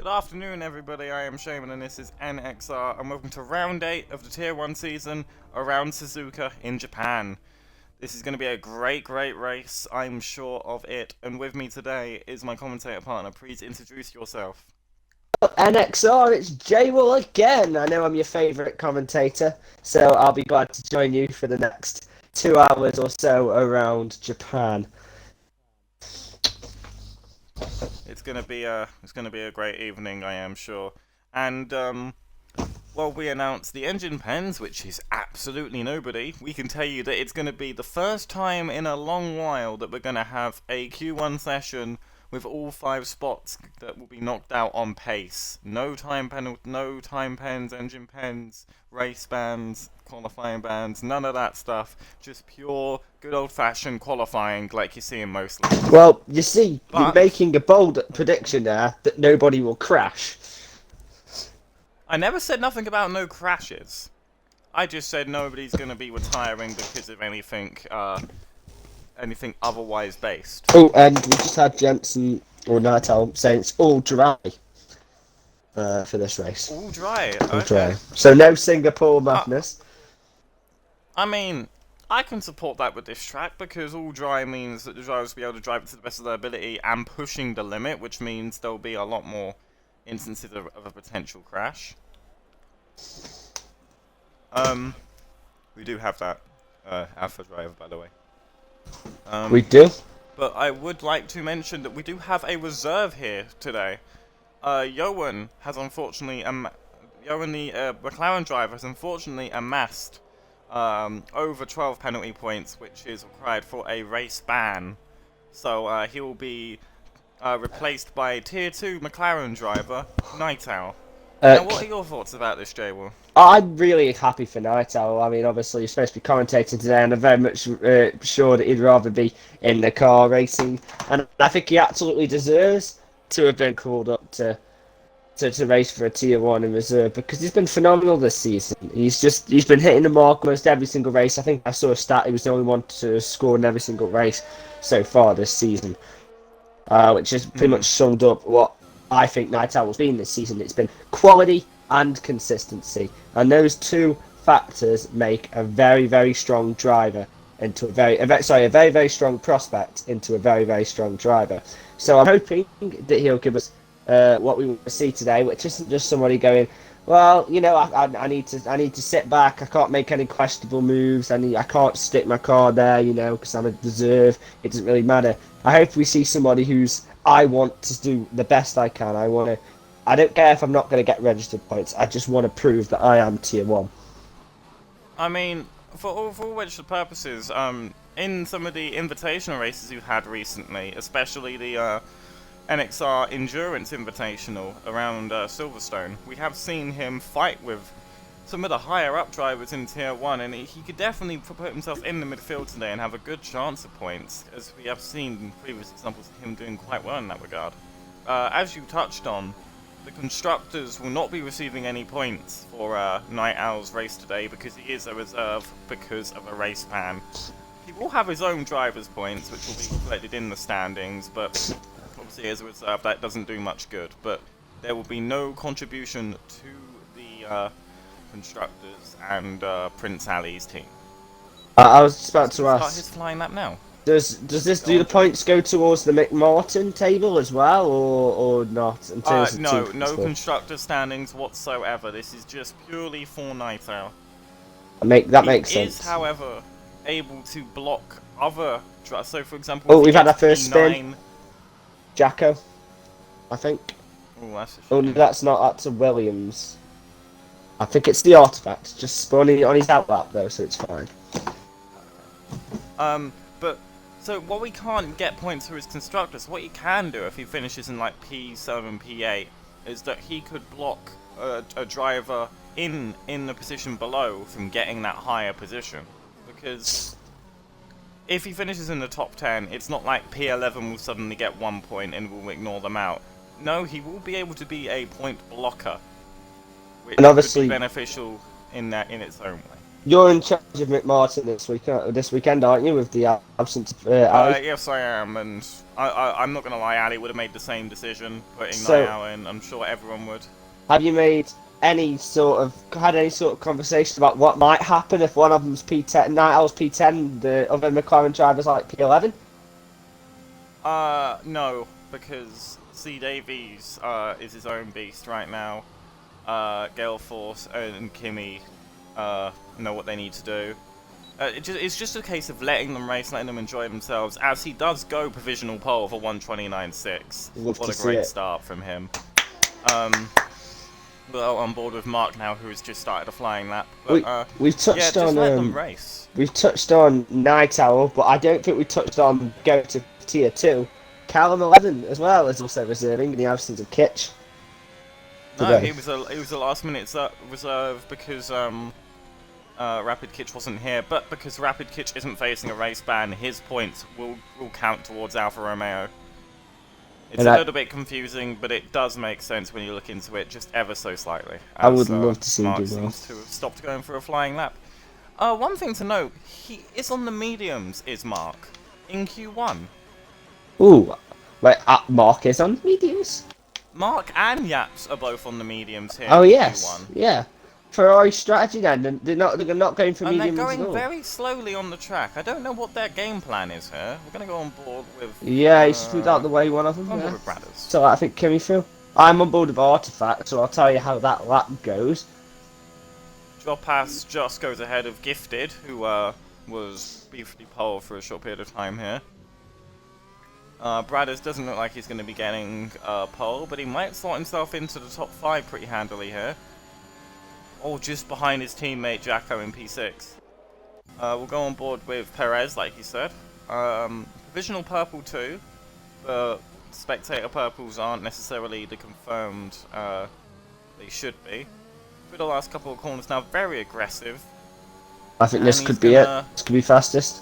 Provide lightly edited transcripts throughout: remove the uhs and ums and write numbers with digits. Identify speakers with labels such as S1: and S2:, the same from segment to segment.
S1: Good afternoon, everybody. I am Shaman, and this is NXR, and welcome to round 8 of the Tier 1 season around Suzuka in Japan. This is going to be a great race, I'm sure of it, and with me today is my commentator partner. Please introduce yourself.
S2: NXR, it's J-Will again. I know I'm your favourite commentator, so I'll be glad to join you for the next 2 hours or so around Japan.
S1: It's gonna be a great evening, I am sure. And well, we announced the engine pens, which is absolutely nobody. We can tell you that it's going to be the first time in a long while that we're going to have a Q1 session with all 5 spots that will be knocked out on pace. No time pens, engine pens, race bands, qualifying bands, none of that stuff. Just pure, good old-fashioned qualifying like you see in most leagues.
S2: Well, you see, you're
S1: But
S2: making a bold prediction there that nobody will crash.
S1: I never said nothing about no crashes. I just said nobody's going to be retiring because of anything otherwise based.
S2: Oh, and we just had Jensen or Natal saying it's all dry for this race.
S1: All dry,
S2: All
S1: okay.
S2: dry. So no Singapore
S1: Uh,
S2: madness.
S1: I mean, I can support that with this track because all dry means that the drivers will be able to drive it to the best of their ability and pushing the limit, which means there'll be a lot more instances of a potential crash. We do have that Alpha driver, by the way.
S2: We do.
S1: But I would like to mention that we do have a reserve here today. Johan has unfortunately, Johan the McLaren driver has unfortunately amassed over 12 penalty points, which is required for a race ban. So he will be replaced by Tier 2 McLaren driver, Night Owl. Now, what are your thoughts about this, J-Will?
S2: I'm really happy for Night Owl. I mean, obviously, he's supposed to be commentating today, and I'm very much sure that he'd rather be in the car racing. And I think he absolutely deserves to have been called up to race for a Tier 1 in reserve because he's been phenomenal this season. He's been hitting the mark almost every single race. I think I saw a stat, he was the only one to score in every single race so far this season, which has pretty much summed up what I think Night Owl's been this season. It's been quality and consistency, and those two factors make a very strong driver into a very strong prospect into a very strong driver. So I'm hoping that he'll give us what we want to see today, which isn't just somebody going, well, you know, I need to sit back. I can't make any questionable moves. I can't stick my car there, you know, because I'm a reserve. It doesn't really matter. I hope we see somebody who's I want to do the best I can. I don't care if I'm not going to get registered points. I just want to prove that I am Tier 1.
S1: I mean, for all registered purposes, in some of the invitational races you've had recently, especially the NXR Endurance Invitational around Silverstone, we have seen him fight with some of the higher up drivers in Tier 1, and he could definitely put himself in the midfield today and have a good chance of points, as we have seen previous examples of him doing quite well in that regard. As you touched on, the constructors will not be receiving any points for Night Owl's race today because he is a reserve because of a race ban. He will have his own driver's points, which will be reflected in the standings, but obviously as a reserve that doesn't do much good. But there will be no contribution to the constructors and Prince Ali's team.
S2: I was just about to
S1: Start
S2: ask,
S1: his flying lap now.
S2: does the points go towards the McMartin table as well, or not? In terms of
S1: No,
S2: team
S1: no
S2: stuff?
S1: constructor standings whatsoever. This is just purely for Night Owl.
S2: That makes
S1: He is,
S2: sense.
S1: however, able to block other. So, for example,
S2: Oh,
S1: if he
S2: we've had
S1: gets
S2: our first spin.
S1: P9.
S2: Jacko, I think.
S1: Oh, that's a
S2: Oh,
S1: shame.
S2: that's not. That's a Williams. I think it's the artifact. Just spawning on his outlap though, so it's fine.
S1: But so what we can't get points for his constructors. What he can do if he finishes in like P7, P8, is that he could block a driver in the position below from getting that higher position. Because if he finishes in the top 10, it's not like P11 will suddenly get 1 point and will ignore them out. No, he will be able to be a point blocker, which
S2: And
S1: could
S2: obviously,
S1: be beneficial in its own way.
S2: You're in charge of Mick Martin this weekend, aren't you? With the absence of Ali.
S1: Yes, I am, and I'm not gonna lie, Ali would have made the same decision putting Night
S2: So,
S1: Owl in. I'm sure everyone would.
S2: have you had any sort of conversation about what might happen if one of them's P10, Night Owl's P10, the other McLaren driver's like P11?
S1: No, because C. Davies is his own beast right now. Gale Force and Kimmy know what they need to do. It's just a case of letting them race, letting them enjoy themselves, as he does go provisional pole for 129.6.
S2: Love
S1: What
S2: to
S1: a
S2: see
S1: great
S2: it.
S1: start from him. Well, on board with Mark now, who has just started a flying lap. But,
S2: We've
S1: yeah,
S2: touched
S1: just
S2: on
S1: let them race.
S2: we've touched on Night Owl, but I don't think we touched on go to tier 2. Callum 11 as well is also reserving in the absence of Kitch.
S1: No,
S2: Today.
S1: he was a last minute reserve because Rapid Kitch wasn't here, but because Rapid Kitch isn't facing a race ban, his points will count towards Alfa Romeo. It's a little bit confusing, but it does make sense when you look into it just ever so slightly.
S2: I would love to see him
S1: Mark
S2: do well.
S1: seems to have stopped going for a flying lap. One thing to note, he is on the mediums, is Mark, in Q1.
S2: Ooh, wait, Mark is on mediums?
S1: Mark and Yaps are both on the mediums here
S2: Oh
S1: in
S2: yes,
S1: Q1.
S2: yeah. Ferrari strategy then, they're not going for
S1: And they're
S2: mediums at
S1: going
S2: all.
S1: very slowly on the track. I don't know what their game plan is here. We're going to go on board with...
S2: Yeah, he's moved out the way, one of them.
S1: on board
S2: Yeah.
S1: with Bradders.
S2: So I think Kimmy through. I'm on board with Artifact, so I'll tell you how that lap goes.
S1: Jopass just goes ahead of Gifted, who was briefly pole for a short period of time here. Bradders doesn't look like he's going to be getting pole, but he might slot himself into the top 5 pretty handily here. Or just behind his teammate Jacko in P6. We'll go on board with Perez, like he said. Provisional purple too, but spectator purples aren't necessarily the confirmed they should be. For the last couple of corners now, very aggressive.
S2: I think
S1: And
S2: this
S1: he's
S2: could be
S1: gonna-
S2: it. This could be fastest.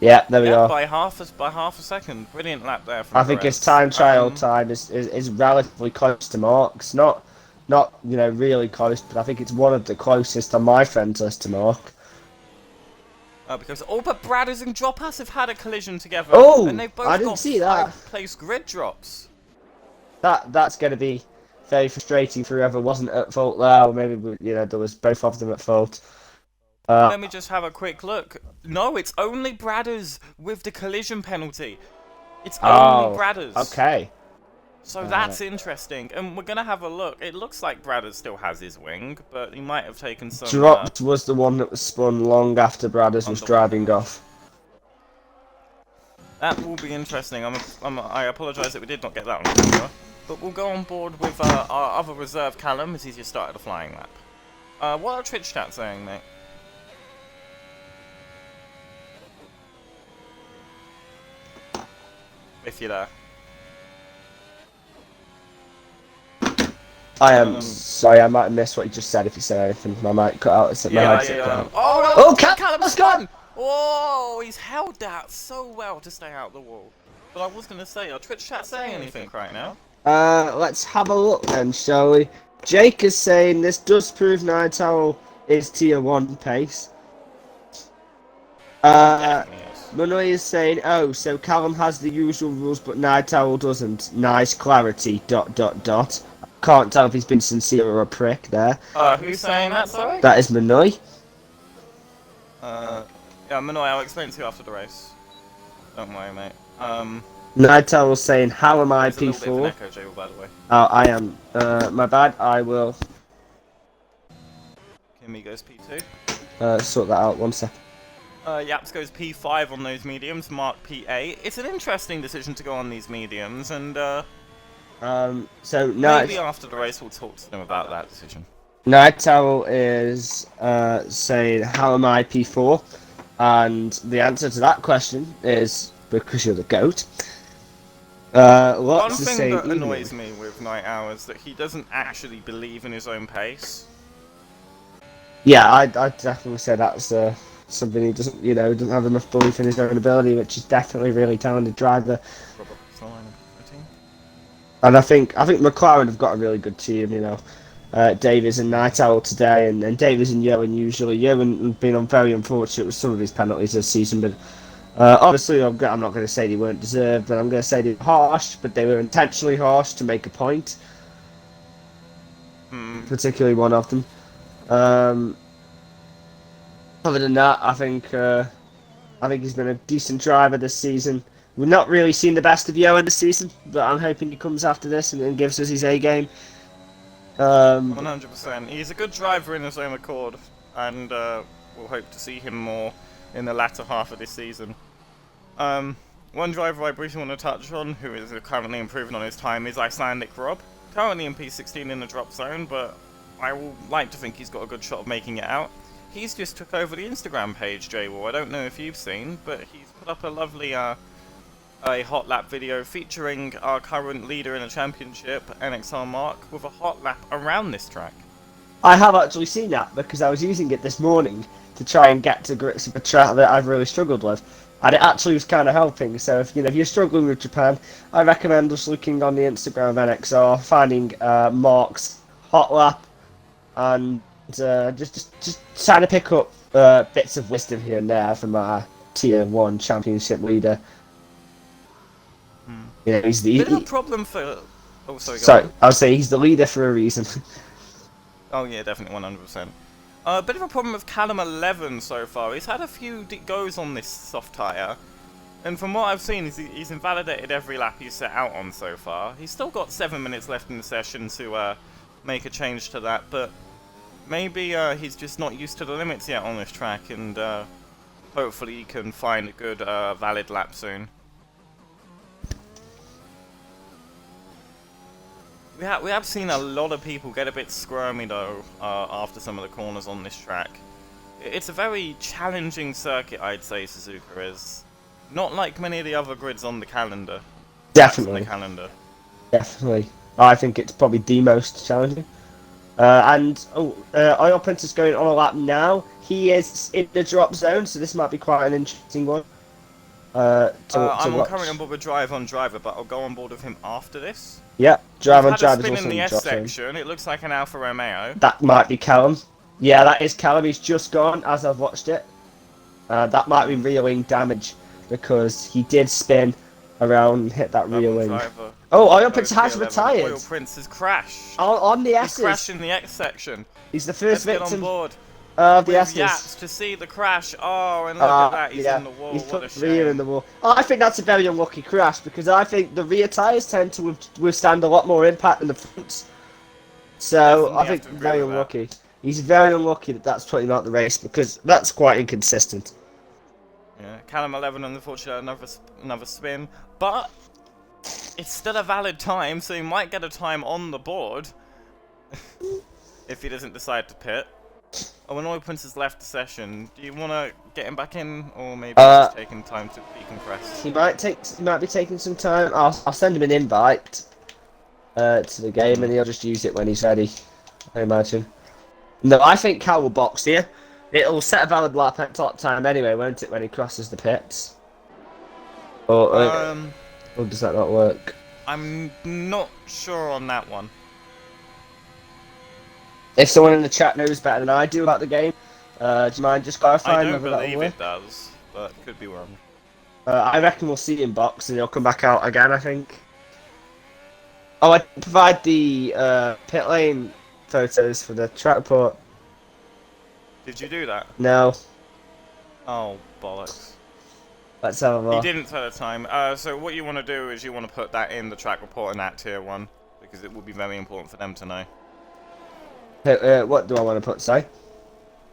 S2: Yeah, there we
S1: Yeah,
S2: are.
S1: by half a second. Brilliant lap there from
S2: I think
S1: Perez.
S2: his time trial time is relatively close to Mark's. Not really close, but I think it's one of the closest on my friends list to Mark.
S1: But Bradders and Jopass have had a collision together.
S2: Oh,
S1: and they've both
S2: I didn't
S1: got
S2: see that.
S1: 5-place grid drops.
S2: That's going to be very frustrating for whoever wasn't at fault there, or maybe there was both of them at fault.
S1: Let me just have a quick look. No, it's only Bradders with the collision penalty. It's only Bradders.
S2: Okay.
S1: So that's interesting. And we're going to have a look. It looks like Bradders still has his wing, but he might have taken some...
S2: Dropped was the one that was spun long after Bradders was driving off.
S1: That will be interesting. I apologise that we did not get that on camera. But we'll go on board with our other reserve Callum as he's just started a flying lap. What are Twitch chat saying, mate? If you're there.
S2: I am sorry, I might have missed what you just said if you said anything. I might cut out.
S1: Oh, no!
S2: Callum's gone!
S1: Whoa, he's held that so well to stay out the wall. But I was going to say, are Twitch chat saying anything right now?
S2: Let's have a look then, shall we? Jake is saying this does prove Night Owl is tier 1 pace. Manoy is saying, oh, so Callum has the usual rules but Night Owl doesn't. Nice clarity, ... Can't tell if he's been sincere or a prick there.
S1: Who's saying that, sorry?
S2: That is Manoy.
S1: Yeah, Manoy, I'll explain to you after the race. Don't worry, mate.
S2: Night Owl saying, how am I
S1: There's a little bit of
S2: P4?
S1: an echo, Jable, by the way.
S2: Oh, I am. My bad, I will
S1: Kimmy goes P2.
S2: sort that out, 1 second.
S1: Yaps goes P5 on those mediums, Mark P8. It's an interesting decision to go on these mediums, and
S2: So
S1: maybe after the race we'll talk to them about that decision.
S2: Night Owl is saying, how am I P4? And the answer to that question is because you're the GOAT.
S1: One thing that annoys me with Night Owl is that he doesn't actually believe in his own pace.
S2: Yeah, I'd definitely say that's something he doesn't have enough belief in his own ability, which is definitely a really talented driver. And I think McLaren have got a really good team, Davies and Night Owl today, and Davies and Ewan usually. Ewan been very unfortunate with some of his penalties this season, but obviously I'm not going to say they weren't deserved, but I'm going to say they were harsh, but they were intentionally harsh to make a point. Particularly one of them. Other than that, I think he's been a decent driver this season. We've not really seen the best of Ewan this season, but I'm hoping he comes after this and gives us his A game.
S1: 100%. He's a good driver in his own accord, and we'll hope to see him more in the latter half of this season. One driver I briefly want to touch on, who is currently improving on his time, is Icelandic Rob. Currently in P16 in the drop zone, but I will like to think he's got a good shot of making it out. He's just took over the Instagram page, J-Wall. I don't know if you've seen, but he's put up a lovely a hot lap video featuring our current leader in the championship, NXR Mark, with a hot lap around this track.
S2: I have actually seen that because I was using it this morning to try and get to grips with a track that I've really struggled with, and it actually was kind of helping. So if you're struggling with Japan, I recommend just looking on the Instagram of NXR, finding Mark's hot lap, and just trying to pick up bits of wisdom here and there from our Tier 1 championship leader. He's the
S1: bit of a problem for... Oh, sorry,
S2: sorry, I was saying he's the leader for a reason.
S1: Oh yeah, definitely 100%. A bit of a problem with Callum 11 so far. He's had a few goes on this soft tyre, and from what I've seen, he's invalidated every lap he's set out on so far. He's still got 7 minutes left in the session to make a change to that, but maybe he's just not used to the limits yet on this track, and hopefully he can find a good valid lap soon. We have seen a lot of people get a bit squirmy though after some of the corners on this track. It's a very challenging circuit, I'd say, Suzuka is. Not like many of the other grids on the calendar.
S2: Definitely.
S1: On the calendar.
S2: Definitely. I think it's probably the most challenging. Oil Prince is going on a lap now. He is in the drop zone, so this might be quite an interesting one. I'm
S1: currently on board with Drive on Driver, but I'll go on board with him after this.
S2: Yeah, Drive on
S1: Driver.
S2: Drive is
S1: spin
S2: also
S1: in the
S2: in the
S1: S
S2: drop zone.
S1: section. It looks like an Alfa Romeo.
S2: That might be Callum. Yeah, that is Callum. He's just gone as I've watched it. That might be rear wing damage because he did spin around and hit that rear wing.
S1: Driver.
S2: Oh, Oil Prince has retired.
S1: Oil Prince has crashed.
S2: On the S's.
S1: He's crashed in the X section.
S2: He's the first
S1: Let's
S2: victim.
S1: get on board.
S2: Of the S's.
S1: Yaps to see the crash. Oh, and look at that. He's in the wall.
S2: He's
S1: what
S2: put
S1: a
S2: the rear
S1: shame.
S2: in the wall. Oh, I think that's a very unlucky crash because I think the rear tyres tend to withstand a lot more impact than the fronts. So
S1: Definitely
S2: I think very unlucky. He's very unlucky that that's putting him out the race because that's quite inconsistent.
S1: Yeah, Callum 11 unfortunately another spin, but it's still a valid time, so he might get a time on the board if he doesn't decide to pit. Oh, when Oil Prince has left the session, do you want to get him back in, or maybe he's taking time to decompress?
S2: He might be taking some time. I'll send him an invite to the game, and he'll just use it when he's ready. I imagine. No, I think Cal will box here. It'll set a valid lap time anyway, won't it, when he crosses the pits? Or does that not work?
S1: I'm not sure on that one.
S2: If someone in the chat knows better than I do about the game, do you mind just clarifying
S1: I don't
S2: whether that'll
S1: believe
S2: work?
S1: it does, but could be wrong.
S2: I reckon we'll see him box and he'll come back out again, I think. Oh, I provide the pit lane photos for the track report.
S1: Did you do that?
S2: No.
S1: Oh, bollocks.
S2: Let's have a
S1: He
S2: look.
S1: didn't set a time. So what you want to do is you want to put that in the track report in that tier 1, because it will be very important for them to know.
S2: What do I want to put, say?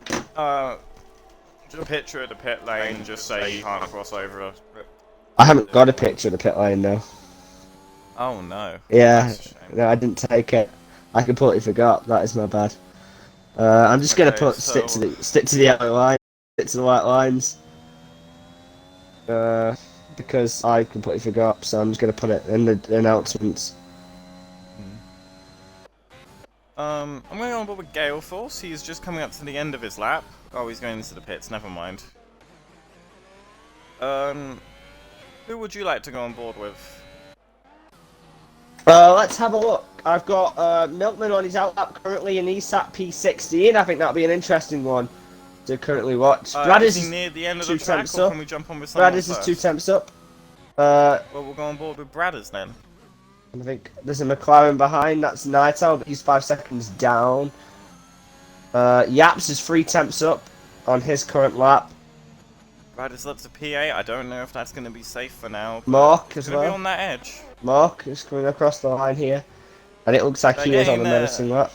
S1: Just a picture of the pit lane and just say you can't cross over a...
S2: I haven't got a picture of the pit lane now.
S1: Oh no.
S2: Yeah,
S1: That's a shame.
S2: no, I didn't take it. I completely forgot. That is my bad. I'm just gonna
S1: Okay,
S2: stick to the yellow line, stick to the white lines. Because I completely forgot, so I'm just gonna put it in the announcements.
S1: I'm going on board with Gale Force. He's just coming up to the end of his lap. Oh, he's going into the pits. Never mind. Who would you like to go on board with?
S2: Let's have a look. I've got Milkman on his outlap currently, and he's at P16. I think that'll be an interesting one to currently watch.
S1: Is he near the end of the track, or can we jump on with someone
S2: Bradders
S1: first?
S2: is 2 temps up.
S1: Well, we'll go on board with Bradders then.
S2: I think there's a McLaren behind. That's Nightowl, but he's 5 seconds down. Yaps is 3 temps up on his current lap.
S1: Bradders up to P8. I don't know if that's going to be safe for now.
S2: Mark as well.
S1: Be on that edge.
S2: Mark is coming across the line here, and it looks like he is on the menacing lap.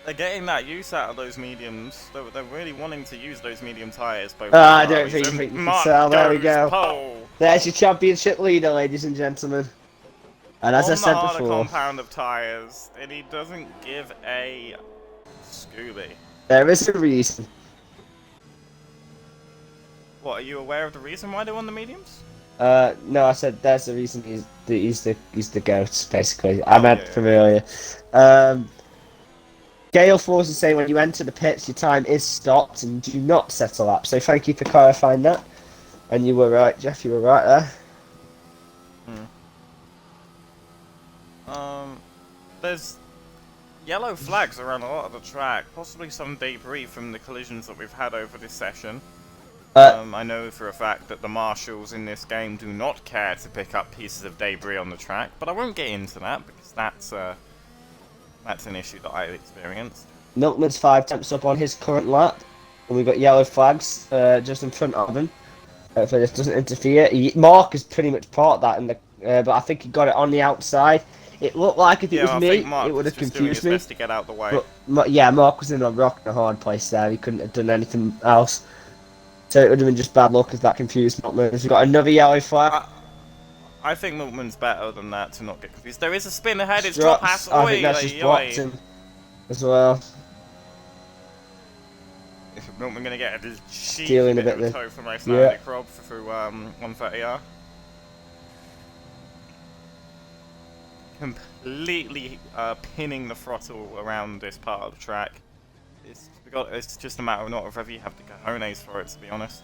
S1: They're getting that use out of those mediums. They're really wanting to use those medium tyres.
S2: I don't think you can tell. There we go.
S1: Pole.
S2: There's your championship leader, ladies and gentlemen. And as I said
S1: on the harder
S2: before,
S1: compound of tyres, and he doesn't give a Scooby.
S2: There is a reason.
S1: What, are you aware of the reason why they won the mediums?
S2: No, I said there's the reason he's the goat, basically. I meant from earlier. Gale Force is saying when you enter the pits, your time is stopped and do not settle up. So thank you for clarifying that. And you were right, Jeff. You were right there.
S1: There's yellow flags around a lot of the track, possibly some debris from the collisions that we've had over this session. I know for a fact that the marshals in this game do not care to pick up pieces of debris on the track, but I won't get into that because that's an issue that I've experienced.
S2: Milkman's 5 temps up on his current lap, and we've got yellow flags just in front of him. Hopefully this doesn't interfere. Mark has pretty much parked that in the, but I think he got it on the outside. It looked like if it was me, it would have confused me.
S1: Best to get out the way.
S2: But yeah, Mark was in a rock and a hard place there. He couldn't have done anything else. So it would have been just bad luck if that confused Milkman. We've got another yellow flag.
S1: I think Milkman's better than that to not get confused. There is a spin ahead. It's
S2: Drops.
S1: drop pass.
S2: I think that's just blocked him as well.
S1: Milkman gonna get a
S2: stealing a bit
S1: of toe from Nick Rob through 130R. Completely pinning the throttle around this part of the track. It's just a matter of not whether you have the cojones for it, to be honest.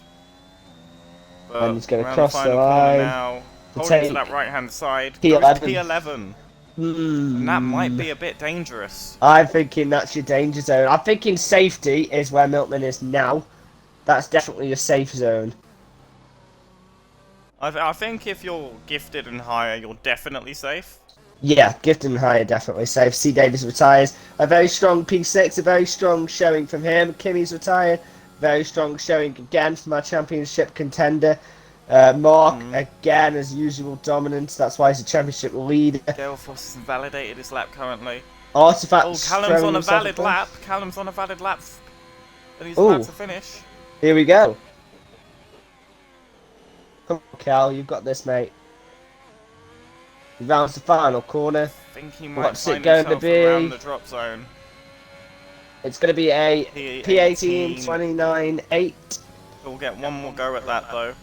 S1: But
S2: and he's going to cross the line now,
S1: holding to that right hand side.
S2: P11.
S1: P11. And that might be a bit dangerous.
S2: I'm thinking that's your danger zone. I'm thinking safety is where Milkman is now. That's definitely a safe zone.
S1: I think if you're gifted and higher, you're definitely safe.
S2: Yeah, gifted and higher, definitely safe. C. Davis retires. A very strong P6, a very strong showing from him. Kimmy's retired. Very strong showing again from our championship contender. Mark, again, as usual, dominance. That's why he's a championship leader.
S1: Gale Force has invalidated his lap currently.
S2: Artifacts.
S1: Oh, Callum's on a valid lap. Callum's on a valid lap. And he's about to finish.
S2: Here we go. Come on, Cal, you've got this, mate. He rounds the final corner.
S1: I think he might
S2: What's
S1: find
S2: it going to
S1: himself
S2: be?
S1: around the drop zone.
S2: It's going to be a P18, 29, 8.
S1: We'll get one more go at that, though.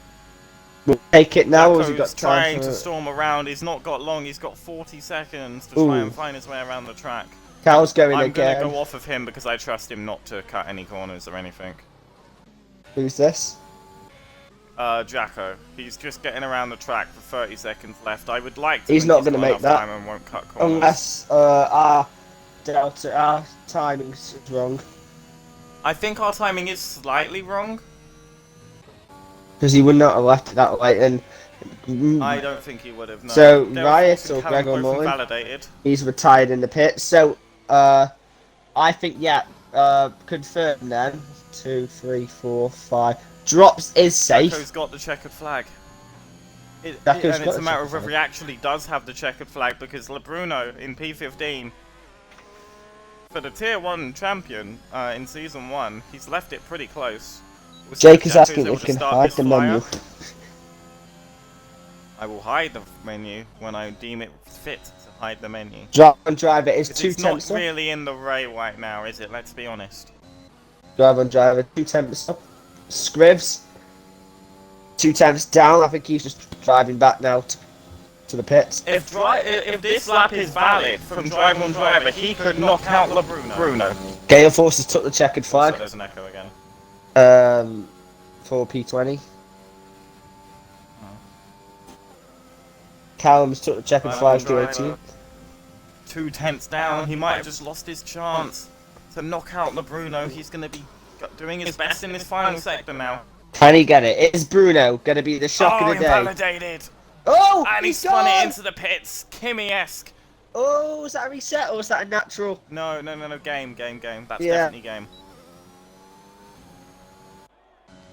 S2: We'll take it now, or has he got
S1: trying
S2: time
S1: to storm around. He's not got long. He's got 40 seconds to try and find his way around the track.
S2: Cal's going again.
S1: I'm going to go off of him because I trust him not to cut any corners or anything.
S2: Who's this?
S1: Jacko. He's just getting around the track for 30 seconds left. I would like to.
S2: He's not going to make that
S1: and won't cut corners.
S2: unless our timing is wrong.
S1: I think our timing is slightly wrong.
S2: Because he would not have left it that way, and
S1: I don't think he would have. No.
S2: So Riot or Gregor Mullen, he's retired in the pit. So I think confirm then. 2, 3, 4, 5. Drops is safe.
S1: Jacko's got the checkered flag. And it's a matter of whether he actually does have the checkered flag, because LeBruno in P15 for the Tier 1 champion in Season 1, he's left it pretty close.
S2: Jake is asking if you can hide the menu.
S1: I will hide the menu when I deem it fit to hide the menu.
S2: Drive and driver is 2 temps up.
S1: It's not really in the ray right now, is it? Let's be honest.
S2: Drive and driver, 2 temps up. Scrivs, 2 temps down. I think he's just driving back now to the pits.
S1: If this lap is valid from drive on driver, he could knock out LeBruno.
S2: Gale Force has took the checkered flag.
S1: So there's an echo again.
S2: For P20. Callum's took the checkered flag to 18.
S1: 2 tenths down. He might have just lost his chance to knock out the Bruno. He's going to be doing his best in this final sector now.
S2: Can he get it? Is Bruno going to be the shock of
S1: Oh,
S2: the day?
S1: invalidated!
S2: Oh,
S1: And he
S2: he's
S1: spun
S2: gone!
S1: it into the pits. Kimmy-esque.
S2: Oh, was that a reset or was that a natural?
S1: No. Game. That's
S2: Yeah.
S1: definitely game.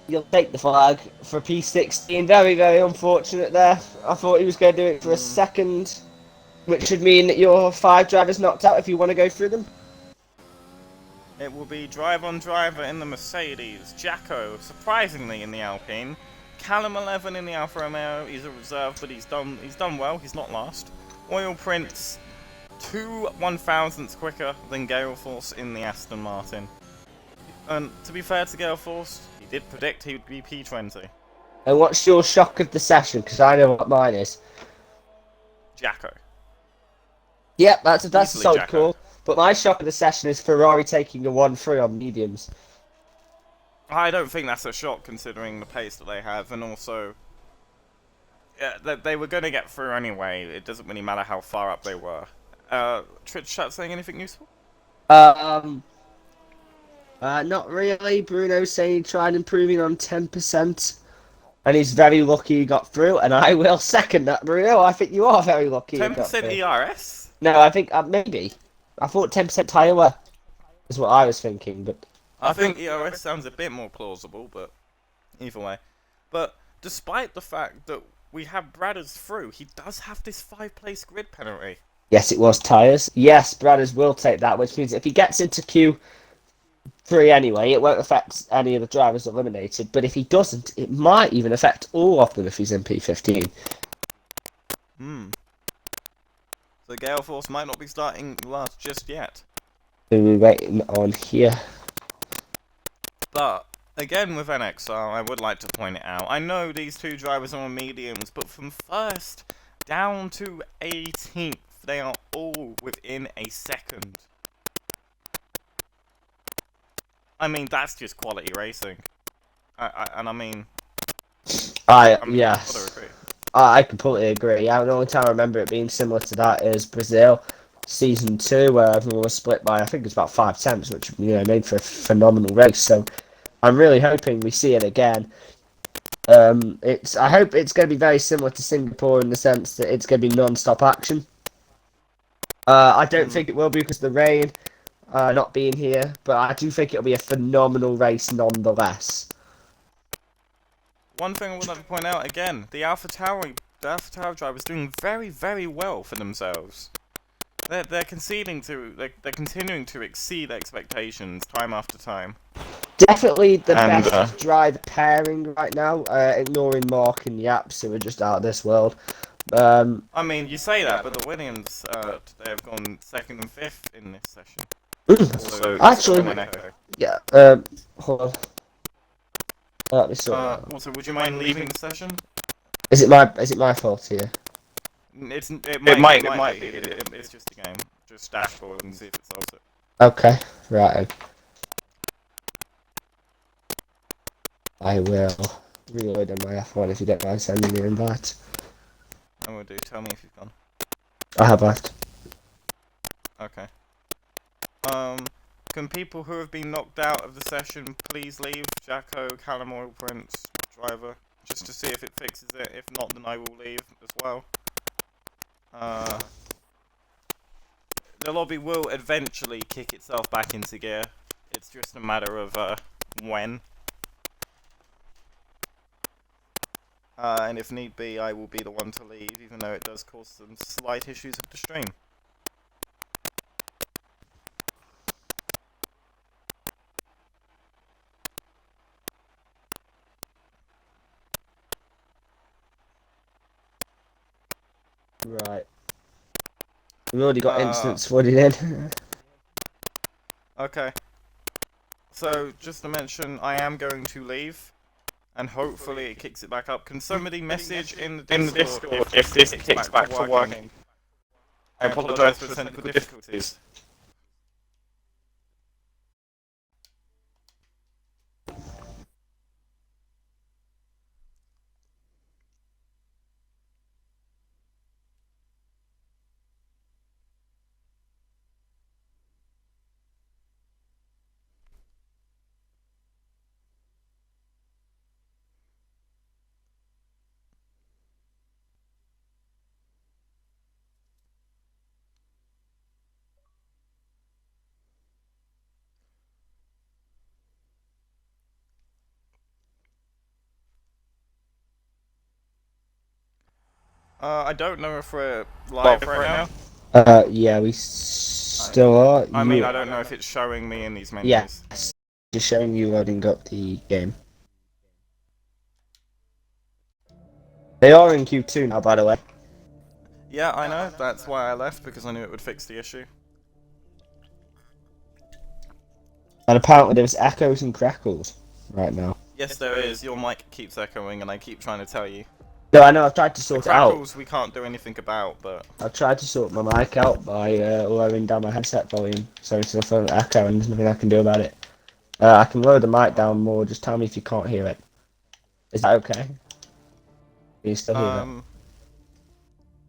S2: You'll take the flag for P16. Very, very unfortunate there. I thought he was going to do it for a second, which would mean that your 5 drivers knocked out if you want to go through them.
S1: It will be drive-on-driver in the Mercedes. Jacko, surprisingly, in the Alpine. Callum 11 in the Alfa Romeo. He's a reserve, but he's done well. He's not last. Oil Prince, 2 1,000ths quicker than Gale Force in the Aston Martin. And to be fair to Gale Force, he did predict he would be P20.
S2: And what's your shock of the session? Because I know what mine is.
S1: Jacko.
S2: Yep, that's a
S1: Easily
S2: solid
S1: Jacko.
S2: call. But my shock of the session is Ferrari taking a 1-3 on mediums.
S1: I don't think that's a shock considering the pace that they have, and also, yeah, they were going to get through anyway. It doesn't really matter how far up they were. Twitch chat saying anything useful?
S2: Not really. Bruno's saying he tried improving on 10%, and he's very lucky he got through. And I will second that, Bruno. I think you are very lucky.
S1: 10% ERS?
S2: No, I think maybe. I thought 10% tyre wear is what I was thinking, but
S1: I think ERS sounds a bit more plausible, but either way. But despite the fact that we have Bradders through, he does have this 5-place grid penalty.
S2: yes, it was tyres. Yes, Bradders will take that, which means if he gets into Q3 anyway, it won't affect any of the drivers eliminated. But if he doesn't, it might even affect all of them if he's in P15.
S1: So Gale Force might not be starting last just yet.
S2: So we're waiting on here.
S1: But, again with NXR, I would like to point it out. I know these 2 drivers are on mediums, but from 1st down to 18th, they are all within a second. I mean, that's just quality racing.
S2: Yes. I completely agree. The only time I remember it being similar to that is Brazil, season 2, where everyone was split by, I think it's about 5 tenths, which made for a phenomenal race. So I'm really hoping we see it again. I hope it's going to be very similar to Singapore in the sense that it's going to be non-stop action. I don't think it will be because of the rain not being here, but I do think it'll be a phenomenal race nonetheless.
S1: One thing I would like to point out again, the Alpha Tower drivers doing very, very well for themselves. They're continuing to exceed expectations time after time.
S2: Definitely the best driver pairing right now, ignoring Mark and Yaps, who are just out of this world.
S1: I mean, you say that, but the Williams they have gone 2nd and 5th in this session. So,
S2: actually, yeah. Hold on.
S1: Also, would you mind leaving the session?
S2: Is it my fault here?
S1: It might be. It's just a game. Just dashboard and see if it solves it.
S2: Okay, right. I will reload on my F1 if you don't mind sending me an invite.
S1: I will do. Tell me if you've gone.
S2: I have left.
S1: Okay. Can people who have been knocked out of the session please leave? Jacko, Callum Oil Prince, driver, just to see if it fixes it. If not, then I will leave as well. The lobby will eventually kick itself back into gear. It's just a matter of when. And if need be, I will be the one to leave, even though it does cause some slight issues with the stream.
S2: Right. We've already got instance flooded in.
S1: Okay. So, just to mention, I am going to leave. And hopefully it kicks it back up. Can somebody message in the Discord if this kicks back to working? I apologise for the technical difficulties. I don't know if we're live right now.
S2: Yeah, we still are.
S1: I mean, I don't know if it's showing me in these menus.
S2: Yes, just showing you loading up the game. They are in Q2 now, by the way.
S1: Yeah, I know. That's why I left, because I knew it would fix the issue.
S2: And apparently there's echoes and crackles right now.
S1: Yes, there is. Your mic keeps echoing, and I keep trying to tell you.
S2: No, I know, I've tried to sort
S1: The
S2: it out.
S1: crackles we can't do anything about, but...
S2: I've tried to sort my mic out by lowering down my headset volume, so it's a phone echo and there's nothing I can do about it. I can lower the mic down more, just tell me if you can't hear it. Is that okay? Can you still hear that?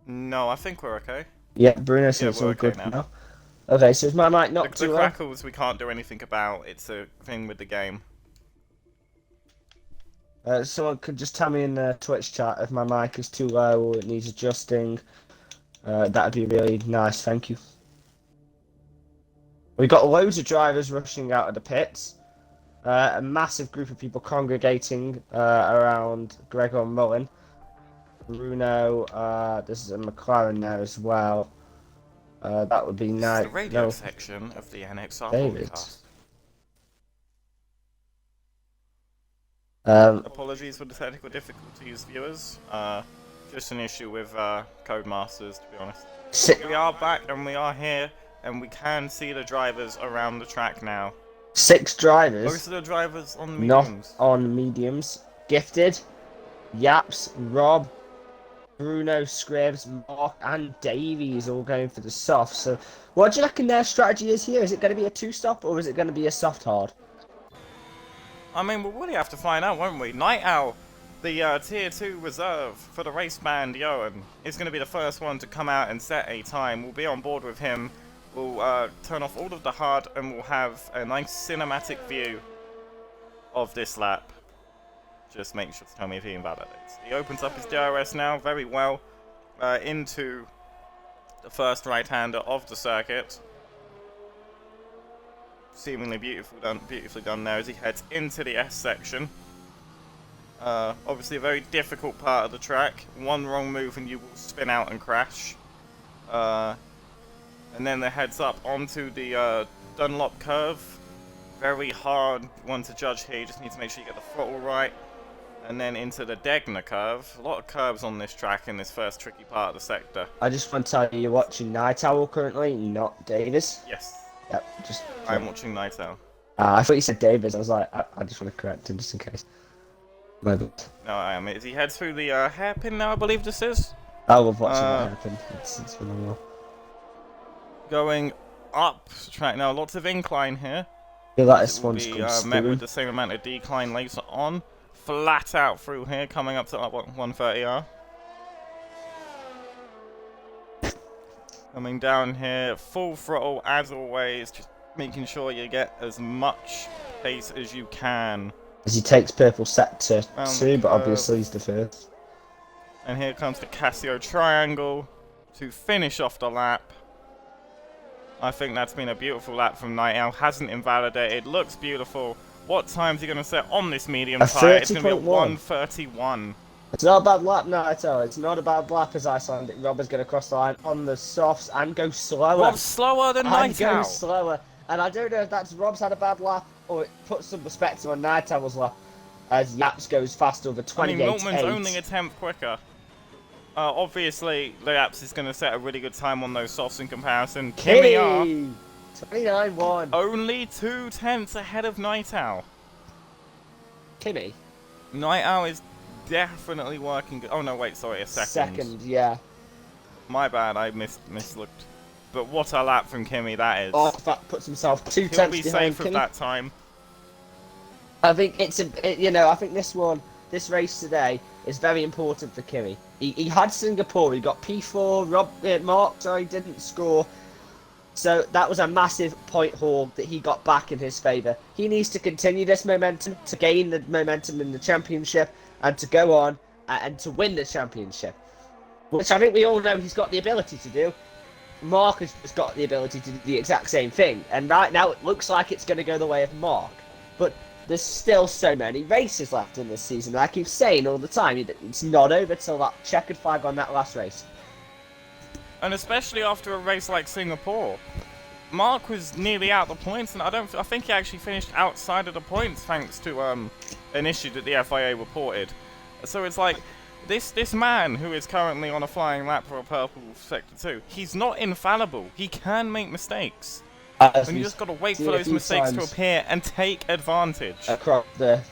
S1: No, I think we're okay.
S2: Yeah, Bruno says it's
S1: we're
S2: all
S1: okay
S2: good
S1: now.
S2: now. Okay, so is my mic not
S1: The
S2: too low?
S1: crackles we can't do anything about. It's a thing with the game.
S2: Someone could just tell me in the Twitch chat if my mic is too low or it needs adjusting. That'd be really nice, thank you. We've got loads of drivers rushing out of the pits. A massive group of people congregating around Gregor Mullen. Bruno, this is a McLaren there as well. That would be nice.
S1: This is the radio section of the NXR
S2: David.
S1: podcast.
S2: Um,
S1: Apologies for the technical difficulties, viewers. Just an issue with Codemasters, to be honest. We are back and we are here, and we can see the drivers around the track now.
S2: 6 drivers.
S1: Most of the drivers on mediums.
S2: Not on mediums. Gifted, Yaps, Rob, Bruno, Scribs, Mark, and Davies all going for the soft. So, what do you reckon their strategy is here? Is it going to be a 2-stop or is it going to be a soft hard?
S1: I mean, we'll really have to find out, won't we? Night Owl, the Tier 2 reserve for the race band Johan, is going to be the first one to come out and set a time. We'll be on board with him. We'll turn off all of the hard and we'll have a nice cinematic view of this lap. Just make sure to tell me if he invalidates. He opens up his DRS now very well into the first right-hander of the circuit. Seemingly beautifully done there as he heads into the S section. Obviously a very difficult part of the track. One wrong move and you will spin out and crash. And then the heads up onto the Dunlop curve. Very hard one to judge here. You just need to make sure you get the throttle right. And then into the Degner curve. A lot of curves on this track in this first tricky part of the sector.
S2: I just want to tell you, you're watching Night Owl currently, not Davis.
S1: Yes.
S2: Yep, just...
S1: I'm watching Night Owl.
S2: I thought you said Davis. I was like, I just want to correct him just in case. My bad.
S1: No, I am. As he heads through the hairpin now, I believe this is.
S2: I love watching that happen. It's phenomenal.
S1: Going up the track now, lots of incline here.
S2: I feel like this
S1: will
S2: one's
S1: be
S2: called
S1: met with the same amount of decline later on. Flat out through here, coming up to 130R. Coming down here, full throttle as always, just making sure you get as much pace as you can.
S2: As he takes purple sector
S1: Round
S2: 2, but obviously he's the first.
S1: And here comes the Casio triangle to finish off the lap. I think that's been a beautiful lap from Night Owl. Hasn't invalidated, looks beautiful. What time's he going to set on this medium tyre? It's going to be a 1:31.
S2: It's not a bad lap, Night Owl. It's not a bad lap as Icelandic. Rob is going to cross the line on the softs and go slower.
S1: Rob's slower than Night Owl.
S2: And go slower. And I don't know if that's Rob's had a bad lap or it puts some perspective on Night Owl's lap as Yaps goes fast over 28.8.
S1: I mean, Miltman's only a tenth quicker. Obviously, Yaps is going to set a really good time on those softs in comparison. Kimi are
S2: 29.1.
S1: only 2 tenths ahead of Night Owl.
S2: Kimi?
S1: Night Owl is definitely working good. Oh no, wait, sorry, a second.
S2: Second, yeah.
S1: My bad, I mislooked. But what a lap from Kimi that is.
S2: Oh, that puts himself 2
S1: He'll
S2: tenths
S1: be
S2: behind
S1: safe
S2: Kimi.
S1: with that time.
S2: I think it's I think this race today is very important for Kimi. He had Singapore, he got P4, Mark, didn't score. So that was a massive point haul that he got back in his favour. He needs to continue this momentum to gain the momentum in the championship and to go on and to win the championship. Which I think we all know he's got the ability to do. Mark has got the ability to do the exact same thing. And right now it looks like it's going to go the way of Mark. But there's still so many races left in this season. I keep saying all the time, it's not over till that checkered flag on that last race.
S1: And especially after a race like Singapore, Mark was nearly out the points, and I think he actually finished outside of the points thanks to an issue that the FIA reported. So it's like this man who is currently on a flying lap for a purple sector 2, he's not infallible. He can make mistakes. And you just got to wait for those mistakes to appear and take advantage.
S2: Across the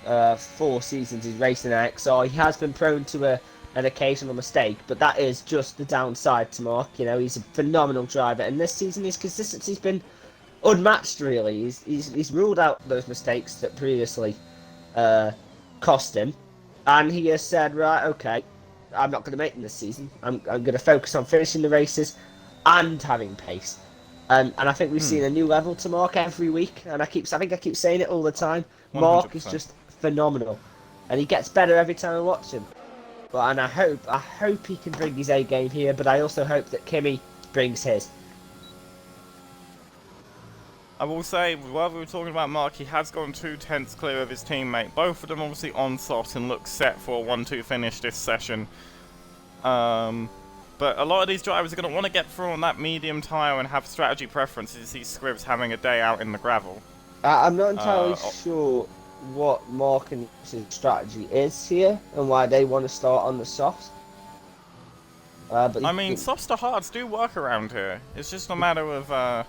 S2: 4 seasons he's racing NXR, he has been prone to an occasional mistake, but that is just the downside to Mark. You know, he's a phenomenal driver, and this season his consistency's been unmatched. Really, he's ruled out those mistakes that previously cost him, and he has said, right, okay, I'm not going to make them this season. I'm going to focus on finishing the races and having pace. And I think we've seen a new level to Mark every week, and I think I keep saying it all the time.
S1: 100%.
S2: Mark is just phenomenal, and he gets better every time I watch him. And I hope he can bring his A game here, but I also hope that Kimi brings his.
S1: I will say, while we were talking about Mark, he has gone 2 tenths clear of his teammate. Both of them obviously on soft and look set for a 1-2 finish this session. But a lot of these drivers are going to want to get through on that medium tyre and have strategy preferences. See Scribbs having a day out in the gravel.
S2: I'm not entirely sure what Mark and his strategy is here and why they want to start on the softs. But
S1: I mean, softs to hards do work around here. It's just a matter of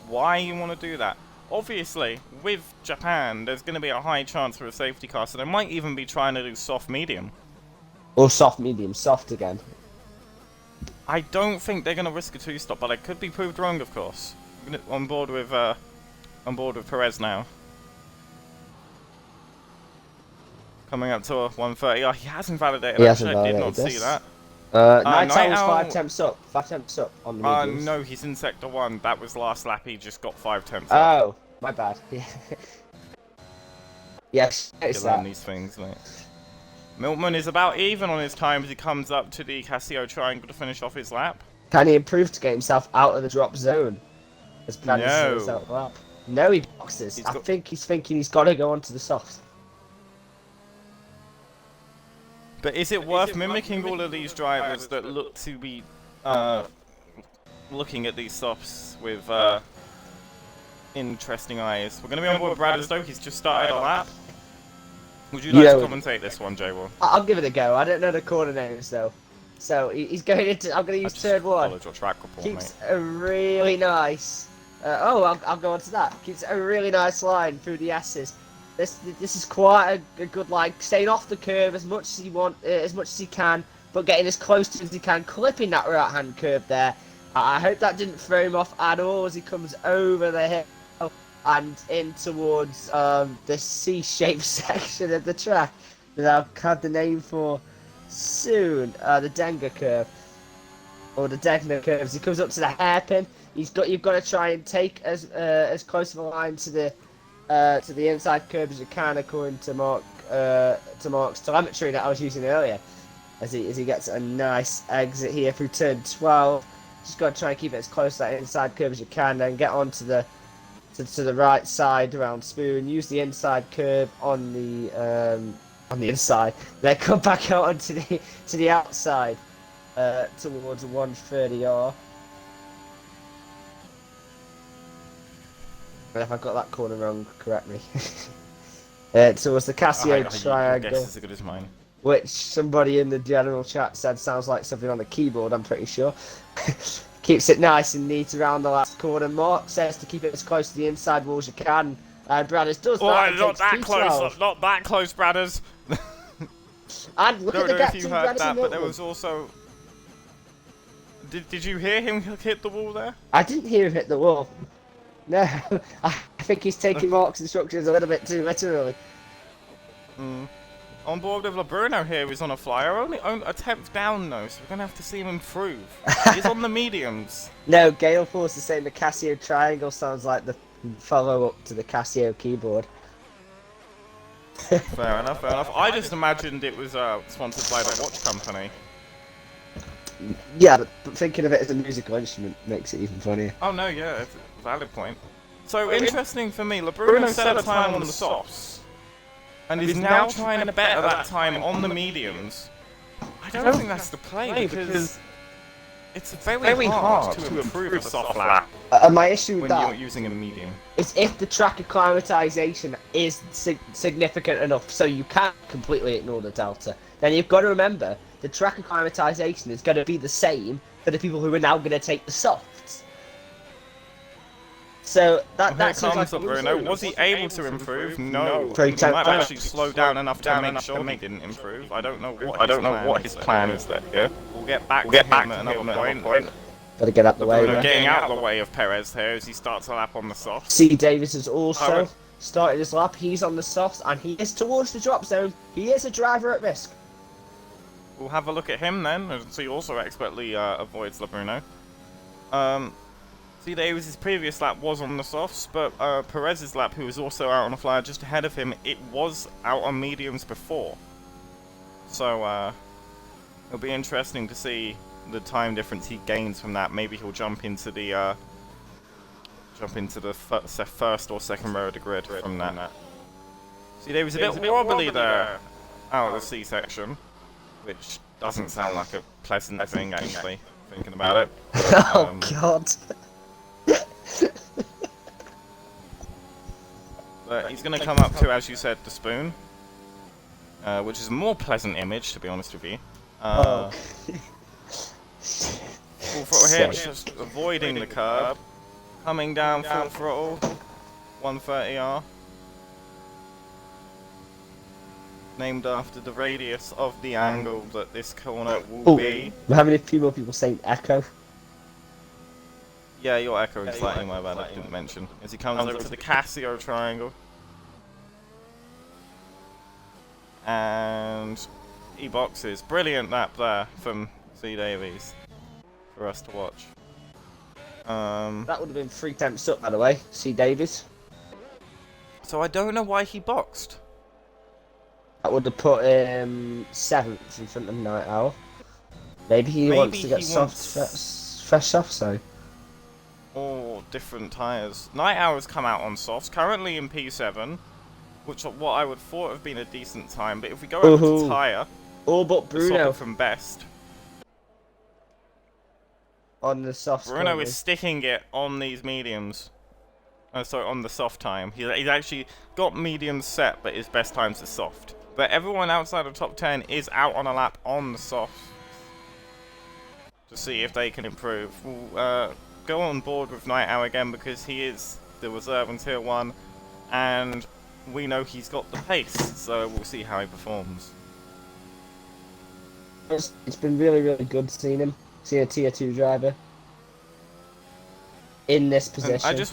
S1: why you want to do that. Obviously, with Japan, there's going to be a high chance for a safety car, so they might even be trying to do soft medium.
S2: Or soft medium, soft again.
S1: I don't think they're going to risk a 2-stop, but I could be proved wrong, of course. On board with Perez now. Coming up to a 130. Oh, he has invalidated. I did not see that.
S2: Night Owl was 5 temps up. 5 temps up on the mediums.
S1: No, he's in Sector 1. That was last lap. He just got 5 temps up.
S2: Oh, my bad. Yes, it's
S1: that. Learn these things, mate. Miltman is about even on his time as he comes up to the Casio triangle to finish off his lap.
S2: Can he improve to get himself out of the drop zone? As no. No, he boxes. I think he's thinking he's got to go onto the soft.
S1: But is it worth mimicking all of these drivers that look to be looking at these softs with interesting eyes? We're going to be on board with Brad as though he's just started a lap. Would you like to commentate this one, J-Wall?
S2: I'll give it a go. I don't know the corner names though. So he's going into. I'm going to use turn 1.
S1: Your track report,
S2: Keeps a really nice. I'll go on to that. Keeps a really nice line through the S's. This is quite a good line, staying off the curve as much as he can, but getting as close to as he can, clipping that right hand curve there. I hope that didn't throw him off at all as he comes over the hill and in towards the C-shaped section of the track that I'll have the name for soon. The Denga curve, or the Degner curve. As he comes up to the hairpin, you've got to try and take as close of a line to the inside curve as you can, according to Mark's telemetry that I was using earlier. As he gets a nice exit here through turn 12. Just got to try and keep it as close to that inside curve as you can, then get onto the right side around Spoon. Use the inside curve on the inside. Then come back out onto the outside towards 130R. And if I got that corner wrong, correct me. Towards the Casio triangle.
S1: Guess as good as mine.
S2: Which somebody in the general chat said sounds like something on the keyboard, I'm pretty sure. Keeps it nice and neat around the last corner. Mark says to keep it as close to the inside wall as you can. Bradders does that.
S1: Not that close, not that close, Bradders.
S2: And look at the gap
S1: between Bradders and Milton. But there was also... Did you hear him hit the wall there?
S2: I didn't hear him hit the wall. No, I think he's taking Mark's instructions a little bit too literally.
S1: On board with Laburno here is on a flyer, only a 10th down though, so we're going to have to see him improve. He's on the mediums.
S2: No, Gale Force is saying the Casio triangle sounds like the follow-up to the Casio keyboard.
S1: Fair enough, fair enough. I just imagined it was sponsored by the watch company.
S2: Yeah, but thinking of it as a musical instrument makes it even funnier.
S1: Oh no, yeah, it's a valid point. So interesting for me, Labruno set a time on the softs, and is now trying to better that time on the mediums. I don't think that's the play, because it's very hard to improve a soft lap
S2: My issue with
S1: when
S2: that
S1: you're using a medium.
S2: is if the track acclimatization is significant enough so you can't completely ignore the delta, then you've got to remember the track acclimatization is going to be the same for the people who are now going to take the softs. So that seems like
S1: Bruno. Was he able to improve? No.
S2: Very
S1: He might have actually slowed down enough to make sure he didn't improve. I don't know what his plan is there. Yeah. We'll get back to him at another point.
S2: Got to get out the way.
S1: Bruno getting out of the way of Perez here as he starts a lap on the soft.
S2: C. Davis has also started his lap. He's on the softs and he is towards the drop zone. He is a driver at risk.
S1: We'll have a look at him then, as he also expertly avoids Labruno. C. Davis' previous lap was on the softs, but Perez's lap, who was also out on a flyer just ahead of him, it was out on mediums before. So it'll be interesting to see the time difference he gains from that. Maybe he'll jump into the first or second row of the grid from that. C. Davis a bit wobbly there out of the C section, which doesn't sound like a pleasant thing actually, thinking about it.
S2: Oh God.
S1: But he's going to come up to, as you said, the spoon, which is a more pleasant image, to be honest with you. Full throttle here, just avoiding the curb, coming down full throttle, 130R, named after the radius of the angle that this corner will be.
S2: We're having a few more people saying echo.
S1: Yeah, your echo is slightly my bad, I didn't mention. As he comes over to the Casio triangle. And he boxes. Brilliant lap there from C. Davies for us to watch.
S2: That would have been 3 tenths up, by the way, C. Davies.
S1: So I don't know why he boxed.
S2: That would have put him 7th in front of Night Owl. Maybe he wants to get fresh soft, so.
S1: Or different tyres. Night Owl has come out on softs, currently in P7, which what I would thought have been a decent time, but if we go over to tyre,
S2: all but Bruno
S1: from best.
S2: On the soft.
S1: Bruno is sticking it on these mediums. Sorry, on the soft time. He's actually got mediums set, but his best time's the soft. But everyone outside of top 10 is out on a lap on the soft to see if they can improve. We'll go on board with Night Owl again because he is the reserve in Tier 1, and we know he's got the pace, so we'll see how he performs.
S2: It's been really, really good seeing him. See a Tier 2 driver in this position.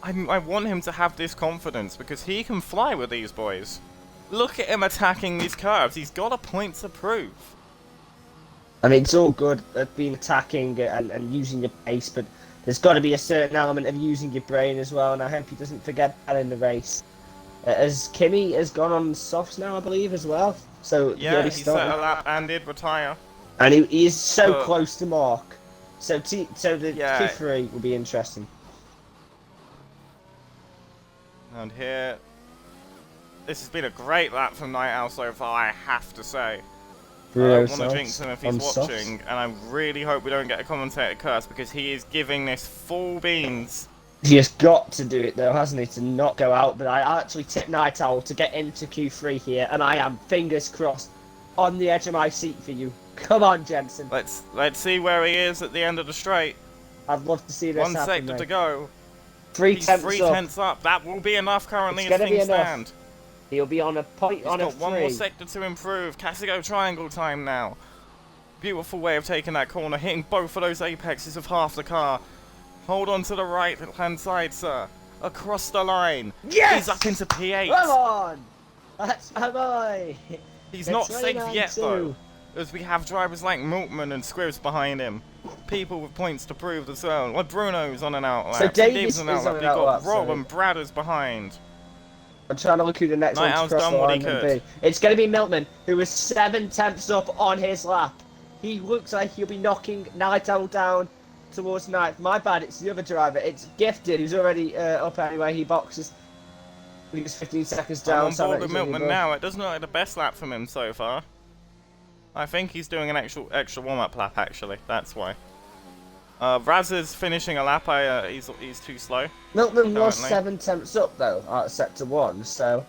S1: I want him to have this confidence because he can fly with these boys. Look at him attacking these curves. He's got a point to prove.
S2: I mean, it's all good at being attacking and using your pace, but there's got to be a certain element of using your brain as well, and I hope he doesn't forget that in the race. As Kimi has gone on softs now, I believe, as well. So
S1: yeah, he set a lap and did retire.
S2: And he is so close to mark. So the Q3 will be interesting.
S1: And here, this has been a great lap from Night Owl so far, I have to say. I don't want to jinx him if he's watching, and I really hope we don't get a commentator curse because he is giving this full beans.
S2: He has got to do it though, hasn't he, to not go out, but I actually tipped Night Owl to get into Q3 here, and I am, fingers crossed, on the edge of my seat for you. Come on, Jensen.
S1: Let's see where he is at the end of the straight.
S2: I'd love to see this happen,
S1: 1 sector to go.
S2: 3
S1: He's
S2: tenths
S1: 3
S2: up.
S1: tenths up. That will be enough currently
S2: It's
S1: as things stand.
S2: He'll be on a point.
S1: He's got 1 more sector to improve. Casio triangle time now. Beautiful way of taking that corner, hitting both of those apexes of half the car. Hold on to the right hand side, sir. Across the line.
S2: Yes!
S1: He's up into P8.
S2: Come on! That's my boy.
S1: He's not safe yet though, as we have drivers like Milkman and Scribbs behind him. People with points to prove as well. Like Bruno's on an outlap.
S2: So Davis is
S1: on an outlap. You've got Rob and Bradders behind.
S2: I'm trying to look who the next one to cross the line will be. It's going to be Milkman, who is 7 tenths up on his lap. He looks like he'll be knocking Night Owl down towards ninth. My bad, it's the other driver. It's Gifted, who's already up anyway. He boxes. He was 15 seconds down.
S1: I'm on board with
S2: He's only
S1: Milkman
S2: above.
S1: now. It doesn't look like the best lap from him so far. I think he's doing an extra warm-up lap, actually. That's why. Raz is finishing a lap. He's too slow.
S2: Milkman was
S1: currently.
S2: 7 tenths up, though, at sector 1, so...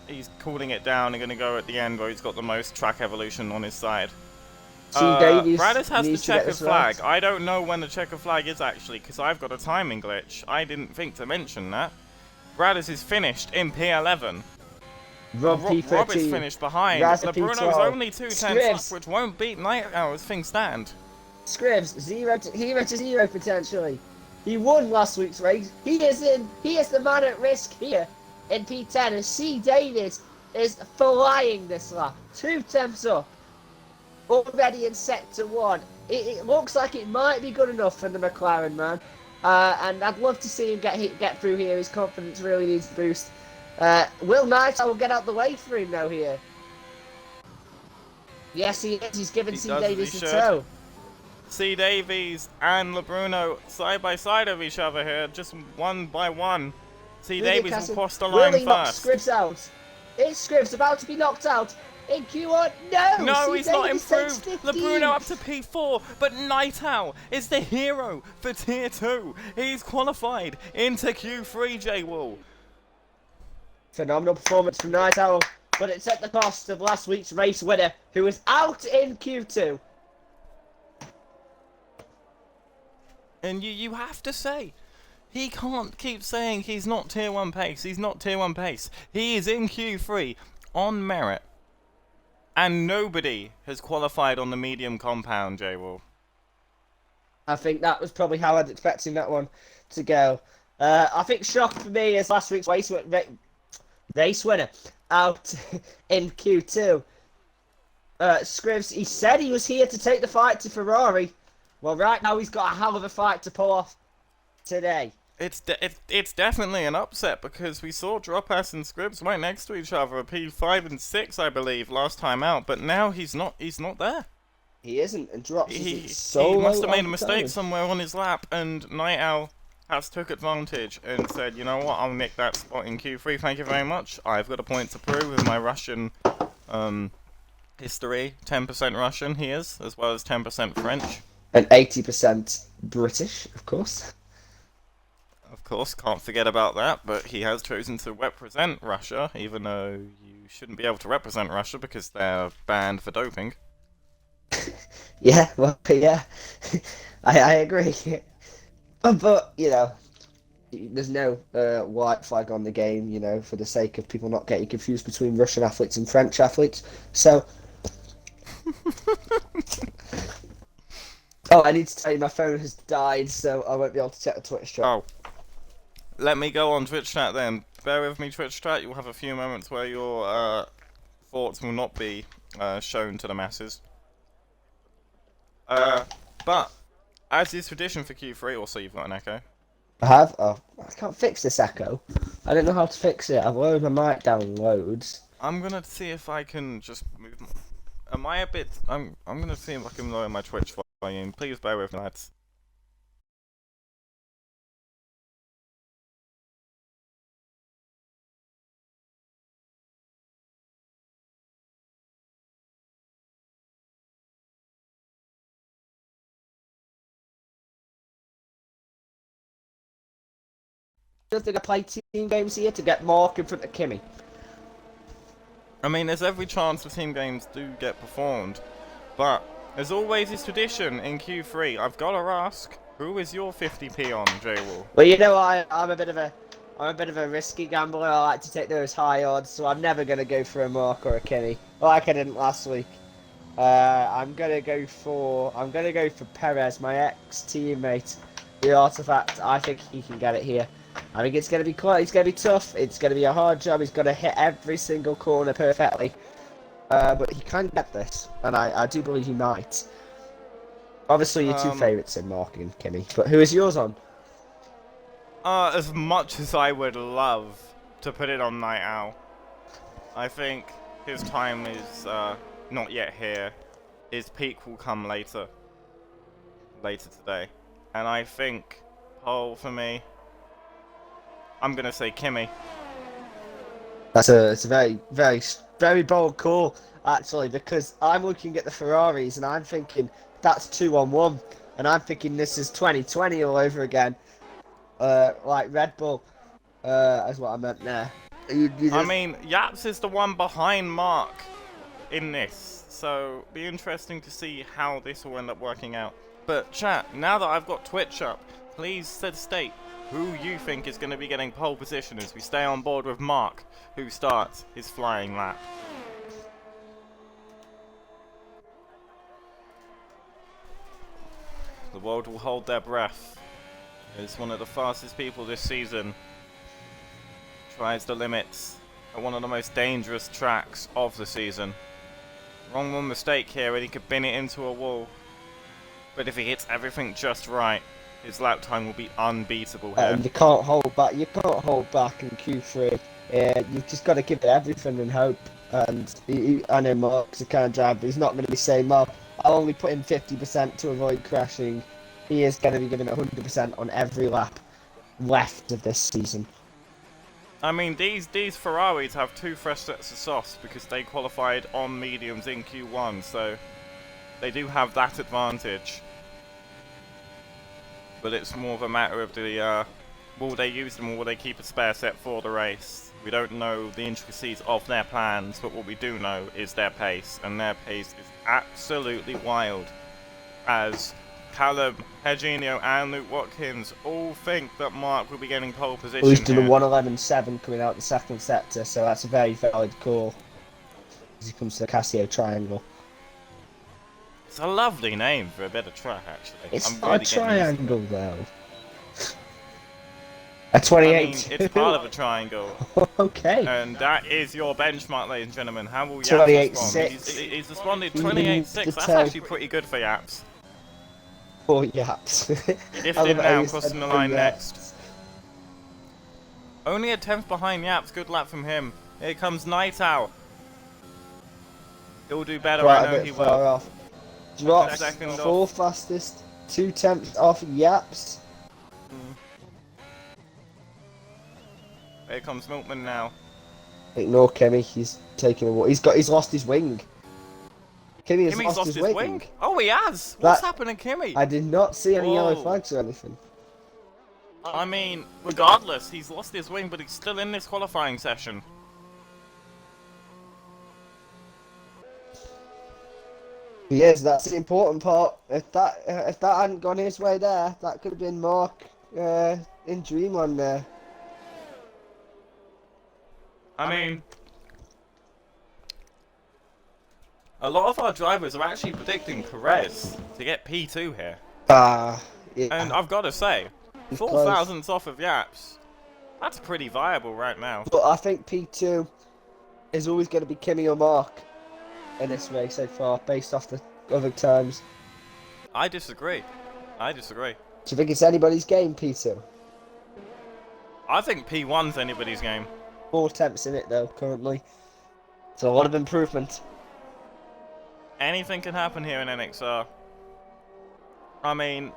S1: He's cooling it down and going to go at the end where he's got the most track evolution on his side.
S2: Davies
S1: Bradis has the
S2: needs to get
S1: checkered
S2: this
S1: flag.
S2: right.
S1: I don't know when the checkered flag is actually, because I've got a timing glitch. I didn't think to mention that. Bradis is finished in P11.
S2: Rob P13.
S1: Rob is finished behind.
S2: Raz
S1: Bruno's
S2: P12.
S1: only 2 tenths up,
S2: Scribs.
S1: which won't beat Night Owl as things stand.
S2: Scribs, 0 to 0 potentially. He won last week's race. He is the man at risk here in P10, and C. Davies is flying this lap. 2 tenths up. Already in sector 1. It looks like it might be good enough for the McLaren man. And I'd love to see him get through here. His confidence really needs a boost. Will Knight, I will get out the way for him now here. Yes, he is. He's given C. Davies a toe.
S1: C. Davies and LeBruno side by side of each other here, just one by one. C. Davies will cross the line
S2: really knock
S1: first.
S2: Scribs out. Is Scribs about to be knocked out? In Q1, no!
S1: No,
S2: C.
S1: he's not
S2: Davies takes
S1: improved.
S2: 15.
S1: LeBruno up to P4, but Night Owl is the hero for Tier 2. He's qualified into Q3, J-Wool.
S2: Phenomenal performance from Night Owl, but it's at the cost of last week's race winner, who was out in Q2.
S1: And you have to say, he can't keep saying he's not Tier 1 pace. He's not Tier 1 pace. He is in Q3 on merit. And nobody has qualified on the medium compound, J-Wool.
S2: I think that was probably how I'd expecting that one to go. I think shock for me is last week's race winner out in Q2. Scribs, he said he was here to take the fight to Ferrari. Well, right now he's got a hell of a fight to pull off today.
S1: It's definitely an upset because we saw Dropass and Scribs right next to each other, P5 and 6, I believe, last time out. But now he's not there.
S2: He isn't, and Drops
S1: He
S2: so
S1: must have
S2: low
S1: made a
S2: on
S1: mistake
S2: time.
S1: somewhere on his lap, and Night Owl has took advantage and said, you know what, I'll nick that spot in Q3. Thank you very much. I've got a point to prove with my Russian history. 10% Russian he is, as well as 10% French.
S2: And 80% British, of course.
S1: Of course, can't forget about that, but he has chosen to represent Russia, even though you shouldn't be able to represent Russia because they're banned for doping.
S2: Yeah, well, yeah, I agree. But, you know, there's no white flag on the game, you know, for the sake of people not getting confused between Russian athletes and French athletes. So... Oh, I need to tell you my phone has died, so I won't be able to check the Twitch chat.
S1: Oh. Let me go on Twitch chat then. Bear with me, Twitch chat. You'll have a few moments where your thoughts will not be shown to the masses. But, as is tradition for Q3, also you've got an echo.
S2: I have? Oh, I can't fix this echo. I don't know how to fix it. I've lowered my mic down loads.
S1: I'm gonna see if I can just move. Am I a bit? I'm gonna see if I can lower my Twitch volume. Please bear with me, lads.
S2: Just gonna play team games here to get Mark in front of Kimmy.
S1: I mean, there's every chance the team games do get performed, but as always is tradition in Q3. I've got to ask, who is your 50p on, J-Wool?
S2: Well, you know, I'm a bit of a risky gambler. I like to take those high odds, so I'm never gonna go for a Mark or a Kimmy, like I didn't last week. I'm gonna go for Perez, my ex-teammate, the Artifact. I think he can get it here. I think it's gonna be quite. It's gonna be tough. It's gonna be a hard job. He's gonna hit every single corner perfectly, but he can get this, and I do believe he might. Obviously, your two favourites in Mark and Kimmy, but who is yours on?
S1: As much as I would love to put it on Night Owl, I think his time is not yet here. His peak will come later. later today. And I think pole for me, I'm going to say Kimi.
S2: It's a very bold call, actually, because I'm looking at the Ferraris and I'm thinking that's 2-on-1, and I'm thinking this is 2020 all over again, like Red Bull, is what I meant there.
S1: I mean, Yaps is the one behind Mark in this, so be interesting to see how this will end up working out. But chat, now that I've got Twitch up, please state who you think is going to be getting pole position as we stay on board with Mark, who starts his flying lap. The world will hold their breath. It's one of the fastest people this season. Tries the limits at one of the most dangerous tracks of the season. Wrong one mistake here and he could bin it into a wall. But if he hits everything just right, his lap time will be unbeatable here.
S2: And you can't hold back. You can't hold back in Q3. You've just got to give it everything and hope. And I know Mark's a kind of driver, but he's not going to be saying, "Well, I'll only put in 50% to avoid crashing." He is going to be giving 100% on every lap left of this season.
S1: I mean, these Ferraris have 2 fresh sets of softs because they qualified on mediums in Q1, so they do have that advantage. But it's more of a matter of the, will they use them or will they keep a spare set for the race? We don't know the intricacies of their plans, but what we do know is their pace, and their pace is absolutely wild. As Callum, Eugenio and Luke Watkins all think that Mark will be getting pole position.
S2: Well, he's done a 1:11.7 coming out the second sector, so that's a very valid call as he comes to the Casio Triangle.
S1: It's a lovely name for a bit of track, actually.
S2: It's not a triangle, though. A 28.
S1: I mean, it's part of a triangle.
S2: Okay.
S1: And that is your benchmark, ladies and gentlemen. How will Yaps
S2: 28.6.
S1: respond? He's responded 28.6. That's actually pretty good for Yaps.
S2: For Yaps.
S1: Lifted now, crossing the line next. Only a 10th behind Yaps. Good lap from him. Here comes Night Owl. He'll do better, I know he will.
S2: Off. Drops 4 fastest, 2 tenths off Yaps.
S1: Here comes Milkman now.
S2: Ignore Kimi, he's taking a walk. He's lost his wing. Kimmy's lost his wing.
S1: Oh, he has. What's happening, Kimi?
S2: I did not see any yellow flags or anything.
S1: I mean, regardless, he's lost his wing, but he's still in this qualifying session.
S2: Yes, that's the important part. If that hadn't gone his way there, that could have been Mark in Dreamland there.
S1: I mean, a lot of our drivers are actually predicting Perez to get P2 here.
S2: Yeah.
S1: And I've got to say, 4 thousandths off of Yaps, that's pretty viable right now.
S2: But I think P2 is always going to be Kimi or Mark in this race so far, based off the other times.
S1: I disagree. Do
S2: you think it's anybody's game, P2?
S1: I think P1's anybody's game.
S2: 4 tenths in it, though, currently. It's a lot of improvement.
S1: Anything can happen here in NXR. I mean,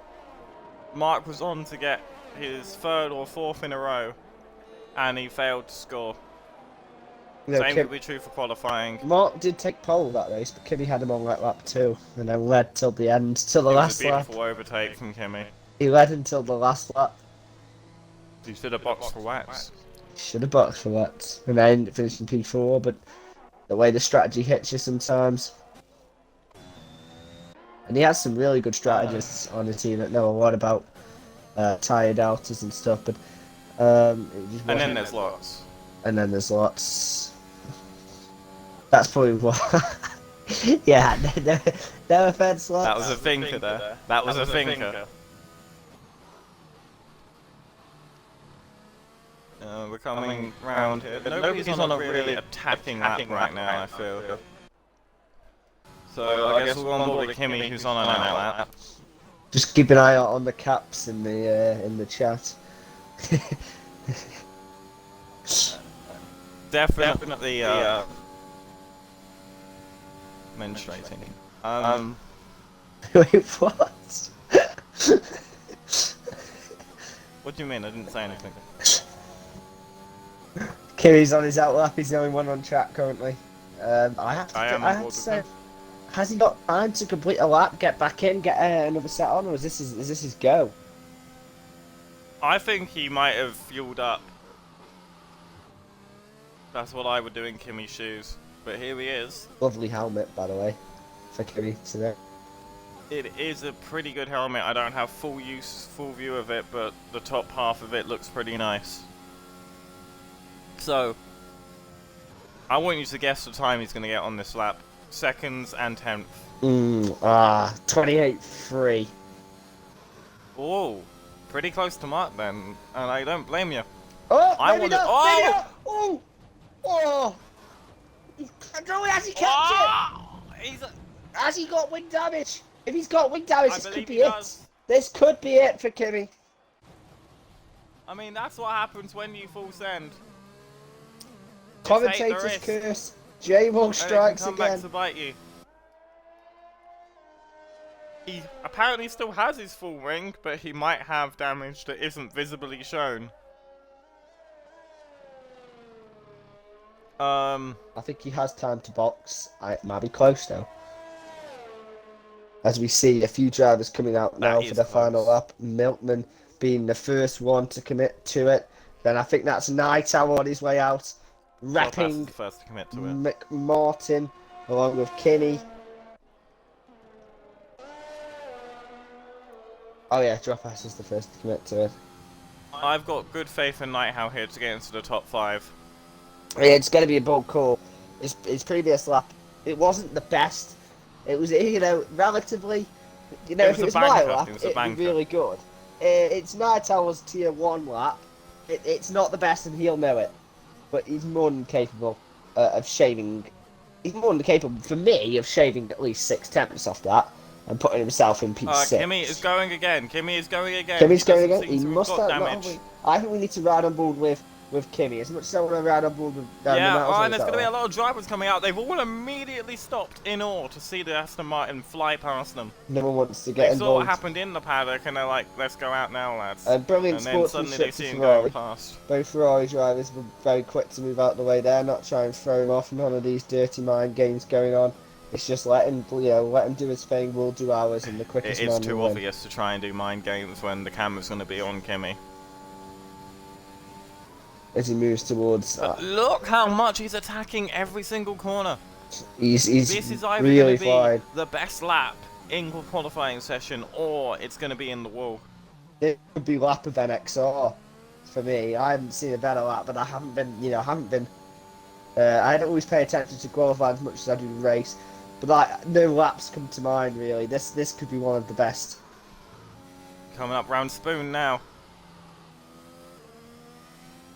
S1: Mark was on to get his 3rd or 4th in a row, and he failed to score. Same could be true for qualifying.
S2: Mark did take pole that race, but Kimi had him on like lap 2, and then led till the end, till the last lap.
S1: It was a beautiful overtake from Kimi.
S2: He led until the last lap.
S1: He should have boxed for wets.
S2: Should have boxed for wets, and then finished in P4, but the way the strategy hits you sometimes. And he has some really good strategists on the team that know a lot about tyre deltas and stuff, but
S1: and then there's lots.
S2: And then there's lots. That's probably what. Yeah, no offense, lots.
S1: That was a thinker there. That was a thinker. We're coming round here. Nobody's on a really attacking lap right now, I feel. So I guess we'll go on board with Kimi, who's on an out lap.
S2: Just keep an eye out on the caps in the chat.
S1: Definitely menstruating.
S2: Wait, what?
S1: What do you mean? I didn't say anything.
S2: Kimi's on his out lap. He's the only one on track currently. I have to,
S1: I am
S2: I
S1: on
S2: have
S1: board
S2: to
S1: with
S2: say,
S1: him.
S2: has he got time to complete a lap, get back in, get another set on, or is this his go?
S1: I think he might have fueled up. That's what I would do in Kimi's shoes. But here he is.
S2: Lovely helmet, by the way, for Kimi today.
S1: It is a pretty good helmet. I don't have full view of it, but the top half of it looks pretty nice. So, I want you to guess the time he's going to get on this lap. Seconds and tenth.
S2: 28.3.
S1: Oh, pretty close to mark then, and I don't blame you.
S2: Oh,
S1: I
S2: maybe
S1: wanna-
S2: not,
S1: oh!
S2: maybe not. Oh, oh. Has he kept it? Has he got wing damage? If he's got wing damage,
S1: I
S2: this could
S1: believe
S2: be
S1: he
S2: it.
S1: does.
S2: This could be it for Kimi.
S1: I mean, that's what happens when you full send.
S2: Commentator's
S1: risk.
S2: curse. J-Wall
S1: And it can
S2: strikes
S1: come
S2: again.
S1: back to bite you. He apparently still has his full ring, but he might have damage that isn't visibly shown.
S2: I think he has time to box. It might be close though. As we see a few drivers coming out now for the final lap. Milkman being the first one to commit to it. Then I think that's Nightowl on his way out. Wrapping
S1: the first to commit to it.
S2: McMartin along with Kinney. Oh yeah, Drophouse is the first to commit to it.
S1: I've got good faith in Nightowl here to get into the top 5.
S2: Yeah, it's going to be a bold call. His previous lap, it wasn't the best. It was, relatively, if it was my lap, it'd be really good. It's Nightowl's tier 1 lap. It's not the best and he'll know it. But he's more than capable of shaving. He's more than capable, for me, of shaving at least 6 tenths off that and putting himself in P6.
S1: Kimi is going again.
S2: Kimi's going again. He must have damage. I think we need to ride on board with Kimi. As much as I want to ride on board with
S1: and there's going to be a lot of drivers coming out. They've all immediately stopped in awe to see the Aston Martin fly past them.
S2: No one wants to get involved.
S1: They saw what happened in the paddock and they're like, let's go out now, lads.
S2: Brilliant
S1: and then suddenly they see him going past.
S2: Both Ferrari drivers were very quick to move out of the way there, not try and throw him off. None of these dirty mind games going on. It's just let him do his thing. We'll do ours, and the quickest man will win.
S1: It is too obvious to try and do mind games when the camera's going to be on Kimi.
S2: As he moves towards.
S1: Look how much he's attacking every single corner.
S2: He's
S1: this is either
S2: really
S1: going to be the best lap in the qualifying session, or it's going to be in the wall.
S2: It could be lap of NXR for me. I haven't seen a better lap, but I haven't been. I don't always pay attention to qualifying as much as I do the race. But no laps come to mind really. This could be one of the best.
S1: Coming up round Spoon now.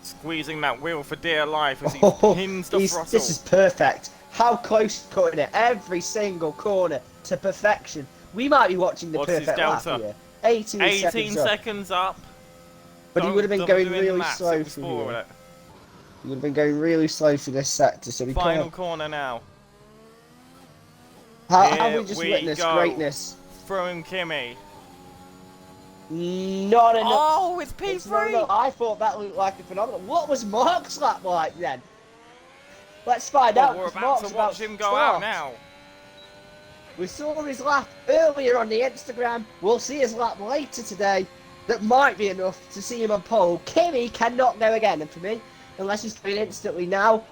S1: Squeezing that wheel for dear life as he pins the throttle.
S2: This is perfect. How close he's cutting it. Every single corner to perfection. We might be watching the perfect lap here. 18
S1: seconds up.
S2: But he would have been going really slow through here. He would have been going really slow through this sector. So we
S1: Final corner now.
S2: Have we just witnessed greatness?
S1: Throwing Kimi.
S2: Not enough.
S1: Oh, it's P3.
S2: I thought that looked like a phenomenal. What was Mark's lap like then? Let's find out.
S1: We're about to watch him go out now.
S2: We saw his lap earlier on the Instagram. We'll see his lap later today. That might be enough to see him on pole. Kimi cannot go again, and for me, unless he's going instantly now,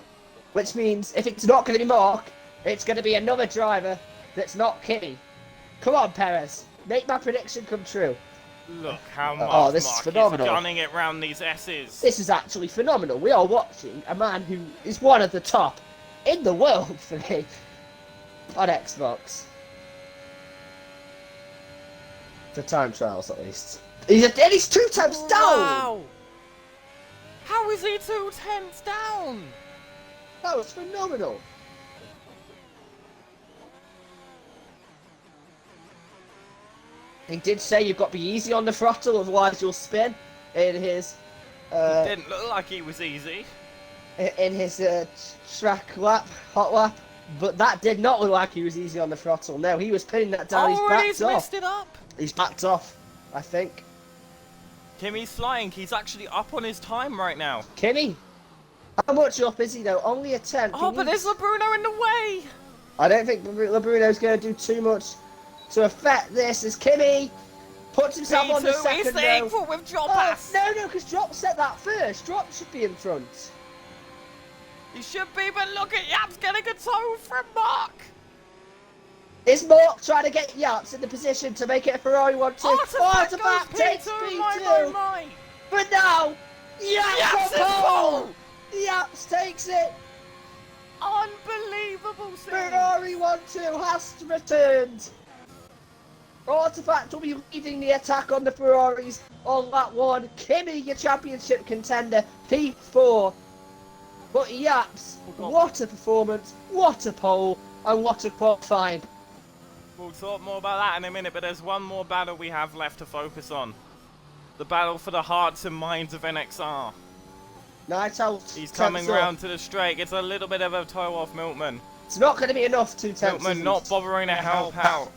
S2: which means if it's not going to be Mark, it's going to be another driver that's not Kimi. Come on, Perez. Make my prediction come true.
S1: Look how much
S2: this
S1: Mark
S2: is phenomenal.
S1: Is gunning it round these S's.
S2: This is actually phenomenal. We are watching a man who is one of the top in the world for me on Xbox. For time trials, at least. He's 2 times down!
S1: Wow! How is he 2 tenths down?
S2: That was phenomenal. He did say you've got to be easy on the throttle, otherwise you'll spin. In his,
S1: it didn't look like he was easy.
S2: In his track lap, hot lap, but that did not look like he was easy on the throttle. No, he was pinning that down. He's backed off.
S1: He's messed it up.
S2: He's backed off. I think.
S1: Kimmy's flying. He's actually up on his time right now.
S2: Kimmy, how much up is he though? Only a 10th.
S1: Oh, but there's LeBruno in the way.
S2: I don't think LeBruno's going to do too much to affect this as Kimmy puts himself on the
S1: P2
S2: second
S1: is the
S2: row.
S1: equal with Drop
S2: Oh,
S1: Pass.
S2: no, because Drop set that first. Drop should be in front.
S1: He should be, but look at Yaps getting a toe from Mark.
S2: Is Mark trying to get Yaps in the position to make it a Ferrari 1-2?
S1: Artifact goes
S2: takes
S1: P2,
S2: P2.
S1: my.
S2: But now, Yaps
S1: is full.
S2: Yaps takes it.
S1: Unbelievable scene.
S2: Ferrari 1-2 has returned. Artifact will be leading the attack on the Ferraris on lap 1. Kimmy, your championship contender, P4. But Yaps, what a performance, what a pole, and what a qualifying.
S1: We'll talk more about that in a minute, but there's one more battle we have left to focus on. The battle for the hearts and minds of NXR.
S2: Night out.
S1: He's coming round to the straight. It's a little bit of a toe off Milkman.
S2: It's not going to be enough to tenths.
S1: Milkman not bothering to help out.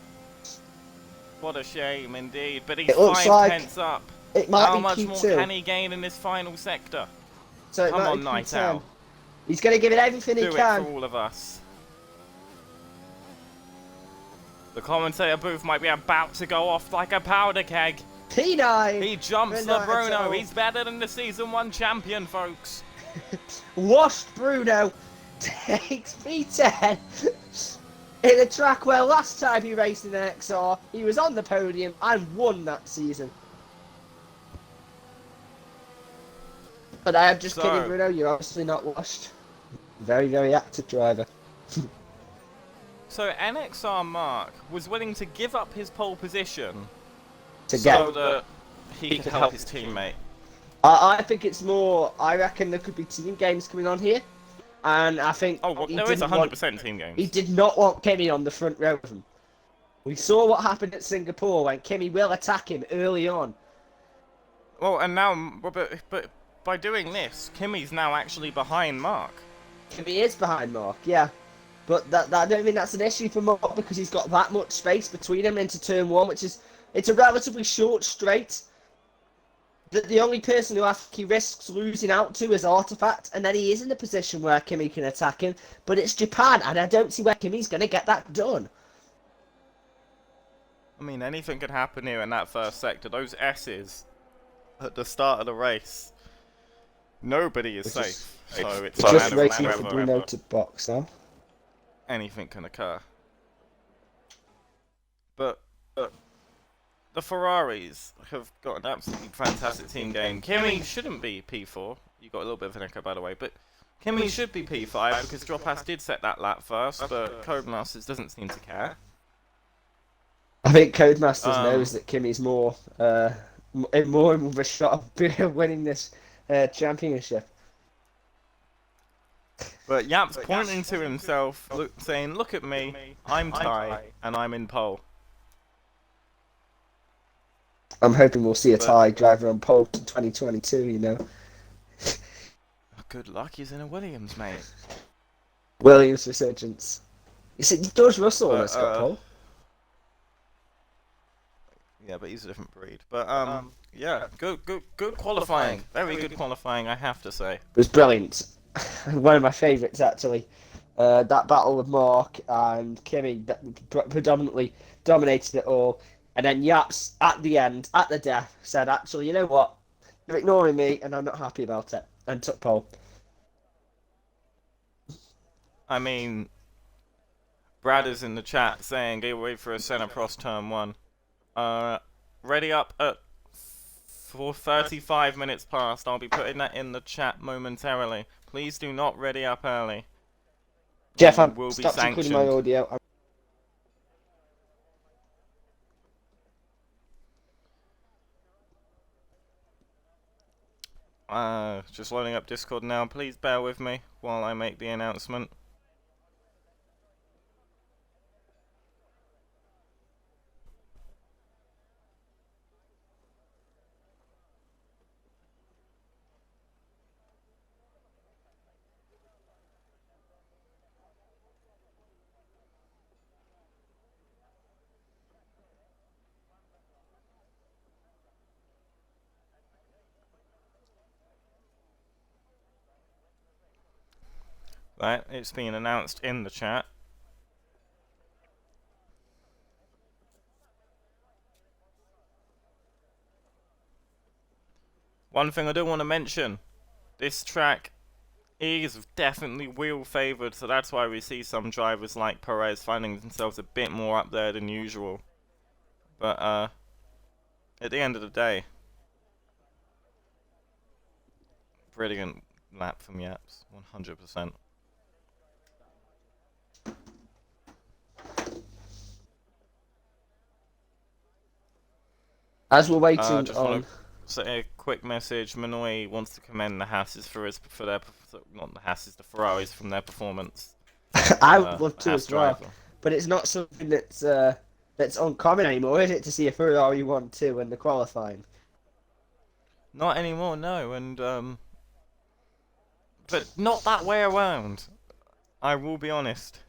S1: What a shame indeed, but he's
S2: It looks
S1: 5
S2: like
S1: tenths up.
S2: It might
S1: How
S2: be
S1: much
S2: P2.
S1: more can he gain in this final sector?
S2: So it
S1: Come
S2: might
S1: on,
S2: be
S1: Night
S2: P10.
S1: Owl.
S2: He's going to give it everything
S1: Do
S2: he
S1: it
S2: can.
S1: for all of us. The commentator booth might be about to go off like a powder keg.
S2: P9.
S1: He jumps
S2: Night
S1: LeBruno.
S2: Owl.
S1: He's better than the Season 1 champion, folks.
S2: Washed Bruno takes P10 in a track where last time he raced in NXR, he was on the podium and won that season. But I am just kidding, Bruno. You're obviously not washed. Very, very active driver.
S1: So NXR Mark was willing to give up his pole position
S2: So
S1: that he could help his teammate.
S2: I think it's more. I reckon there could be team games coming on here, and I think.
S1: Oh, well, there is 100% team games.
S2: He did not want Kimmy on the front row of him. We saw what happened at Singapore when Kimmy will attack him early on.
S1: Well, and now, but by doing this, Kimmy's now actually behind Mark.
S2: Kimmy is behind Mark, yeah, but I don't think that's an issue for Mark because he's got that much space between him into turn 1, which is it's a relatively short straight. The only person who I think he risks losing out to is Artifact, and then he is in a position where Kimmy can attack him. But it's Japan, and I don't see where Kimmy's going to get that done.
S1: I mean, anything could happen here in that first sector. Those S's at the start of the race, nobody is safe. So it's
S2: just waiting for Bruno to box now.
S1: Anything can occur. But the Ferraris have got an absolutely fantastic team game. Kimmy shouldn't be P4. You got a little bit of an echo, by the way, but Kimmy should be P5 because Dropass did set that lap first, but Codemasters doesn't seem to care.
S2: I think Codemasters knows that Kimmy's more of a shot of winning this championship.
S1: But Yap's pointing to himself, saying, "Look at me, I'm Ty, and I'm in pole."
S2: I'm hoping we'll see a Thai driver on pole to 2022, you know.
S1: Good luck, he's in a Williams, mate.
S2: Williams resurgence. You said George Russell almost got pole.
S1: Yeah, but he's a different breed. But yeah, good qualifying. Very good qualifying, I have to say.
S2: It was brilliant. One of my favourites, actually. That battle with Mark and Kimmy predominantly dominated it all. And then Yaps, at the end, at the death, said, actually, you know what? You're ignoring me, and I'm not happy about it. And took pole.
S1: I mean, Brad is in the chat saying, "Get ready for a centre cross turn 1." Ready up at 35 minutes past. I'll be putting that in the chat momentarily. Please do not ready up early.
S2: Jeff, I
S1: will be
S2: stopped recording my audio.
S1: Just loading up Discord now. Please bear with me while I make the announcement. Right, it's been announced in the chat. One thing I do want to mention, this track is definitely wheel favoured, so that's why we see some drivers like Perez finding themselves a bit more up there than usual. But at the end of the day, brilliant lap from Yaps, 100%.
S2: As we're waiting
S1: just
S2: on...
S1: want to say a quick message. Manoy wants to commend the Hasses for their, not the Hasses, the Ferraris from their performance.
S2: I would love to
S1: Haas
S2: as well,
S1: driver.
S2: but it's not something that's uncommon anymore, is it, to see a Ferrari 1-2 in the qualifying?
S1: Not anymore, no, and but not that way around. I will be honest.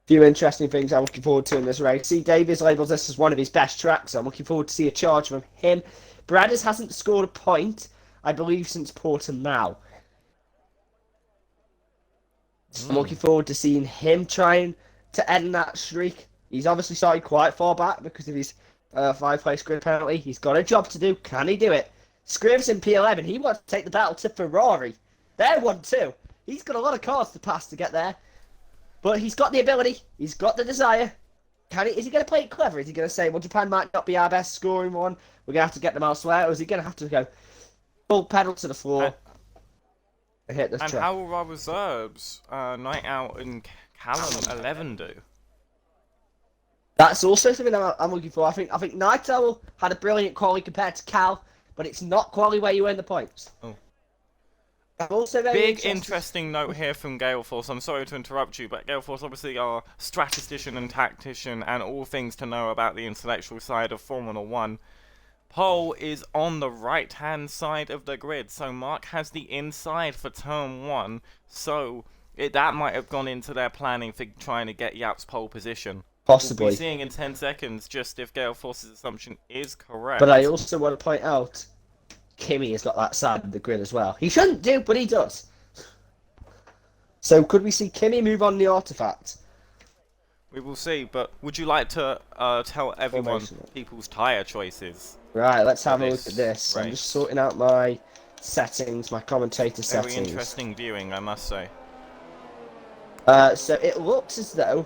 S2: Few interesting things I'm looking forward to in this race. See, Davies labels this as one of his best tracks, so I'm looking forward to see a charge from him. Bradders hasn't scored a point, I believe, since Portimao. I'm looking forward to seeing him trying to end that streak. He's obviously started quite far back because of his 5-place grid penalty. He's got a job to do. Can he do it? Scrivs in P11. He wants to take the battle to Ferrari. They're 1-2. He's got a lot of cars to pass to get there. But he's got the ability. He's got the desire. Is he going to play it clever? Is he going to say, well, Japan might not be our best scoring one. We're going to have to get them elsewhere. Or is he going to have to go full pedal to the floor and hit this
S1: And
S2: track?
S1: how will our reserves, Night Out and Callum 11 do?
S2: That's also something I'm looking for. I think Night Owl had a brilliant quality compared to Cal, but it's not quality where you earn the points.
S1: Oh.
S2: I'm also very
S1: Big interesting note here from Gale Force. I'm sorry to interrupt you, but Gale Force obviously are statistician and tactician and all things to know about the intellectual side of Formula 1. Pole is on the right-hand side of the grid, so Mark has the inside for turn 1, so that might have gone into their planning for trying to get Yap's pole position.
S2: Possibly.
S1: We'll be seeing in 10 seconds just if Gale Force's assumption is correct.
S2: But I also want to point out, Kimi has got that side of the grid as well. He shouldn't do, but he does. So could we see Kimi move on the artifact?
S1: We will see, but would you like to tell everyone people's tyre choices?
S2: Right, let's have a look at this.
S1: Race.
S2: I'm just sorting out my settings, my commentator settings.
S1: Very interesting viewing, I must say.
S2: So it looks as though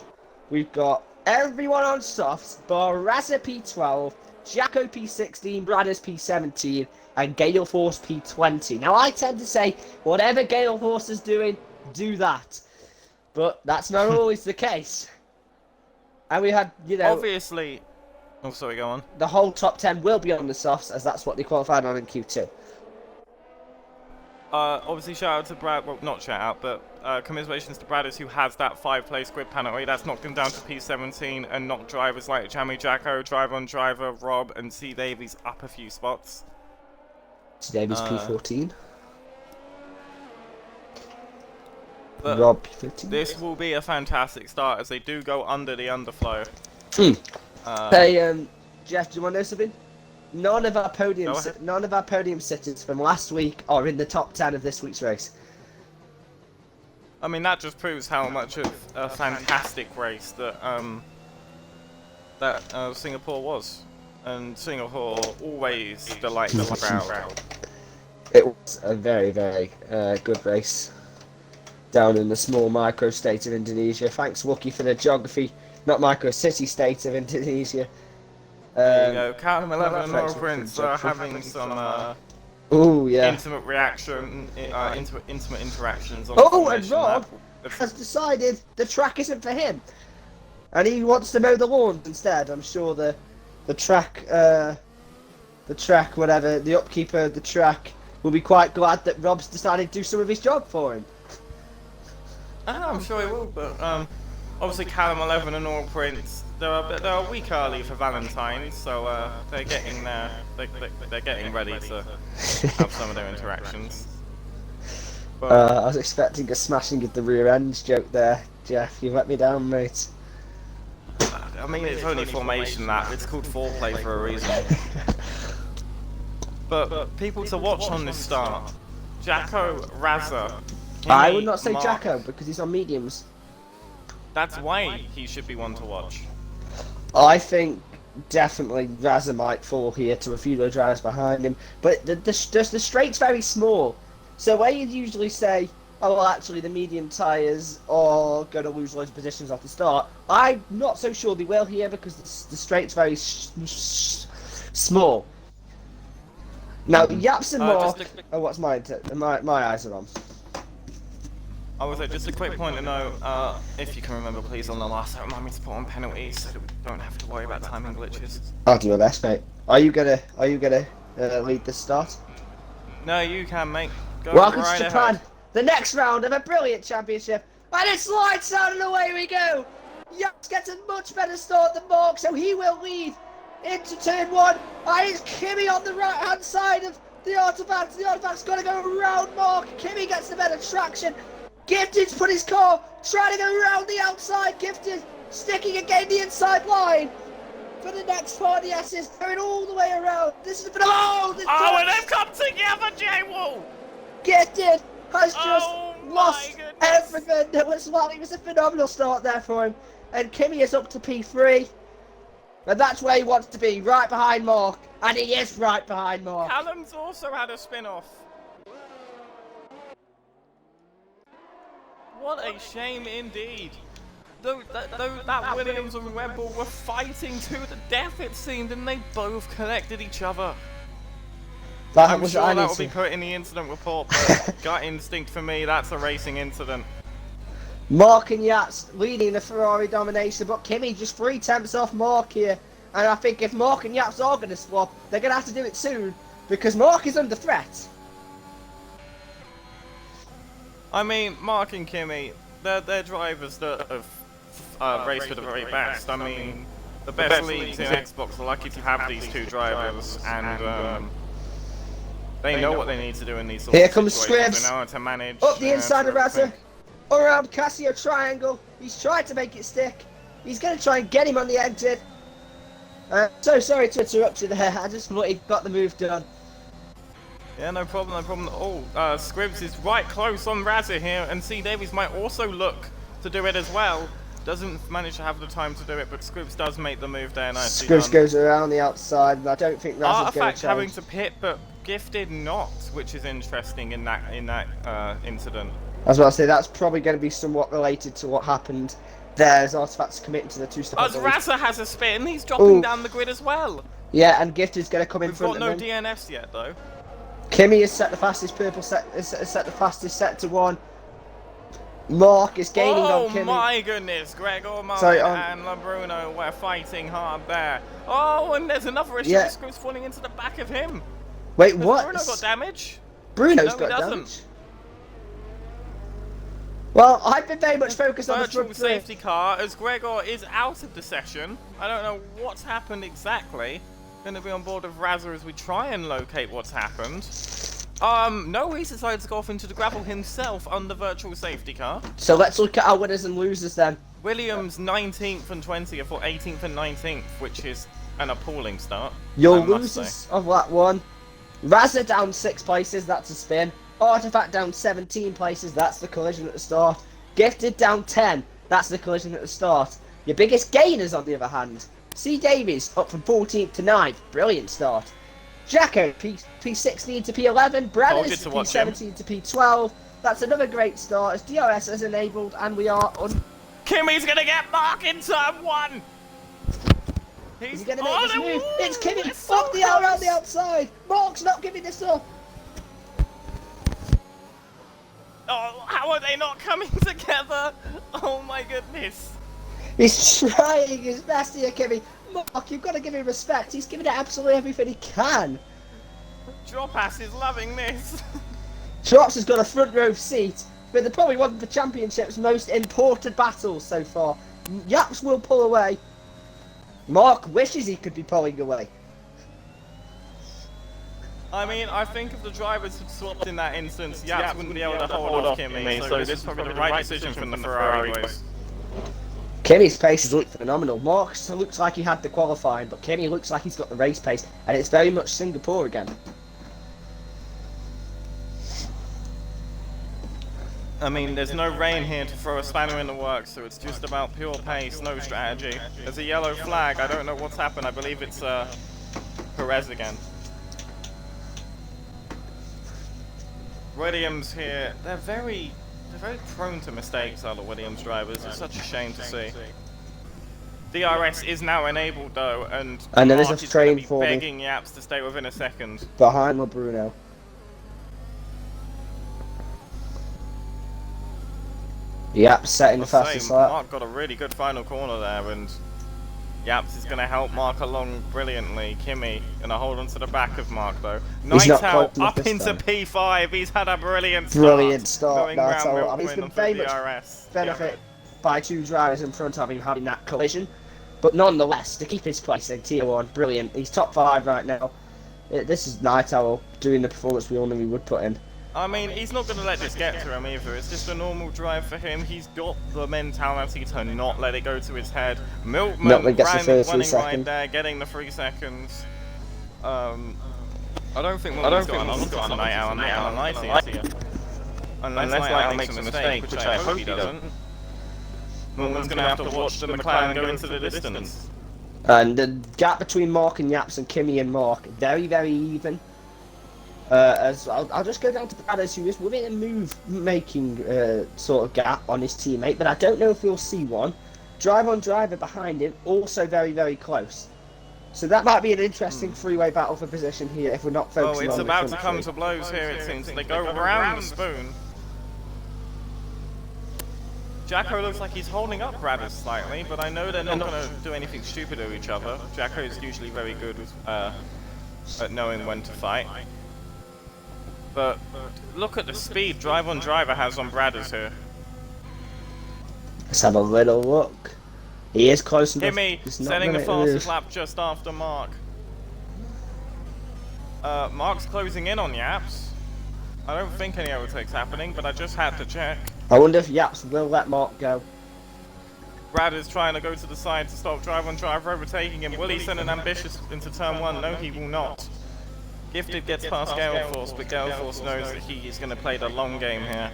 S2: we've got everyone on softs, bar Razza P12, Jacko P16, Bradders P17, and Gale Force P20. Now I tend to say, whatever Gale Force is doing, do that. But that's not always the case. And we had, you know...
S1: Obviously... Oh, sorry, go on.
S2: The whole top 10 will be on the softs, as that's what they qualified on in Q2.
S1: Obviously, shout out to Brad. Well, not shout out, but commiserations to Bradders, who has that 5-place grid penalty. That's knocked him down to P17 and knocked drivers like Jamie Jacko, Driver on Driver, Rob, and C. Davies up a few spots.
S2: C. Davies P14.
S1: Rob
S2: P15.
S1: This will be a fantastic start as they do go under the underflow.
S2: Hey, Jeff, do you want to know something? None of our podium sitters from last week are in the top 10 of this week's race.
S1: I mean, that just proves how much of a fantastic race that Singapore was, and Singapore always delights the crowd.
S2: It was a very, very good race down in the small micro state of Indonesia. Thanks, Wookie, for the geography, not micro city state of Indonesia.
S1: There you go. Callum 11 and Laurel Prince are having some intimate reaction, intimate interactions. On
S2: and Rob has decided the track isn't for him, and he wants to mow the lawn instead. I'm sure the track, whatever, the upkeeper of the track will be quite glad that Rob's decided to do some of his job for him.
S1: I'm sure he will, but obviously Callum 11 and Laurel Prince. They're a week early for Valentine's, so they're getting they're getting ready to have some of their interactions. But,
S2: I was expecting a smashing of the rear ends joke there, Jeff. You let me down, mate.
S1: I mean, it's only formation that it's called foreplay for a reason. But people to watch on this start: Jacko, Razza,
S2: I would
S1: Kimi,
S2: not say
S1: Mark.
S2: Jacko because he's on mediums.
S1: That's why he should be one to watch.
S2: I think definitely Razza might fall here to a few of the drivers behind him, but the straight's very small. So where you'd usually say, oh well, actually the medium tyres are going to lose loads of positions off the start, I'm not so sure they will here because the straight's very small. Now Yaps and Mark. Oh, what's my eyes are on.
S1: I would say just a quick point to note, if you can remember please on the last lap, remind me to put on penalties so that we don't have to worry about timing glitches.
S2: I'll do my best, mate. Are you gonna lead the start?
S1: No, you can, mate. Go
S2: Welcome
S1: right
S2: to Japan,
S1: ahead.
S2: the next round of a brilliant championship, and it's lights out and away we go! Yaps gets a much better start than Mark, so he will lead into turn one, and it's Kimi on the right hand side of the Artifacts. The Artifact's got to go around Mark. Kimi gets the better traction. Gifted's put his car, trying to go around the outside. Gifted sticking again the inside line for the next part. The S's going all the way around. This is a bit of
S1: and they've come together, J-Wall!
S2: Gifted has just lost
S1: goodness.
S2: everything. It was a phenomenal start there for him, and Kimi is up to P3, and that's where he wants to be, right behind Mark, and he is right behind Mark.
S1: Callum's also had a spin-off. What a shame indeed. That Williams and Red Bull were fighting to the death, it seemed, and they both collected each other. I'm sure that will be put in the incident report, but gut instinct for me, that's a racing incident.
S2: Mark and Yaps leading the Ferrari domination, but Kimi just 3 tenths off Mark here. And I think if Mark and Yaps are going to swap, they're going to have to do it soon, because Mark is under threat.
S1: I mean, Mark and Kimi, they're drivers that have raced for the very best. I mean, the best leagues in Xbox are lucky to have these two drivers, and they know what they need to do in these sorts
S2: Here
S1: of
S2: comes
S1: situations.
S2: Scribs.
S1: They know how to manage.
S2: Up the inside of
S1: everything.
S2: Razza, around Casio triangle. He's tried to make it stick. He's going to try and get him on the exit. So sorry to interrupt you there. I just thought he got the move done.
S1: Yeah, no problem, no problem. Oh, Scribs is right close on Razza here, and C. Davies might also look to do it as well. Doesn't manage to have the time to do it, but Scribs does make the move there. Nicely
S2: Scribs
S1: done.
S2: goes around the outside, and I don't think Razza's going to
S1: Artifact
S2: change.
S1: having to pit, but Gifted not, which is interesting in that incident.
S2: I was about to say, that's probably going to be somewhat related to what happened there as Artifact's committing to the two-step.
S1: As Razza has a spin, he's dropping down the grid as well.
S2: Yeah, and Gifted's going to come in
S1: We've
S2: front
S1: got
S2: of him.
S1: no DNFs yet, though.
S2: Kimi has set the fastest purple set, has set the fastest set to 1. Mark is gaining on Kimi.
S1: Oh my goodness, Gregor Mullen
S2: Sorry,
S1: and LaBruno were fighting hard there. Oh, and there's another issue.
S2: Yeah.
S1: Scribs falling into the back of him.
S2: Wait,
S1: Has
S2: what?
S1: Bruno got damage?
S2: Bruno's
S1: No,
S2: got
S1: he doesn't.
S2: damage. Well, I've been very much focused on the
S1: Virtual
S2: front three.
S1: safety car as Gregor is out of the session. I don't know what's happened exactly. Going to be on board of Razza as we try and locate what's happened. No, he decides to go off into the gravel himself on the virtual safety car.
S2: So let's look at our winners and losers then.
S1: Williams 19th and 20th, or 18th and 19th, which is an appalling start.
S2: Your
S1: I must
S2: losers
S1: say.
S2: of that one. Razza down 6 places, that's a spin. Artifact down 17 places, that's the collision at the start. Gifted down 10, that's the collision at the start. Your biggest gainers, on the other hand. C. Davies up from 14th to 9th, brilliant start. Jacko P16 to P11, Branners
S1: to watch him.
S2: P17 to P12. That's another great start as DRS has enabled, and we are on.
S1: Kimi's going to get Mark in turn 1!
S2: Is he going to make this move? It's Kimi up the around the outside. Mark's not giving this up.
S1: Oh, how are they not coming together? Oh my goodness.
S2: He's trying his best here, Kimi. Mark, you've got to give him respect. He's giving it absolutely everything he can.
S1: Drop Ass is loving this.
S2: Drops has got a front row seat, but they're probably one of the championship's most important battles so far. Yaps will pull away. Mark wishes he could be pulling away.
S1: I mean, I think if the drivers had swapped in that instance, Yaps wouldn't be able to hold off Kimi, so this is probably the right decision from the Ferrari boys.
S2: Kimi's pace has looked phenomenal. Mark looks like he had the qualifying, but Kimi looks like he's got the race pace, and it's very much Singapore again.
S1: I mean, there's no rain here to throw a spanner in the works, so it's just about pure pace, no strategy. There's a yellow flag. I don't know what's happened. I believe it's Perez again. Williams here. They're very prone to mistakes, are the Williams drivers. It's such a shame to see. DRS is now enabled though, and
S2: there is
S1: Mark
S2: a
S1: is going to
S2: train
S1: be
S2: for me.
S1: begging Yaps to stay within a second.
S2: Behind the Bruno. Yep, setting the fastest lap.
S1: Mark got a really good final corner there, and Yaps is going to help Mark along brilliantly. Kimi going to hold on to the back of Mark though. Nightout up into P5. He's had a brilliant start.
S2: I mean, he's been very much benefit by 2 drivers in front of him having that collision. But nonetheless, to keep his place in Tier 1, brilliant. He's top 5 right now. This is Night Owl doing the performance we all knew he would put in.
S1: I mean, he's not going to let this get to him either. It's just a normal drive for him. He's got the mentality to not let it go to his head. Milkman
S2: gets the first 3
S1: running
S2: seconds.
S1: right there, getting the 3 seconds. I don't think Milkman's got an answer to Night Owl. Night Owl unless Night Owl makes a mistake, which I hope he doesn't. Milkman's going to have to watch the McLaren go into the distance.
S2: And the gap between Mark and Yaps and Kimi and Mark, very, very even. As I'll just go down to Bradders, who is within a move-making sort of gap on his teammate, but I don't know if we'll see one. Driver behind him, also very, very close. So that might be an interesting three-way battle for position here if we're not focusing on
S1: it's
S2: the
S1: about to
S2: country.
S1: come to blows here, it seems. They go around the spoon. Jacko looks like he's holding up Bradders slightly, but I know they're not going to do anything stupid to each other. Jacko is usually very good with, at knowing when to fight. But look at the speed driver has on Bradders here.
S2: Let's have a little look. He is close enough.
S1: Kimi setting the fastest lap just after Mark. Mark's closing in on Yaps. I don't think any overtake's happening, but I just had to check.
S2: I wonder if Yaps will let Mark go.
S1: Bradders trying to go to the side to stop driver overtaking him. Will he send an ambitious into turn 1? No, he will not. Gifted gets past Gale Force, but Gale Force knows that he is going to play the long game here.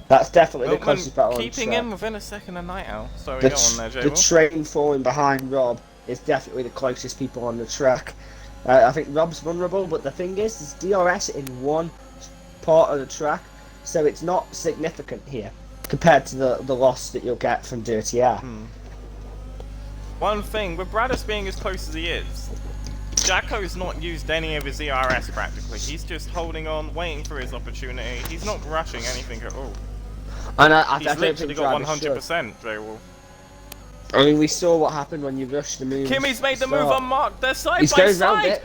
S2: That's definitely the closest battle on the
S1: keeping
S2: track.
S1: him within a second of Night Owl. Sorry, go on there, Jay.
S2: The train falling behind Rob is definitely the closest people on the track. I think Rob's vulnerable, but the thing is, there's DRS in one part of the track, so it's not significant here compared to the loss that you'll get from Dirty Air.
S1: One thing, with Bradders being as close as he is, Jacko's not used any of his ERS practically. He's just holding on, waiting for his opportunity. He's not rushing anything at all.
S2: And
S1: He's literally got 100%, J-Wall.
S2: I mean, we saw what happened when you rushed the move.
S1: Kimi's made the move on Mark. They're side
S2: He's
S1: by
S2: going
S1: side.
S2: round it.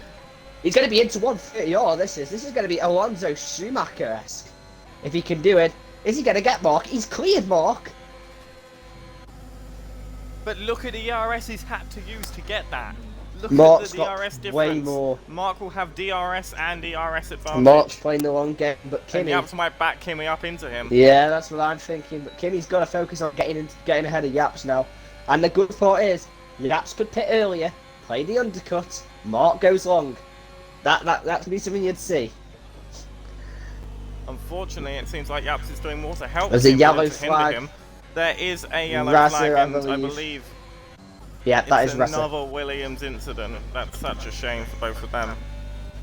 S2: He's going to be into 130. Oh, this is going to be Alonso Schumacher-esque. If he can do it, is he going to get Mark? He's cleared Mark.
S1: But look at the ERS he's had to use to get that. Look
S2: Mark's
S1: at the DRS
S2: got
S1: difference.
S2: way more.
S1: Mark will have DRS and ERS advantage.
S2: Mark's playing the long game, but Kimi...
S1: And Yaps might back Kimi up into him.
S2: Yeah, that's what I'm thinking. But Kimi's got to focus on getting ahead of Yaps now. And the good part is, Yaps could pit earlier, play the undercut, Mark goes long. That could be something you'd see.
S1: Unfortunately, it seems like Yaps is doing more to help
S2: There's
S1: him
S2: a yellow
S1: than to hinder
S2: flag.
S1: him. There is a yellow
S2: Razzer,
S1: flag, and
S2: I
S1: I
S2: believe.
S1: believe
S2: Yeah, that
S1: it's
S2: is Russell.
S1: another Williams incident. That's such a shame for both of them.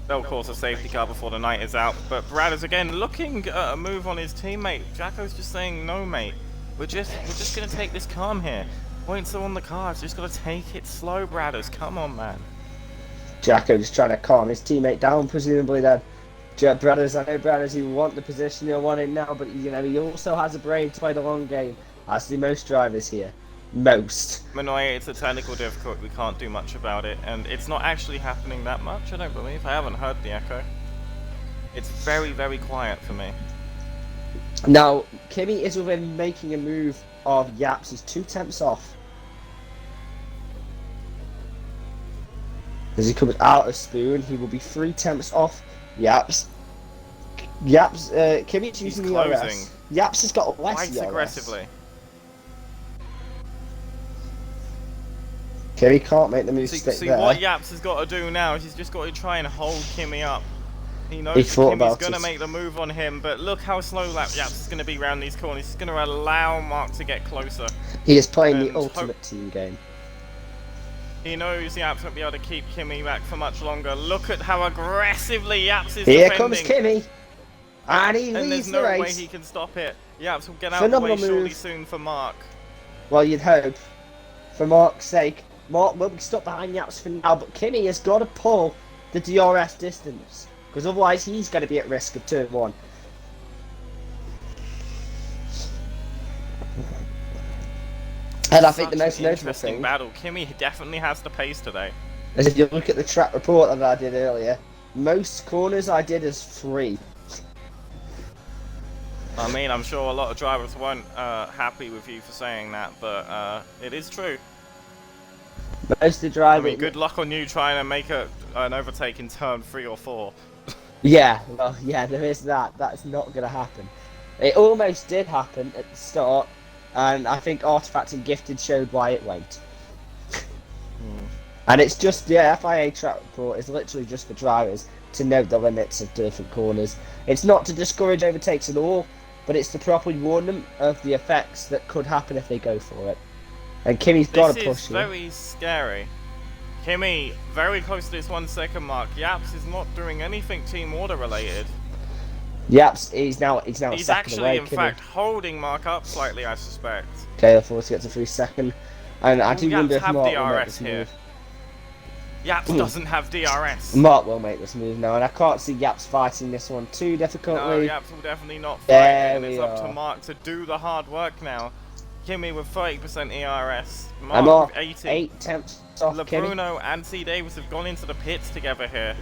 S1: They'll cause a safety car before the night is out. But Brad is again looking at a move on his teammate. Jacko's just saying, no, mate. We're just going to take this calm here. Points are on the cards. Just got to take it slow, Bradders. Come on, man.
S2: Jacko just trying to calm his teammate down, presumably then. Brothers, I know Brothers, he want the position, he'll want it now, but you know, he also has a brain to play the long game, as do most drivers here. Most.
S1: Manoy, it's a technical difficulty, we can't do much about it, and it's not actually happening that much, I don't believe. I haven't heard the echo. It's very, very quiet for me.
S2: Now, Kimi is within making a move of Yaps, he's 2 tenths off. As he comes out of Spoon, he will be 3 tenths off Yaps. Kimi's using the ERS. Yaps has got less
S1: quite
S2: ERS.
S1: aggressively.
S2: Kimi can't make the move stick
S1: See
S2: there.
S1: what Yaps has got to do now is he's just got to try and hold Kimi up. He
S2: He
S1: knows that
S2: thought
S1: Kimmy's
S2: about
S1: going to
S2: it.
S1: make the move on him, but look how slow Yaps is going to be around these corners. He's going to allow Mark to get closer.
S2: He is playing the
S1: And
S2: ultimate team game.
S1: He knows Yaps won't be able to keep Kimmy back for much longer. Look at how aggressively Yaps is
S2: Here
S1: defending.
S2: comes Kimmy. And he
S1: And
S2: leads
S1: there's
S2: the
S1: no way
S2: race.
S1: he can stop it. Yaps will get out
S2: Phenomenal
S1: of the way surely
S2: move.
S1: soon for Mark.
S2: Well, you'd hope. For Mark's sake. Mark will be stuck behind Yaps for now, but Kimmy has got to pull the DRS distance. Because otherwise he's going to be at risk of turn 1. And I think the most notable thing
S1: battle. Kimmy definitely has the pace today.
S2: is if you look at the track report that I did earlier, most corners I did as 3.
S1: I mean, I'm sure a lot of drivers weren't happy with you for saying that, but it is true.
S2: Most of the
S1: I
S2: driving.
S1: mean, good luck on you trying to make an overtake in turn 3 or 4.
S2: Yeah, well, yeah, there is that. That's not going to happen. It almost did happen at the start, and I think Artifact and Gifted showed why it won't. And it's just, the FIA track report is literally just for drivers to note the limits of different corners. It's not to discourage overtakes at all, but it's to properly warn them of the effects that could happen if they go for it. And Kimmy's got to push
S1: This is
S2: here.
S1: very scary. Kimmy, very close to this 1 second mark. Yaps is not doing anything team order related.
S2: Yaps, he's now a
S1: He's
S2: second
S1: actually,
S2: away.
S1: in fact, holding Mark up slightly, I suspect.
S2: Okay, the force gets a free second. And I do
S1: Yaps
S2: wonder if
S1: have
S2: Mark will make
S1: DRS
S2: this
S1: here.
S2: move.
S1: Yaps doesn't have DRS.
S2: Mark will make this move now, and I can't see Yaps fighting this one too difficultly.
S1: No, Yaps will definitely not fight
S2: There
S1: it, and it's
S2: we
S1: up to
S2: are.
S1: Mark to do the hard work now. Kimmy with 30% ERS,
S2: And
S1: Mark
S2: Mark,
S1: with 80.
S2: 8 tenths off Kimmy.
S1: LeBruno and C. Davis have gone into the pits together here.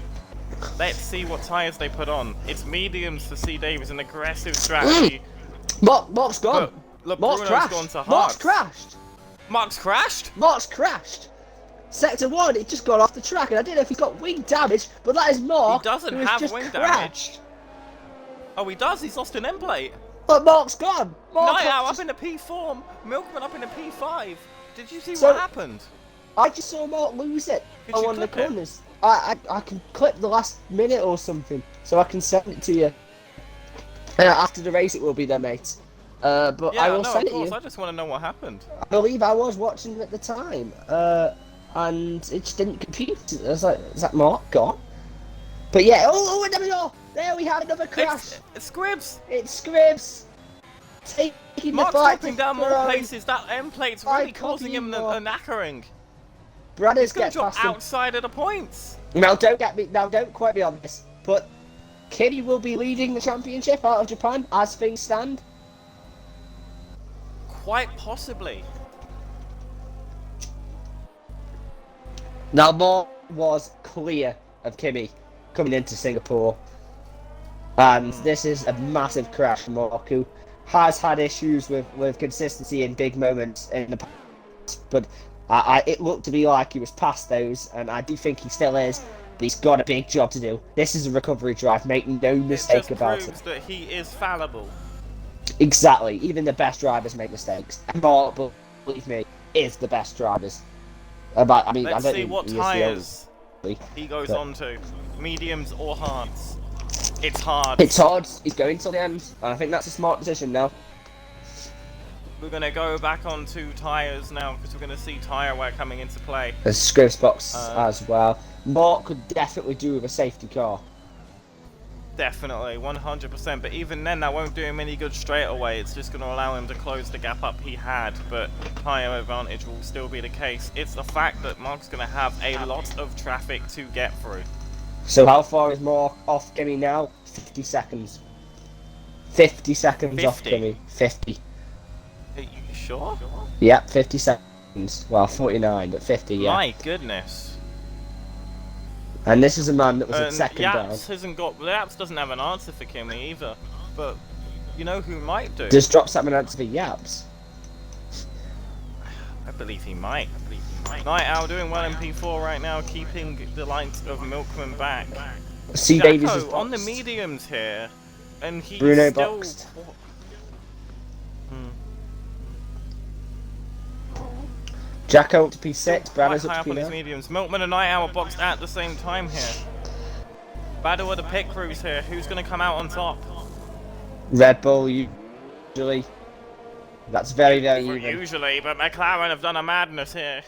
S1: Let's see what tyres they put on. It's mediums for C. Davis, an aggressive strategy.
S2: Mark's gone.
S1: But
S2: Mark's
S1: LeBruno's
S2: crashed.
S1: gone to hard.
S2: Mark's crashed.
S1: Mark's crashed?
S2: Mark's crashed. Sector 1, it just got off the track, and I don't know if he got wing damage, but that is Mark.
S1: He doesn't
S2: who has
S1: have
S2: just
S1: wing
S2: crashed.
S1: damage. Oh, he does. He's lost an end plate.
S2: But Mark's gone.
S1: Night Owl
S2: just...
S1: up in the P4, Milkman up in the P5. Did you see
S2: So-
S1: what happened?
S2: I just saw Mark lose it
S1: Could
S2: on
S1: you
S2: one of the
S1: clip it?
S2: corners. I can clip the last minute or something, so I can send it to you. After the race it will be there, mate. But
S1: Yeah,
S2: I will
S1: no,
S2: send
S1: of
S2: it
S1: course.
S2: you.
S1: I just want to know what happened.
S2: I believe I was watching at the time, and it just didn't compute. I was like, is that Mark gone? But yeah, oh, there we go. There we had another crash.
S1: It's Scribs.
S2: It's Scribs taking
S1: Mark's
S2: the fight
S1: dropping
S2: to
S1: down more
S2: Ferrari.
S1: places. That end plate's
S2: I
S1: really
S2: copy
S1: causing him
S2: you,
S1: a
S2: Mark.
S1: knackering.
S2: Brothers
S1: He's going
S2: get
S1: to drop
S2: past him.
S1: outside of the points.
S2: Now don't quote me on this, but Kitty will be leading the championship out of Japan as things stand.
S1: Quite possibly.
S2: Now Mark was clear of Kimi coming into Singapore, and this is a massive crash for Mark, who has had issues with consistency in big moments in the past, but it looked to be like he was past those, and I do think he still is, but he's got a big job to do. This is a recovery drive, make no mistake about
S1: It just
S2: it.
S1: proves that he is fallible.
S2: Exactly, even the best drivers make mistakes, and Mark, believe me, is the best drivers. I mean,
S1: Let's
S2: I don't
S1: see
S2: think
S1: what
S2: he is the
S1: tyres
S2: only.
S1: he goes
S2: but-
S1: on to. Mediums or hards. It's hard.
S2: It's hard. He's going till the end, and I think that's a smart decision now.
S1: We're going to go back on to tyres now because we're going to see tyre wear coming into play.
S2: There's Scripps box as well. Mark could definitely do with a safety car.
S1: Definitely, 100%. But even then, that won't do him any good straight away. It's just going to allow him to close the gap up he had. But tyre advantage will still be the case. It's the fact that Mark's going to have a lot of traffic to get through.
S2: So how far is Mark off Kimmy now? 50 seconds. 50 seconds off
S1: 50?
S2: Kimmy. 50.
S1: Are you sure?
S2: Yep, 50 seconds. Well, 49, but 50, yeah.
S1: My goodness.
S2: And this is a man that was at
S1: And
S2: second down.
S1: Yaps doesn't have an answer for Kimmy either. But you know who might do?
S2: Just drops that man answer for Yaps.
S1: I believe he might. Night Owl doing well in P4 right now, keeping the likes of Milkman back.
S2: C. Davies is
S1: Jacko on the
S2: boxed.
S1: mediums here, and he's
S2: Bruno
S1: still.
S2: boxed. Jacko up to P6,
S1: Quite
S2: Branners
S1: high
S2: up
S1: up
S2: to
S1: on his
S2: P9.
S1: mediums. Milkman and Night Owl boxed at the same time here. Battle of the pit crews here. Who's going to come out on top?
S2: Red Bull usually. That's very even.
S1: Usually, but McLaren have done a madness here.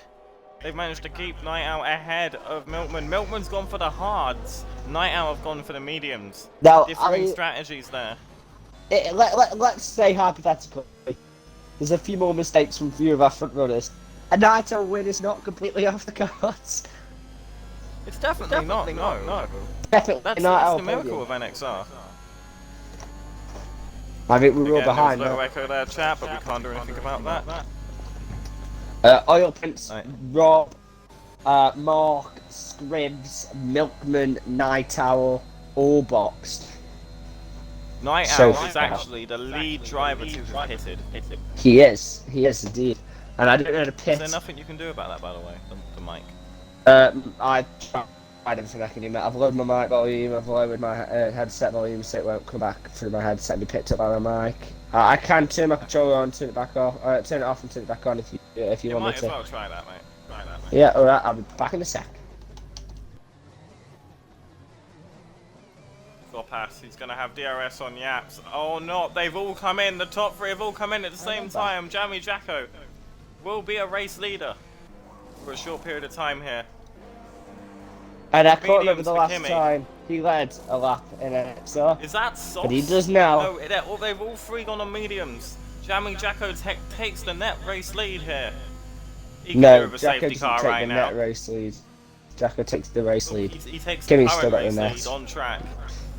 S1: They've managed to keep Night Owl ahead of Milkman. Milkman's gone for the hards. Night Owl have gone for the mediums.
S2: Now,
S1: differing strategies there.
S2: Let's say hypothetically, there's a few more mistakes from a few of our front runners. A Night Owl win is not completely off the cards.
S1: It's definitely not. No.
S2: Definitely
S1: That's
S2: not
S1: the miracle of NXR.
S2: I think we were all behind.
S1: There's a low echo there, chat, but we can't do anything about that.
S2: Oil Prince, Rob, Mark, Scribs, Milkman, Night Owl, all boxed.
S1: Night Owl is actually the lead driver to have pitted.
S2: He is indeed. And I don't know the pit.
S1: Is there nothing you can do about that, by the way, the mic?
S2: I tried everything I can do. I've lowered my mic volume, I've lowered my headset volume so it won't come back through my headset and be picked up by my mic. I can turn my controller on, turn it back off, turn it off and turn it back on if you want me to.
S1: You might as well try that, mate.
S2: Yeah, alright, I'll be back in a sec.
S1: Pass. He's going to have DRS on Yaps. Oh no, they've all come in. The top three have all come in at the same time. Jammy Jacko will be a race leader for a short period of time here.
S2: And I can't remember the last time he led a lap in NXR.
S1: Is that soft?
S2: But he does now.
S1: No, they've all three gone on mediums. Jammy Jacko takes the net race lead here.
S2: No, Jacko doesn't take the net race lead. Jacko takes the race lead.
S1: He takes
S2: Kimmy's
S1: the
S2: still got
S1: race
S2: the
S1: lead
S2: net.
S1: on track.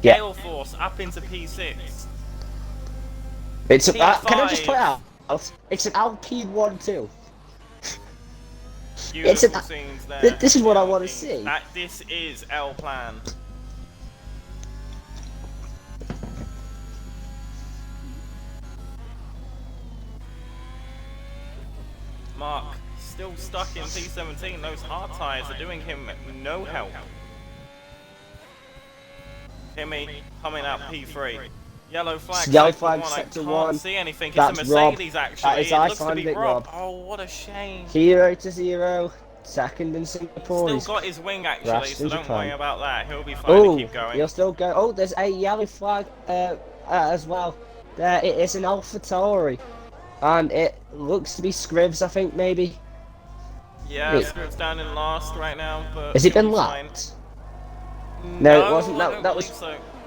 S2: Yeah.
S1: Gale Force up into P6.
S2: It's can I just point out? It's an LP1-2.
S1: Beautiful scenes there.
S2: This is what I want to see.
S1: This is L Plan. Mark still stuck in P17. Those hard tyres are doing him no help. Kimmy coming out P3. Yellow flag.
S2: Yellow flag,
S1: sector
S2: one. I
S1: can't see anything.
S2: That's
S1: it's a Mercedes
S2: Rob.
S1: actually.
S2: That is
S1: it looks to be
S2: Rob.
S1: Oh, what a shame.
S2: 0-0. Second in Singapore.
S1: Still got his wing actually, so don't worry about that. He'll be fine to keep going.
S2: He'll still go. Oh, there's a yellow flag as well. There, it is an Alpha Tauri. And it looks to be Scribs, I think, maybe.
S1: Yeah, Scribs down in last right now, but...
S2: Has he been lapped? No, it wasn't.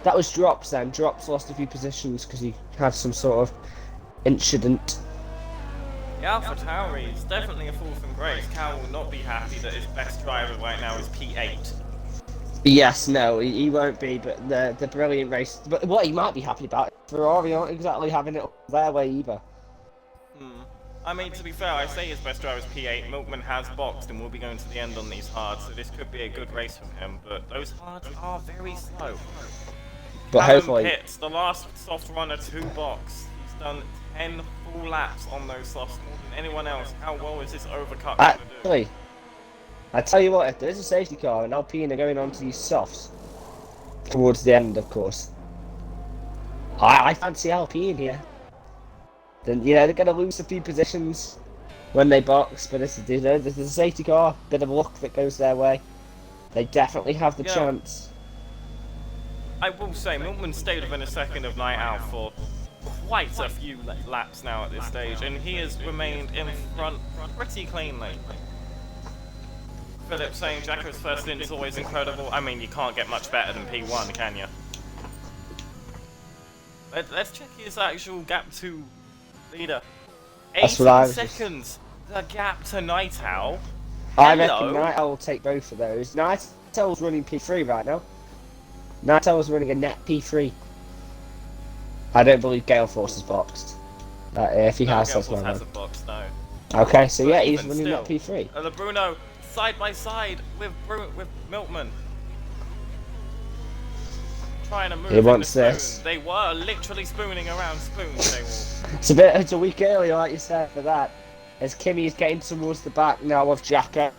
S2: That was Drops then. Drops lost a few positions because he had some sort of incident.
S1: The Alpha Tauri is definitely a fall from grace. Cal will not be happy that his best driver right now is P8.
S2: Yes, no, he won't be, but the brilliant race... But what he might be happy about, Ferrari aren't exactly having it their way either.
S1: I mean, to be fair, I say his best driver is P8. Milkman has boxed and will be going to the end on these hards, so this could be a good race from him, but those hards are very slow.
S2: But hopefully...
S1: Pitts, the last soft runner to box. He's done 10 full laps on those softs, more than anyone else. How well is this overcut going to do?
S2: Actually, I tell you what, if there's a safety car and Alpine are going on to these softs, towards the end, of course, I fancy Alpine here. Then, you know, they're going to lose a few positions when they box, but there's a safety car, bit of luck that goes their way. They definitely have the chance.
S1: I will say, Milkman stayed within a second of Night Owl for quite a few laps now at this stage, and he has remained in front pretty cleanly. Philip saying Jacko's first stint is always incredible. I mean, you can't get much better than P1, can you? Let's check his actual gap to leader. 18 seconds. The gap to Night Owl.
S2: I reckon Night Owl will take both of those. Night Owl's running P3 right now. Night Owl's running a net P3. I don't believe Gale Force is boxed. If he has, that's my
S1: hasn't boxed, no.
S2: Okay, so yeah, he's running net P3.
S1: The Bruno side by side with Milkman. Trying to move.
S2: He wants this.
S1: They were literally spooning around spoons.
S2: It's a week early, like you said, for that. As Kimmy's getting towards the back now of Jacko.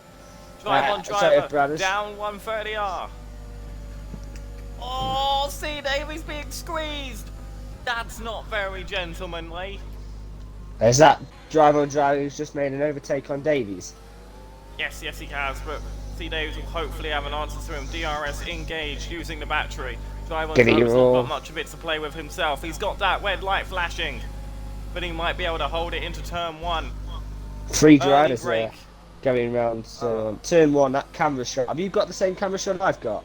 S1: Drive on driver, down 130R. Oh, see, Davies being squeezed. That's not very gentlemanly.
S2: Is that driver on driver who's just made an overtake on Davies?
S1: Yes, he has, but Dusty Daves will hopefully have an answer to him. DRS engaged using the battery. Driver's
S2: Give it your
S1: not
S2: all.
S1: got much of it to play with himself. He's got that red light flashing, but he might be able to hold it into turn 1.
S2: 3 drivers
S1: break.
S2: there going round turn 1. That camera shot. Have you got the same camera shot I've got?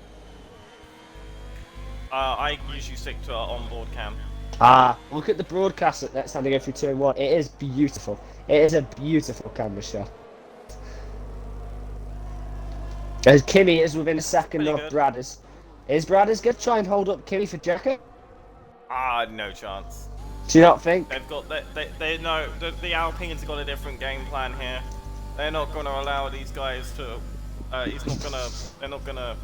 S1: I usually stick to onboard cam.
S2: Look at the broadcast at next time they go through turn 1. It is beautiful. It is a beautiful camera shot. As Kimi is within a second of Bradders. Is Bradders going to try and hold up Kimi for Jacko?
S1: No chance.
S2: Do you not think?
S1: They've got they know the Alpines have got a different game plan here. They're not going to allow these guys to. They're not gonna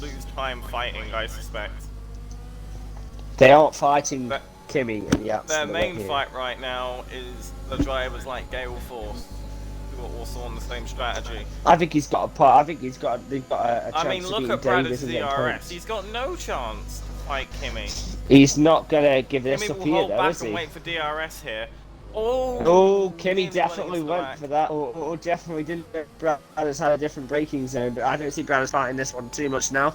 S1: lose time fighting. I suspect.
S2: They aren't fighting Kimi and Yats.
S1: Their main fight right now is the drivers like Gale Force, who are also on the same strategy.
S2: I think he's got a part. I think they've got a chance.
S1: I mean, look at Bradders' DRS. He's got no chance to fight Kimi.
S2: He's not gonna give this
S1: Kimi
S2: up
S1: will
S2: here,
S1: hold
S2: though,
S1: back
S2: is he?
S1: and wait for DRS here.
S2: Kimi definitely went for that. Or definitely didn't. Bradders had a different braking zone, but I don't see Bradders fighting this one too much now.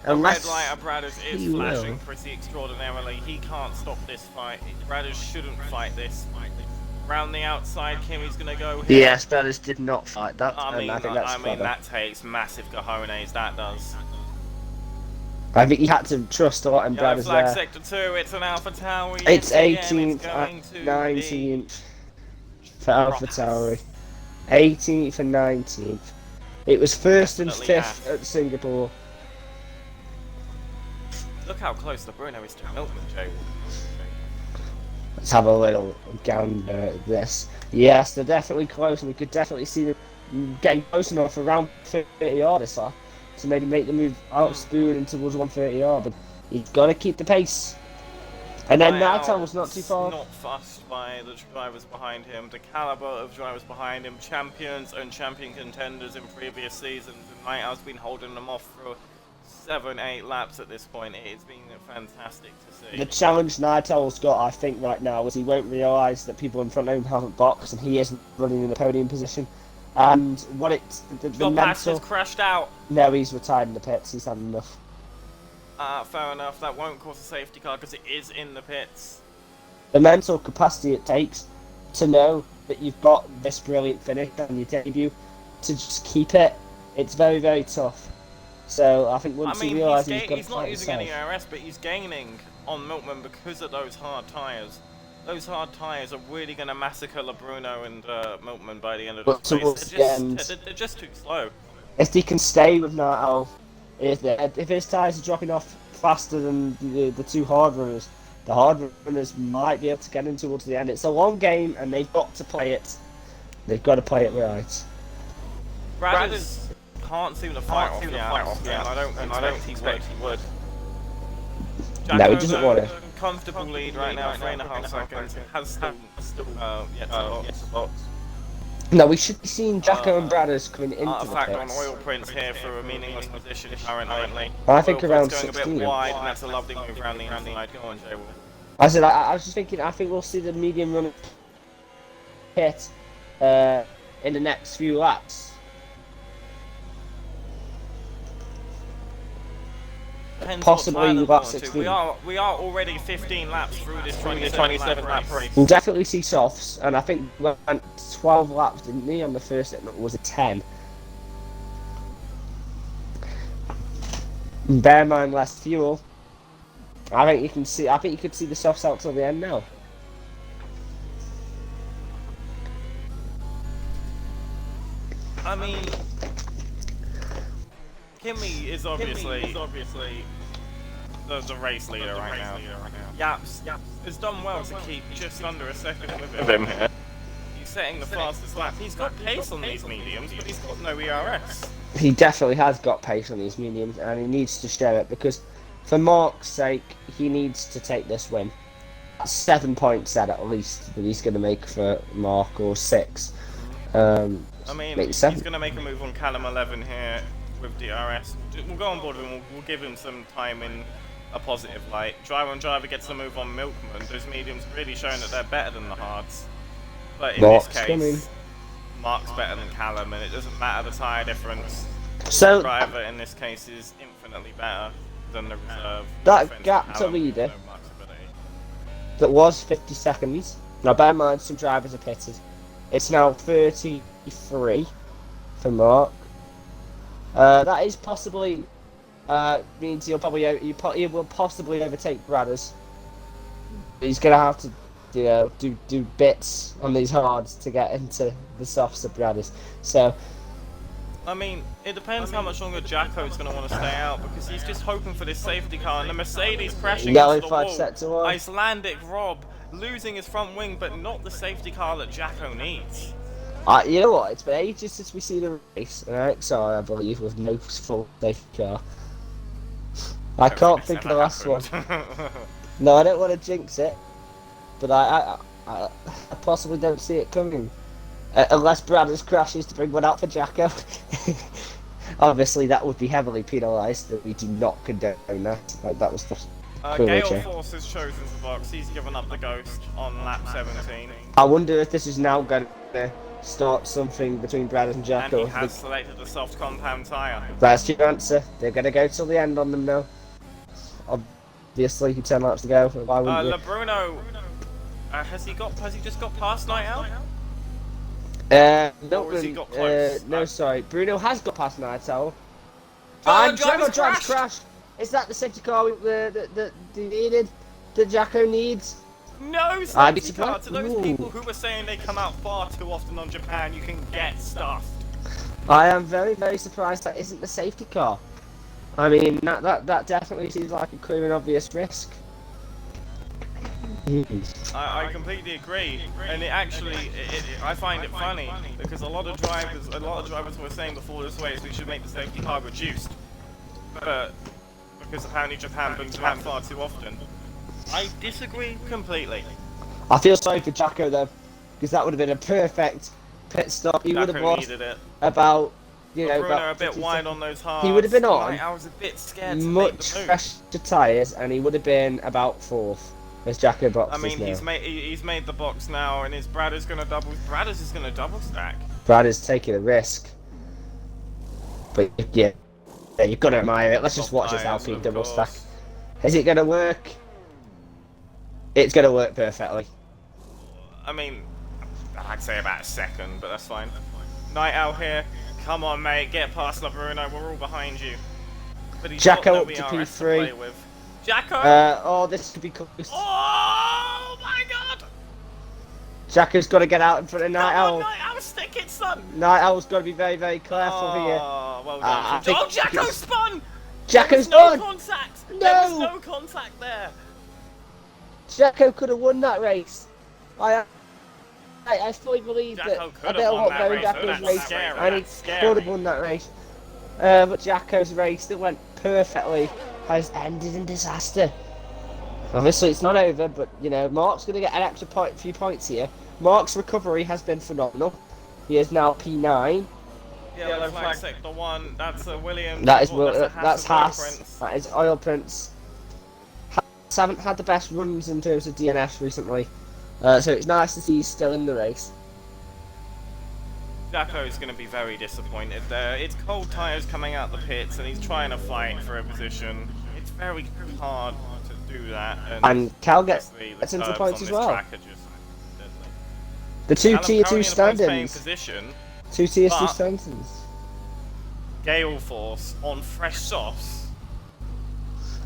S1: The red light of Bradders is flashing pretty extraordinarily. He can't stop this fight. Bradders shouldn't fight this. Round the outside, Kimi's gonna go here.
S2: Yes, Bradders did not fight that.
S1: I mean,
S2: clever.
S1: that takes massive cojones. That does.
S2: I think he had to trust a lot in Bradders
S1: flag
S2: there.
S1: sector 2. It's an Alpha Tauri.
S2: It's
S1: Yes,
S2: 18th,
S1: again, it's going to
S2: 19th for Alpha Tauri. 18th and 19th. It was 1st and 5th at Singapore.
S1: Look how close the Bruno is to Milkman, Jay.
S2: Let's have a little gander at this. Yes, they're definitely close, and we could definitely see them getting close enough around 30 yard or so to maybe make the move out spoon and towards 130 yard. But he's got to keep the pace. And then Naito was not too far.
S1: Not fussed by the drivers behind him. The caliber of drivers behind him, champions and champion contenders in previous seasons, and Naito's been holding them off for 7-8 laps at this point. It's been fantastic to see.
S2: The challenge Naito's got, I think, right now is he won't realise that people in front of him haven't boxed and he isn't running in the podium position. And what the mental
S1: has crashed out.
S2: No, he's retired in the pits. He's had enough.
S1: Fair enough. That won't cause a safety car because it is in the pits.
S2: The mental capacity it takes to know that you've got this brilliant finish on your debut to just keep it, it's very, very tough. So I think once he realises he's got to
S1: he's
S2: fight
S1: not using
S2: himself.
S1: any RS, but he's gaining on Milkman because of those hard tyres. Those hard tyres are really going to massacre LeBruno and Milkman by the end of the race. They're just too slow.
S2: If he can stay with Naito, if his tyres are dropping off faster than the two hard runners, the hard runners might be able to get in towards the end. It's a long game, and they've got to play it. They've got to play it right.
S1: Bradders can't seem to fight off the Alps, and I don't expect he would.
S2: No, he doesn't want to.
S1: Comfortable lead right now, 3.5 seconds. Has still yet to box.
S2: No, we should be seeing Jacko and Bradders coming into the
S1: Artifact
S2: pits.
S1: on Oil Prince here for a meaningless position currently.
S2: I think
S1: Oil
S2: around
S1: Prince
S2: 16.
S1: going a bit wide, and that's a lovely move around the inside. Go on, Jay.
S2: I said, I was just thinking, I think we'll see the medium run pit in the next few laps. Possibly lap 16.
S1: We are already 15 laps through this 27 lap race.
S2: We'll definitely see softs, and I think we went 12 laps, didn't we, on the first, was it 10? Bear in mind less fuel. I think you could see the softs out till the end now.
S1: I mean, Kimi is obviously the race leader right now. Yaps has done well to keep just under a second with him here. He's setting the fastest lap. He's got pace on these mediums, but he's got no ERS.
S2: He definitely has got pace on these mediums, and he needs to show it because, for Mark's sake, he needs to take this win. That's 7 points set at least that he's going to make for Mark, or 6.
S1: I mean, he's going to make a move on Callum 11 here with DRS. We'll go on board with him. We'll give him some time in a positive light. Driver gets a move on Milkman. Those mediums really showing that they're better than the hards. But in this case, Mark's better than Callum, and it doesn't matter the tyre difference.
S2: So
S1: driver in this case is infinitely better than the reserve.
S2: that gap to leader that was 50 seconds. Now bear in mind some drivers are pitted. It's now 33 for Mark. That is possibly means he will possibly overtake Bradders. He's gonna have to, do bits on these hards to get into the softs of Bradders. So,
S1: I mean, it depends how much longer Jacko's going to want to stay out, because he's just hoping for this safety car, and the Mercedes crashing into the wall. Icelandic Rob losing his front wing, but not the safety car that Jacko needs.
S2: You know what? It's been ages since we see the race, an NXR, I believe, with no full safety car. I can't think of the last one. No, I don't want to jinx it, but I possibly don't see it coming. Unless Bradders crashes to bring one out for Jacko. Obviously, that would be heavily penalised, that we do not condone that. Like, that was the
S1: Gale Force has chosen the box. He's given up the ghost on lap 17.
S2: I wonder if this is now going to start something between Bradders and Jacko.
S1: And he has selected a soft compound tyre.
S2: That's your answer. They're going to go till the end on them now. Obviously, 10 laps to go. Why wouldn't
S1: LeBruno, has he just got past Night Out?
S2: No, sorry. Bruno has got past Night Owl.
S1: And
S2: Driver's crashed. Is that the safety car that needed? That Jacko needs?
S1: No safety car. To those people who were saying they come out far too often on Japan, you can get stuffed. I
S2: am very, very surprised that isn't the safety car. I mean, that definitely seems like a clear and obvious risk.
S1: I completely agree, and I find it funny because a lot of drivers were saying before this race we should make the safety car reduced, but because apparently Japan brings them out far too often. I disagree completely.
S2: I feel sorry for Jacko though, because that would have been a perfect pit stop. He would have lost about,
S1: Bruno a bit wide on those hards.
S2: He would have been on.
S1: I was a bit scared to
S2: much fresher tyres, and he would have been about 4th. As Jacko boxes
S1: he's made the box now, and his Bradders is going to double stack.
S2: Bradders taking a risk, but yeah, you've got to admire it. Let's just watch this Alpine double stack. Is it going to work? It's going to work perfectly.
S1: I mean, I'd say about a second, but that's fine. Night Owl here. Come on, mate, get past LeBruno. We're all behind you. But he's
S2: Jacko
S1: got
S2: up
S1: no
S2: to
S1: ERS
S2: P3.
S1: to play with. Jacko!
S2: Oh, this could be close.
S1: Oh my God!
S2: Jacko's got to get out in front of Night Owl.
S1: Night Owl, stick it, son!
S2: Night Owl's got to be very, very careful here.
S1: Oh, well done. Jacko spun!
S2: Jacko's spun!
S1: No contact!
S2: No!
S1: There was no contact there!
S2: Jacko could have won that race. I fully believe
S1: Jacko
S2: that. I don't want going Jacko's race, and he could have won that race. But Jacko's race that went perfectly has ended in disaster. Obviously, it's not over, but Mark's going to get an extra few points here. Mark's recovery has been phenomenal. He is now P9.
S1: Yellow flag sector 1. That's a Williams.
S2: That's Haas. That is Oil Prince. Haas haven't had the best runs in terms of DNS recently, so it's nice to see he's still in the race.
S1: Jacko's going to be very disappointed there. It's cold tyres coming out the pits, and he's trying to fight for a position. It's very hard to do that.
S2: And Cal gets into the points as well. The two tier 2 stand-ins. Two tier 2 stand-ins.
S1: Gale Force on fresh softs.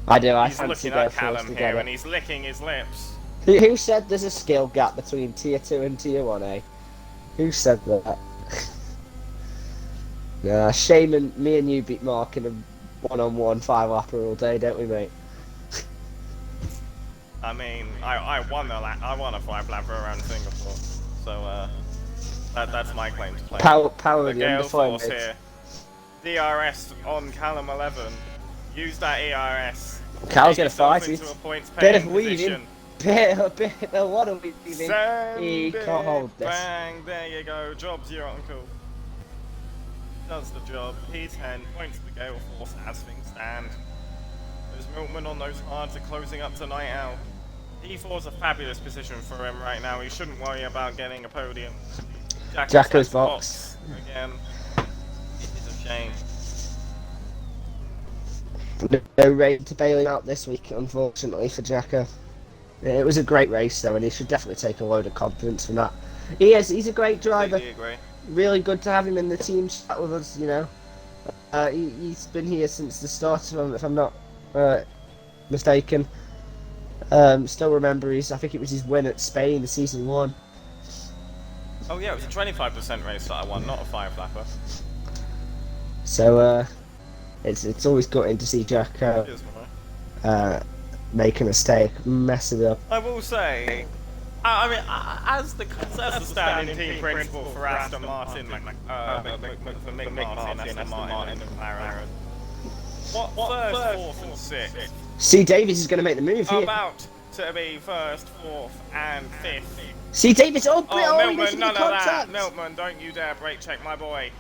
S2: I do.
S1: He's looking at Callum here, and he's licking his lips.
S2: Who said there's a skill gap between tier 2 and tier 1A? Who said that? Nah, Shane me and you beat Mark in a one-on-one 5-lapper all day, don't we, mate?
S1: I mean, I won a 5-lapper around Singapore, so that's my claim to play.
S2: Power of the
S1: Gale Force here. DRS on Callum 11. Use that ERS.
S2: Cal's gonna fight it. Bit of weaving. A lot of weaving. He can't hold this.
S1: Bang, there you go. Job's your uncle. Does the job. P10 points to Gale Force as things stand. Those Milkman on those hards are closing up tonight out. P4's a fabulous position for him right now. He shouldn't worry about getting a podium.
S2: Jacko's box.
S1: Again. It is a shame.
S2: No race to bail him out this week, unfortunately, for Jacko. It was a great race, though, and he should definitely take a load of confidence from that. He's a great driver.
S1: Agree.
S2: Really good to have him in the team chat with us, you know. He's been here since the start, if I'm not mistaken. Still remember I think it was his win at Spain, the season 1.
S1: Oh yeah, it was a 25% race that I won, not a 5-lapper.
S2: So it's always gutting to see Jack make a mistake, mess it up.
S1: I will say, I mean, as the standing team principal for Aston Martin, for Mick Martin, Aston Martin, and McLaren. What first, fourth, and sixth?
S2: C. Davies is going to make the move here.
S1: About to be first, fourth, and fifth.
S2: C. Davies,
S1: Milkman, none of that. Milkman, don't you dare brake check my boy.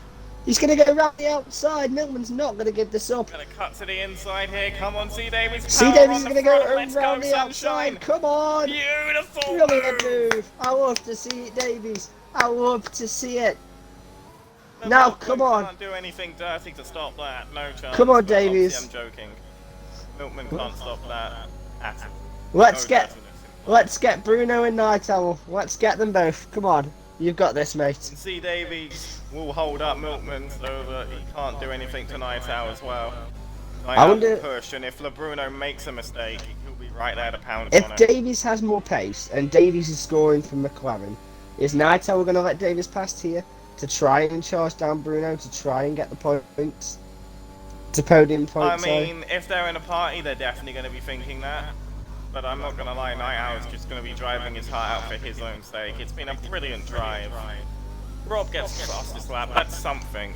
S2: He's going to go around the outside. Milkman's not going to give this up.
S1: Gonna cut to the inside here. Come on, C. Davies.
S2: C. Davies is going to go around the outside. Come on.
S1: Beautiful.
S2: Brilliant move. I love to see it, Davies. I love to see it. Now, come on.
S1: Can't do anything dirty to stop that. No chance.
S2: Come on, Davies.
S1: I'm joking. Milkman can't stop that at all.
S2: Let's get Bruno and Night Owl. Let's get them both. Come on. You've got this, mate.
S1: And C. Davies will hold up Milkman so that he can't do anything to Night Owl as well. I wonder push, and if LeBruno makes a mistake, he'll be right there to pounce on it.
S2: If Davies has more pace and Davies is scoring from McLaren, is Night Owl going to let Davies pass here to try and charge down Bruno to try and get the points? To podium points?
S1: I mean, if they're in a party, they're definitely going to be thinking that. But I'm not going to lie, Night Owl's just going to be driving his heart out for his own sake. It's been a brilliant drive. Rob gets the fastest lap, that's something.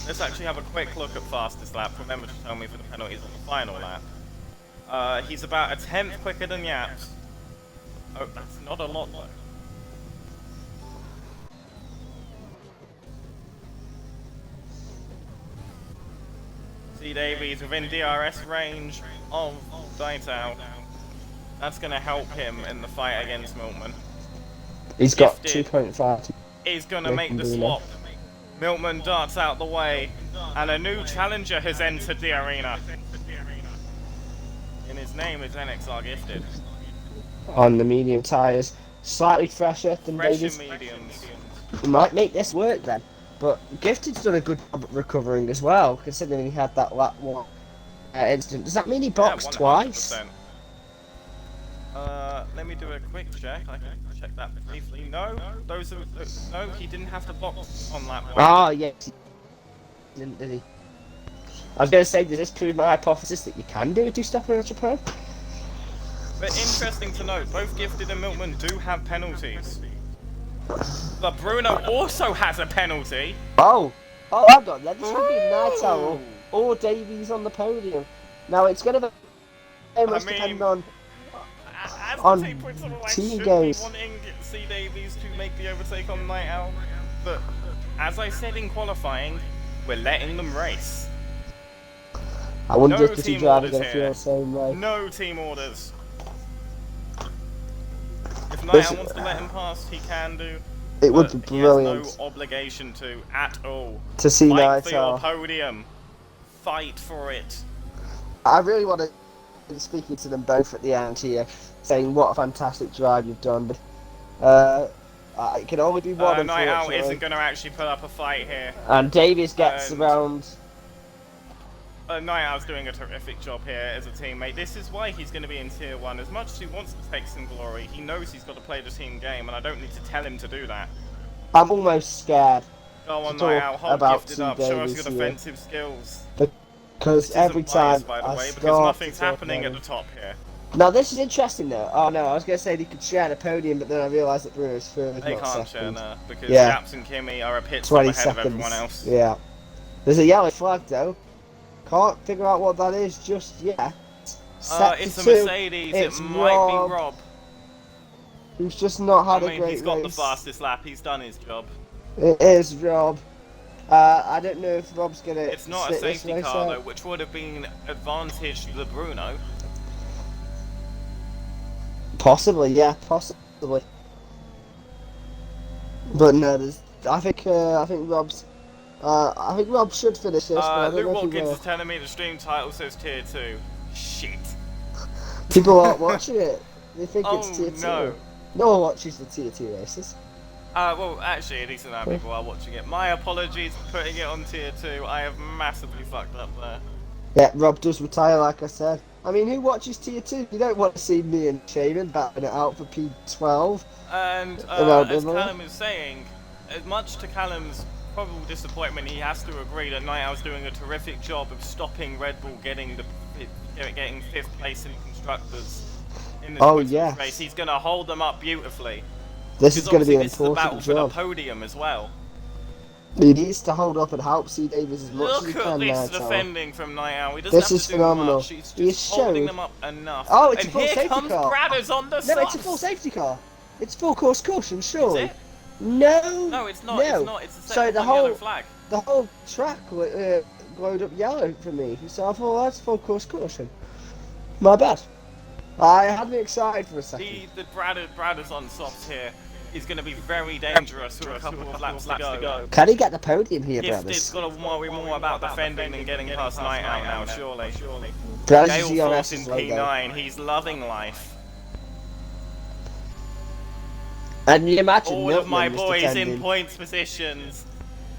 S1: Let's actually have a quick look at fastest lap. Remember to tell me for the penalties on the final lap. He's about a 10th quicker than Yaps. Oh, that's not a lot though. C. Davies within DRS range of Daitao. That's going to help him in the fight against Milkman.
S2: He's got 2.5.
S1: He's going to make the swap. Milkman darts out the way, and a new challenger has entered the arena. And his name is NXR Gifted.
S2: On the medium tyres. Slightly fresher than Davies.
S1: Mediums.
S2: He might make this work then. But Gifted's done a good job at recovering as well, considering he had that lap 1 incident. Does that mean he boxed twice?
S1: Let me do a quick check. I can check that briefly. No, no, he didn't have to box on lap 1.
S2: Oh, yes. He didn't, did he? I was going to say, does this prove my hypothesis that you can do a 2-step in Ultra Pro?
S1: But interesting to note, both Gifted and Milkman do have penalties. But Bruno also has a penalty.
S2: Oh, hang on, then this could be Night Owl or Davies on the podium. Now it's going to very much depend on team goes.
S1: Wanting C. Davies to make the overtake on Night Owl, but as I said in qualifying, we're letting them race.
S2: I wonder if the two drivers are going to feel the same way.
S1: No team orders. If Night Owl wants to let him pass, he can do.
S2: It would be brilliant.
S1: He has no obligation to at all.
S2: To see
S1: Fight
S2: Night
S1: for
S2: Owl.
S1: your podium. Fight for it.
S2: I really want to be speaking to them both at the end here, saying what a fantastic drive you've done. But it can only be one.
S1: Night Owl isn't going to actually put up a fight here.
S2: And Davies gets around.
S1: Night Owl's doing a terrific job here as a teammate. This is why he's going to be in Tier 1. As much as he wants to take some glory, he knows he's got to play the team game, and I don't need to tell him to do that.
S2: I'm almost scared.
S1: Go on, Night Owl, hold Gifted up, show us your defensive skills.
S2: Because every time
S1: by the way, because nothing's happening at the top here.
S2: Now this is interesting though. Oh no, I was going to say they could share the podium, but then I realised that Brewer's third.
S1: They can't share now, because Yaps and Kimmy are a pit stop ahead of everyone else.
S2: Yeah. There's a yellow flag though. Can't figure out what that is just yet.
S1: It's a Mercedes, it might be Rob.
S2: Who's just not had a great race.
S1: He's got the fastest lap, he's done his job.
S2: It is Rob. I don't know if Rob's gonna.
S1: It's not a safety car though, which would have been advantage to Bruno.
S2: Possibly, yeah, possibly. But no, I think Rob's I think Rob should finish this, but I don't
S1: Luke
S2: know if he
S1: Watkins is
S2: will.
S1: telling me the stream title says tier 2. Shit.
S2: People aren't watching it. They think it's
S1: Oh
S2: tier 2.
S1: no.
S2: No one watches the tier 2 races.
S1: Well, actually, a decent amount of people are watching it. My apologies for putting it on tier 2. I have massively fucked up there.
S2: Yeah, Rob does retire, like I said. I mean, who watches tier 2? You don't want to see me and Shaman batting it out for P12.
S1: And
S2: Around
S1: as
S2: Imola.
S1: Callum is saying, as much to Callum's probable disappointment, he has to agree that Night Owl's doing a terrific job of stopping Red Bull getting 5th place in constructors in this
S2: Yes.
S1: race. He's going to hold them up beautifully.
S2: This is going to be an
S1: this is the battle
S2: important
S1: for the
S2: job.
S1: podium as well.
S2: He needs to hold up and help C. Davis as much as he
S1: Look
S2: can.
S1: at this
S2: Night Owl.
S1: defending from Night Owl. He doesn't
S2: This
S1: have
S2: is
S1: to do
S2: phenomenal.
S1: much. He's
S2: He has
S1: just holding
S2: showed-
S1: them up enough.
S2: Oh, it's
S1: and
S2: a full
S1: here
S2: safety
S1: comes
S2: car.
S1: Bradders on the
S2: No, it's a
S1: softs.
S2: full safety car. It's full course caution, surely.
S1: Is it?
S2: No.
S1: No, it's not.
S2: No.
S1: It's not. It's a
S2: So
S1: separate
S2: the
S1: yellow
S2: whole
S1: flag.
S2: the whole track glowed up yellow for me. So I thought that's full course caution. My bad. I had me excited for a second.
S1: The Bradders on softs here is going to be very dangerous with a couple of laps to go.
S2: Can he get the podium here,
S1: Gifted's
S2: brothers?
S1: got to worry more about defending than getting past Night Owl now, surely.
S2: Brothers
S1: Gale
S2: is
S1: Force
S2: ERS's
S1: in
S2: logo.
S1: P9, he's loving life.
S2: And you imagine
S1: All
S2: Milkman
S1: of my
S2: was
S1: boys
S2: defending.
S1: in points positions.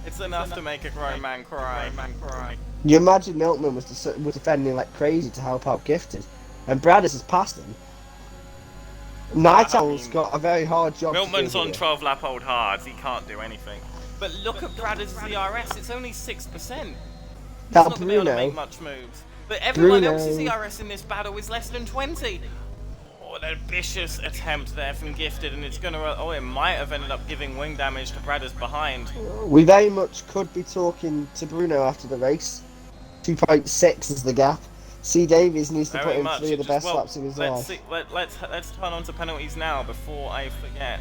S1: It's enough to make a grown man cry.
S2: You imagine Milkman was defending like crazy to help out Gifted, and Bradders has passed him. Night Owl's got a very hard job.
S1: Miltman's
S2: to do
S1: on
S2: here.
S1: 12 lap old hards, he can't do anything. But look at Bradders' ERS, it's only 6%. He's
S2: Now
S1: not going to be able to
S2: Bruno.
S1: make much moves. But everyone
S2: Bruno.
S1: else's ERS in this battle is less than 20. Oh, an ambitious attempt there from Gifted, and it's going to... Oh, it might have ended up giving wing damage to Bradders behind.
S2: We very much could be talking to Bruno after the race. 2.6 is the gap. C. Davies needs to put
S1: Very
S2: in
S1: much.
S2: 3 of the best
S1: Well,
S2: laps of his
S1: let's
S2: life.
S1: see, let's turn on to penalties now before I forget.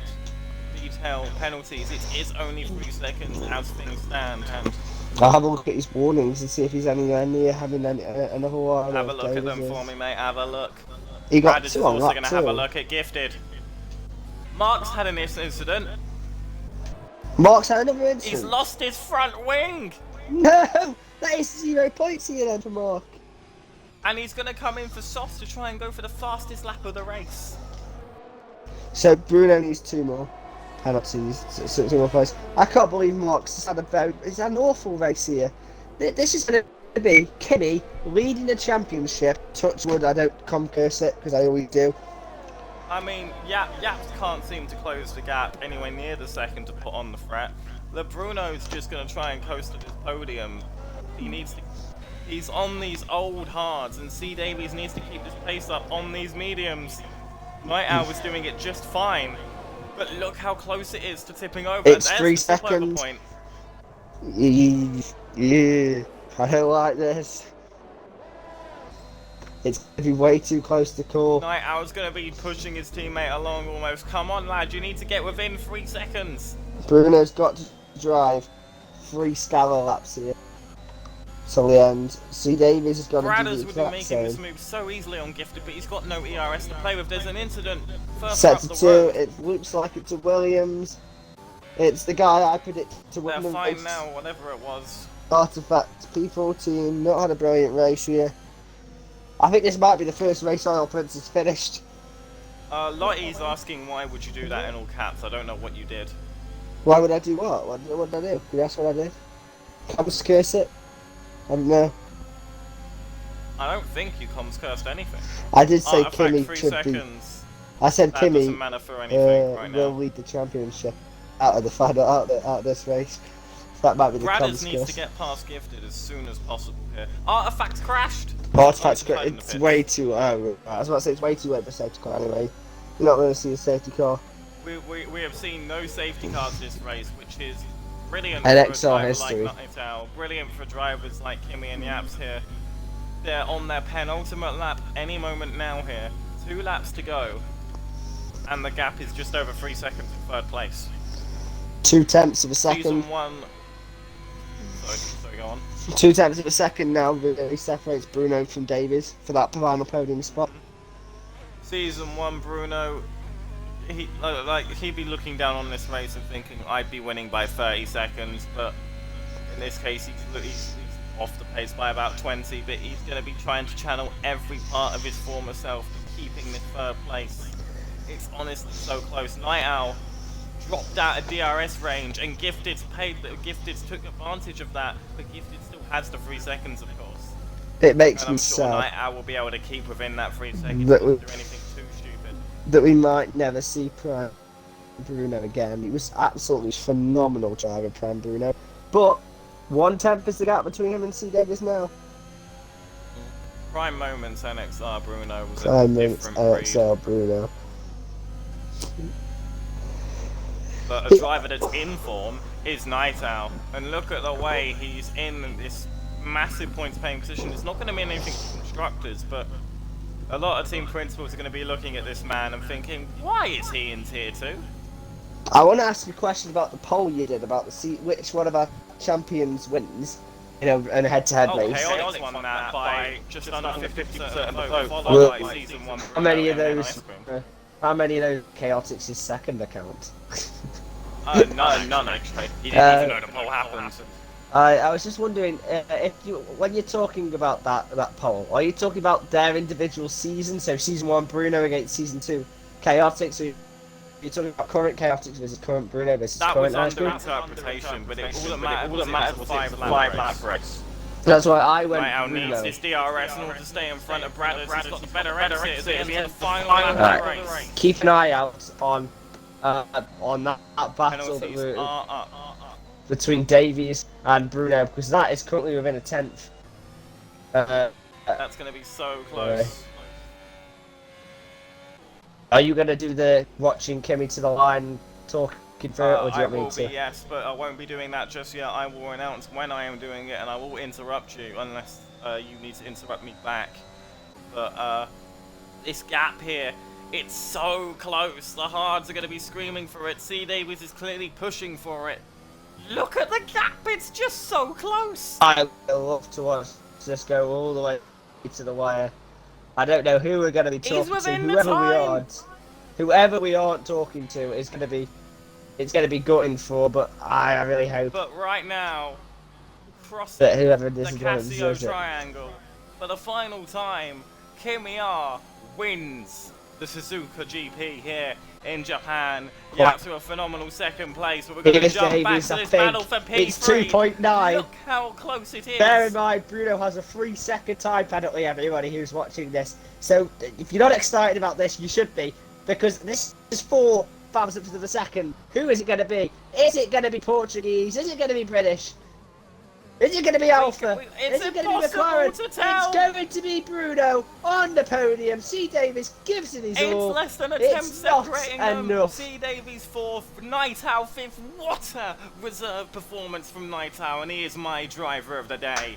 S1: Detail penalties. It is only 3 seconds as things stand. And
S2: I'll have a look at his warnings and see if he's anywhere near having another one.
S1: have a look at them for me, mate. Have a look.
S2: He got
S1: Bradders is
S2: 2 on
S1: also
S2: lap
S1: going to have a
S2: 2.
S1: look at Gifted. Mark's had an incident.
S2: Mark's had another incident.
S1: He's lost his front wing.
S2: No! That is 0 points here then for Mark.
S1: And he's going to come in for softs to try and go for the fastest lap of the race.
S2: So Bruno needs 2 more penalties, 2 more points. I can't believe Mark's had he's had an awful race here. This is going to be Kimmy leading the championship. Touch wood, I don't concurse it because I always do.
S1: I mean, Yaps can't seem to close the gap anywhere near the second to put on the threat. The Bruno's just going to try and coast to this podium. He's on these old hards, and C. Davies needs to keep his pace up on these mediums. Night Owl was doing it just fine, but look how close it is to tipping over.
S2: It's
S1: There's
S2: 3
S1: the tip over
S2: seconds.
S1: point.
S2: Yeah, I don't like this. It's going to be way too close to call.
S1: Night Owl's going to be pushing his teammate along almost. Come on, lad, you need to get within 3 seconds.
S2: Bruno's got to drive 3 Scala laps here till the end. C. Davies has got to do
S1: Bradders
S2: the
S1: would be
S2: exact
S1: making this
S2: same.
S1: move so easily on Gifted, but he's got no ERS to play with. There's an incident further
S2: Set
S1: up
S2: to
S1: the
S2: 2,
S1: road.
S2: it looks like it's a Williams. It's the guy I predicted to
S1: They're
S2: win the
S1: fine
S2: race.
S1: now, whatever it was.
S2: Artifact P14, not had a brilliant race here. I think this might be the first race Oil Prince has finished.
S1: Lottie's asking why would you do that in all caps. I don't know what you did.
S2: Why would I do what? What did I do? That's what I did. I was curse it. I don't know.
S1: I don't think you comms cursed anything.
S2: I did say
S1: Artifact,
S2: Kimmy
S1: 3
S2: should be.
S1: seconds.
S2: I said
S1: That doesn't
S2: Kimmy
S1: matter for anything right
S2: will
S1: now.
S2: lead the championship out of the final, out of this race. That might be the
S1: Bradders
S2: comms
S1: needs to
S2: curse.
S1: get past Gifted as soon as possible here. Artifact crashed.
S2: Artifact's
S1: Artifact in the
S2: it's
S1: pit.
S2: way too. I was about to say it's way too late for safety car anyway. You're not going to see a safety car.
S1: We have seen no safety cars this race, which is brilliant
S2: NXR
S1: for a driver
S2: history.
S1: like Night Owl. Brilliant for drivers like Kimmy and Yaps here. They're on their penultimate lap any moment now here. 2 laps to go. And the gap is just over 3 seconds in 3rd place.
S2: 2/10 of a second.
S1: Season 1... Sorry, go on.
S2: 2/10 of a second now really separates Bruno from Davies for that final podium spot.
S1: Season 1 Bruno... He'd be looking down on this race and thinking I'd be winning by 30 seconds, but In this case, he's off the pace by about 20, but he's going to be trying to channel every part of his former self, keeping this third place. It's honestly so close. Night Owl dropped out of DRS range, and Gifted's took advantage of that, but Gifted still has the 3 seconds, of course.
S2: It makes
S1: And
S2: me
S1: I'm sure
S2: sad
S1: Night Owl will be able to keep within that 3 seconds,
S2: that
S1: not do anything too stupid.
S2: that we might never see Prime Bruno again. He was absolutely phenomenal driver, Prime Bruno. But 1/10 is the gap between him and C. Davis now.
S1: Prime moments NXR Bruno was a
S2: Prime moments
S1: different breed.
S2: NXR Bruno.
S1: But a driver that's in form is Night Owl. And look at the way he's in this massive points paying position. It's not going to mean anything to constructors, but a lot of team principals are going to be looking at this man and thinking, why is he in tier 2?
S2: I want to ask you a question about the poll you did about which one of our champions wins, in a head-to-head race.
S1: Chaotix won that by just under 50% of the vote, followed by Season 1.
S2: How many of those Chaotix' second account?
S1: None actually. He didn't even know the poll happened.
S2: I was just wondering when you're talking about that poll, are you talking about their individual season? So Season 1 Bruno against Season 2 Chaotix, or you're talking about current Chaotix versus current Bruno versus current
S1: That was under
S2: Iceberg?
S1: interpretation, but all that mattered was 5 lap race.
S2: That's why I went
S1: Night Owl
S2: Bruno.
S1: needs his DRS in order to stay in front of Bradders. He's got the better exit at the end of the final lap of the race.
S2: Keep an eye out on that battle
S1: Penalties are up.
S2: between Davies and Bruno, because that is currently within a 10th.
S1: That's going to be so close.
S2: Are you going to do the watching Kimmy to the line talking through it, or do you want me to?
S1: Yes, but I won't be doing that just yet. I will announce when I am doing it, and I will interrupt you unless you need to interrupt me back. But this gap here, it's so close. The Hards are going to be screaming for it. C. Davies is clearly pushing for it. Look at the gap, it's just so close.
S2: I would love to watch this go all the way to the wire. I don't know who we're going to be talking to. Whoever we aren't talking to is going to be, it's going to be gutting for. But I really hope.
S1: But right now, crossing
S2: that whoever
S1: the
S2: this is
S1: Casio triangle for the final time, Kimi R wins the Suzuka GP here in Japan. Yeah, to a phenomenal second place. But we're going to jump back to this battle for P3.
S2: It's 2.9.
S1: Look how close it is.
S2: Bear in mind, Bruno has a 3-second time penalty, everybody who's watching this. So, if you're not excited about this, you should be, because this is 4 thousandths of a second. Who is it going to be? Is it going to be Portuguese? Is it going to be British? Is it going to be Alpha? Is it going to be McLaren?
S1: To tell.
S2: It's going to be Bruno on the podium. C. Davis gives it his all.
S1: It's less than a
S2: It's
S1: 10 separating them.
S2: enough.
S1: C. Davies 4th, Night Owl 5th. What a reserve performance from Night Owl, and he is my driver of the day.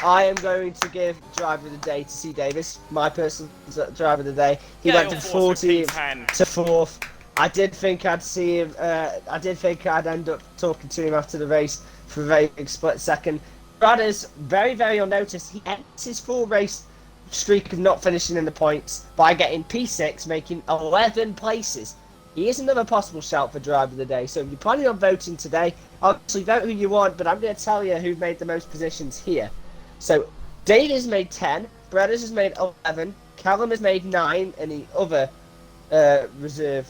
S2: I am going to give driver of the day to C. Davis, my personal driver of the day. He went from 14th to 4th. I did think I'd see him. I did think I'd end up talking to him after the race for a very big split second. Bradders, very, very unnoticed. He ends his full race streak of not finishing in the points by getting P6, making 11 places. He is another possible shout for driver of the day. So if you're planning on voting today, obviously vote who you want, but I'm going to tell you who made the most positions here. So Davies made 10, Bradders has made 11, Callum has made 9, and the other reserve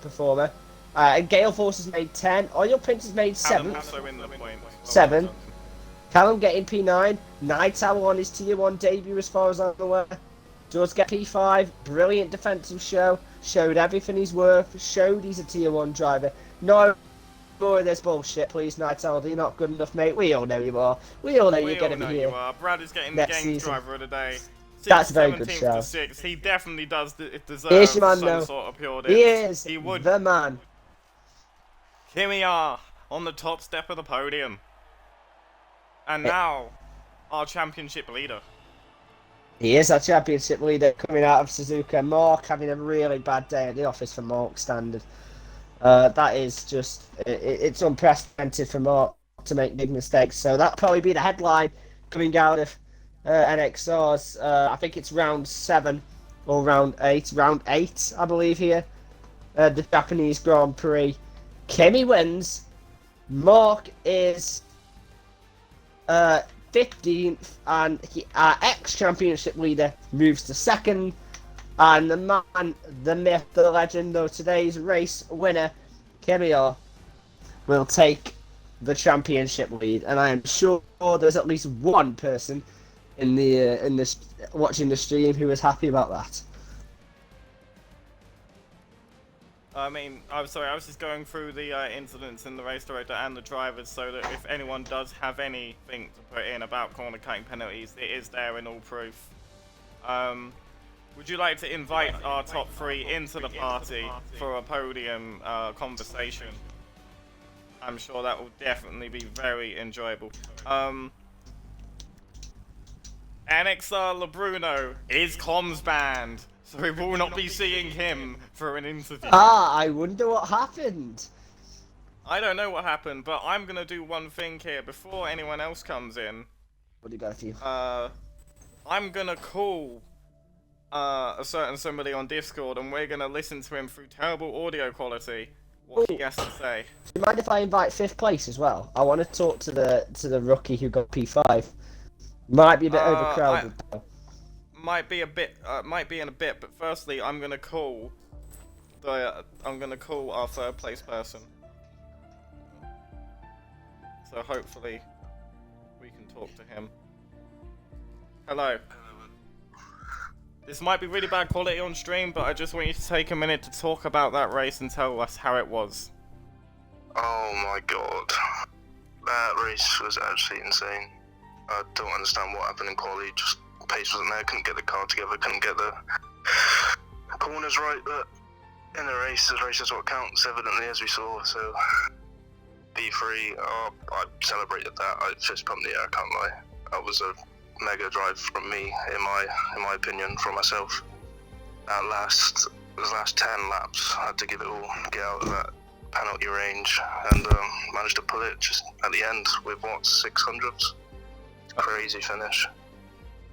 S2: performer. And Gale Force has made 10. Oil Prince has made 7. 7. Callum getting P9. Night Owl on his Tier 1 debut as far as I'm aware. Does get P5. Brilliant defensive show. Showed everything he's worth. Showed he's a Tier 1 driver. No more of this bullshit, please, Night Owl. You're not good enough, mate. We all know you are. We all know you're going to be here.
S1: Brad is getting the game's driver of the day.
S2: That's a very good show.
S1: He definitely does deserve
S2: Here's your man,
S1: some sort of pure
S2: He is
S1: He would.
S2: the man.
S1: Here we are on the top step of the podium. And now, our championship leader.
S2: He is our championship leader coming out of Suzuka. Mark having a really bad day at the office for Mark standard. That is just, it's unprecedented for Mark to make big mistakes. So that'll probably be the headline coming out of NXR's, I think it's round 7 or round 8. Round 8, I believe here. The Japanese Grand Prix. Kimi wins. Mark is 15th, and our ex-championship leader moves to 2nd. And the man, the myth, the legend of today's race winner, Kimio, will take the championship lead. And I am sure there's at least one person in this watching the stream who is happy about that.
S1: I mean, I'm sorry, I was just going through the incidents in the race director and the drivers so that if anyone does have anything to put in about corner cutting penalties, it is there in all proof. Would you like to invite our top 3 into the party for a podium conversation? I'm sure that will definitely be very enjoyable. NXR LeBruno is comms banned, so we will not be seeing him for an interview.
S2: I wonder what happened.
S1: I don't know what happened, but I'm gonna do one thing here before anyone else comes in.
S2: What do you got for you?
S1: I'm gonna call a certain somebody on Discord, and we're gonna listen to him through terrible audio quality. What he has to say.
S2: Do you mind if I invite 5th place as well? I want to talk to the rookie who got P5. Might be a bit overcrowded though.
S1: Might be in a bit, but firstly, I'm gonna call our 3rd place person. So hopefully, we can talk to him. Hello. This might be really bad quality on stream, but I just want you to take a minute to talk about that race and tell us how it was.
S3: Oh my god. That race was actually insane. I don't understand what happened in quali, just pace wasn't there, couldn't get the car together, couldn't get the corners right, but in the race is what counts, evidently, as we saw, so P3, I celebrated that, I fist pumped the air, I can't lie. That was a mega drive from me, in my opinion, for myself. Those last 10 laps, I had to give it all, get out of that penalty range, and managed to pull it just at the end with, what, 600s? Crazy finish.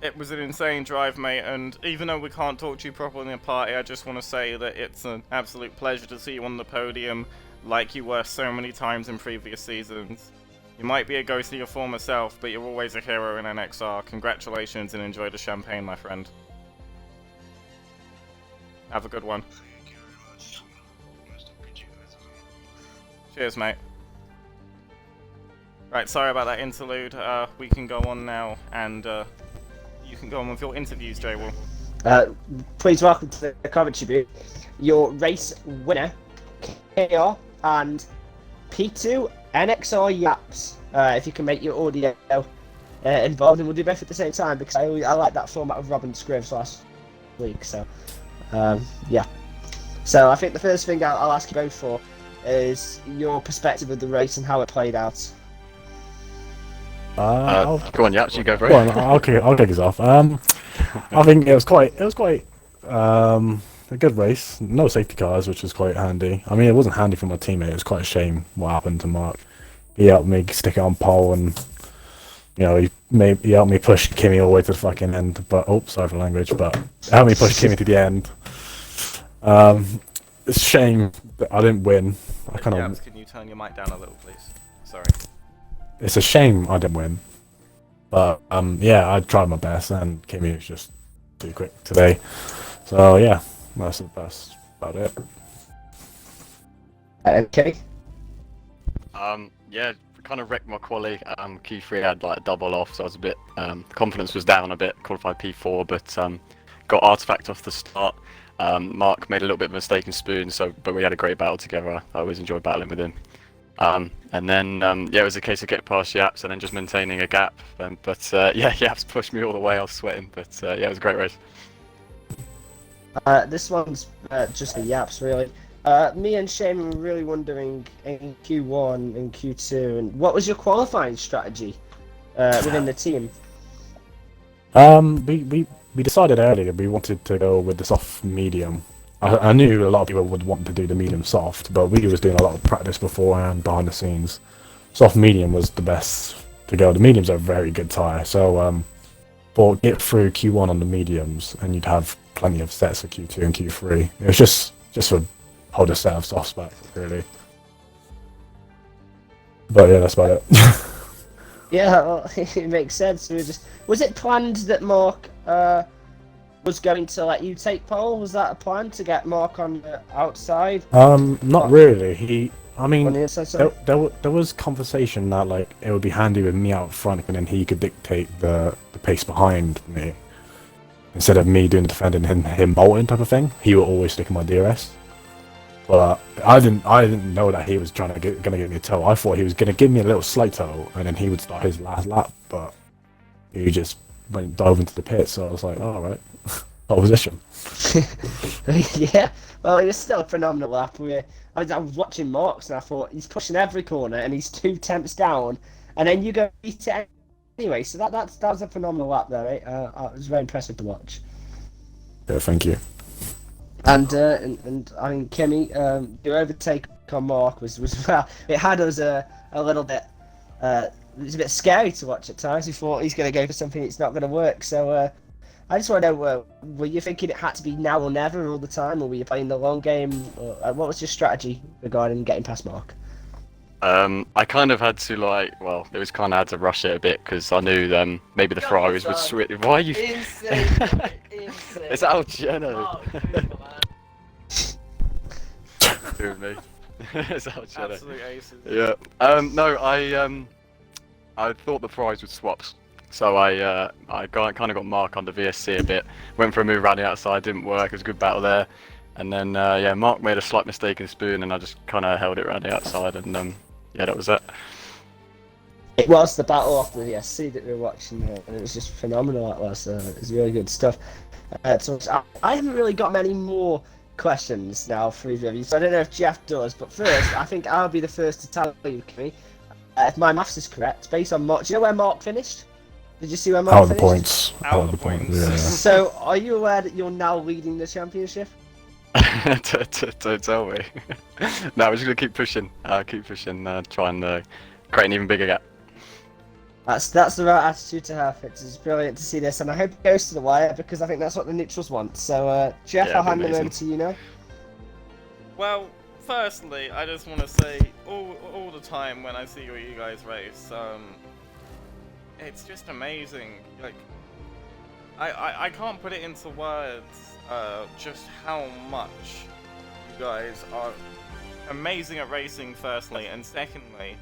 S1: It was an insane drive, mate, and even though we can't talk to you properly in the party, I just want to say that it's an absolute pleasure to see you on the podium like you were so many times in previous seasons. You might be a ghost of your former self, but you're always a hero in NXR. Congratulations and enjoy the champagne, my friend. Have a good one.
S3: Thank you very much. Nice talking to you guys as well.
S1: Cheers, mate. Right, sorry about that interlude. We can go on now, and you can go on with your interviews, Jay Will.
S2: Please welcome to the Coventry booth, your race winner, KR, and P2 NXR Yaps. If you can make your audio involved, and we'll do both at the same time because I like that format of Robin Scrivs last week. So, yeah. So I think the first thing I'll ask you both for is your perspective of the race and how it played out.
S4: Go on, Yaps, you go for it.
S5: Go on, I'll kick us off. I think it was quite a good race. No safety cars, which was quite handy. I mean, it wasn't handy for my teammate. It was quite a shame what happened to Mark. He helped me stick it on pole, and he helped me push Kimmy all the way to the fucking end. But sorry for the language, but helped me push Kimmy to the end. It's a shame that I didn't win.
S1: Yaps, can you turn your mic down a little, please? Sorry.
S5: It's a shame I didn't win, but yeah, I tried my best, and Kimmy was just too quick today. So yeah, that's about it.
S2: Okay.
S4: Yeah, kind of wrecked my quali. Q3 had like a double off, so I was a bit confidence was down a bit. Qualified P4, but got artifact off the start. Mark made a little bit of a mistake in spoon, but we had a great battle together. I always enjoyed battling with him. And then yeah, it was a case of getting past Yaps and then just maintaining a gap. But yeah, Yaps pushed me all the way. I was sweating, but yeah, it was a great race.
S2: This one's just for Yaps, really. Me and Shane were really wondering in Q1 and Q2, and what was your qualifying strategy within the team?
S5: We decided earlier we wanted to go with the soft medium. I knew a lot of people would want to do the medium soft, but we was doing a lot of practice beforehand behind the scenes. Soft medium was the best to go. The mediums are a very good tyre, so get through Q1 on the mediums, and you'd have plenty of sets for Q2 and Q3. It was just for hold a set of softs back, really. But yeah, that's about it.
S2: Yeah, well, it makes sense. Was it planned that Mark was going to let you take pole? Was that a plan to get Mark on the outside?
S5: Not really. I
S2: On
S5: mean,
S2: the inside, sorry?
S5: there was conversation that like it would be handy with me out front, and then he could dictate the pace behind me instead of me doing the defending and him bolting type of thing. He would always stick in my DRS. But I didn't know that he was gonna give me a toe. I thought he was gonna give me a little slight toe, and then he would start his last lap. But he just dove into the pit, so I was like, all right, opposition.
S2: Yeah, well, it was still a phenomenal lap. I was watching Marks and I thought he's pushing every corner and he's 2 tenths down, and then you go beat it anyway. So that was a phenomenal lap there. Right? It was very impressive to watch.
S5: Yeah, thank you.
S2: And I mean, Kimmy, your overtake on Mark was well. It had us a little bit. It was a bit scary to watch at times. We thought he's going to go for something that's not going to work. So I just want to know, were you thinking it had to be now or never all the time, or were you playing the long game? Or, what was your strategy regarding getting past Mark?
S4: I kind of had to it was kind of had to rush it a bit because I knew maybe the Ferraris would switch. Why are you?
S2: Insane.
S4: It's Algeno. With me. It's Algeno.
S1: Absolute aces.
S4: Yeah. No, I thought the Ferraris would swap, so I kind of got Mark on the VSC a bit. Went for a move around the outside, didn't work. It was a good battle there, and then Mark made a slight mistake in spoon, and I just kind of held it around the outside, and that was it.
S2: It was the battle off the VSC that we were watching, and it was just phenomenal. That was it was really good stuff. So I haven't really got many more questions now for either of you, so I don't know if Jeff does. But first, I think I'll be the first to tell you, Kimmy, if my maths is correct, based on Mark. Do you know where Mark finished? Did you see where Mark
S5: Out of the
S2: finished?
S5: points.
S1: Out of the points.
S5: Yeah.
S2: So, are you aware that you're now leading the championship?
S4: Don't tell me. No, we're just gonna keep pushing. Try and create an even bigger gap.
S2: That's the right attitude to have. It's brilliant to see this, and I hope it goes to the wire because I think that's what the neutrals want. So, Jeff,
S4: Yeah,
S2: I'll
S4: it'd be
S2: hand them over
S4: amazing.
S2: to you now.
S1: Well, firstly, I just want to say all the time when I see you guys race, it's just amazing. Like, I can't put it into words just how much you guys are amazing at racing, firstly, and secondly,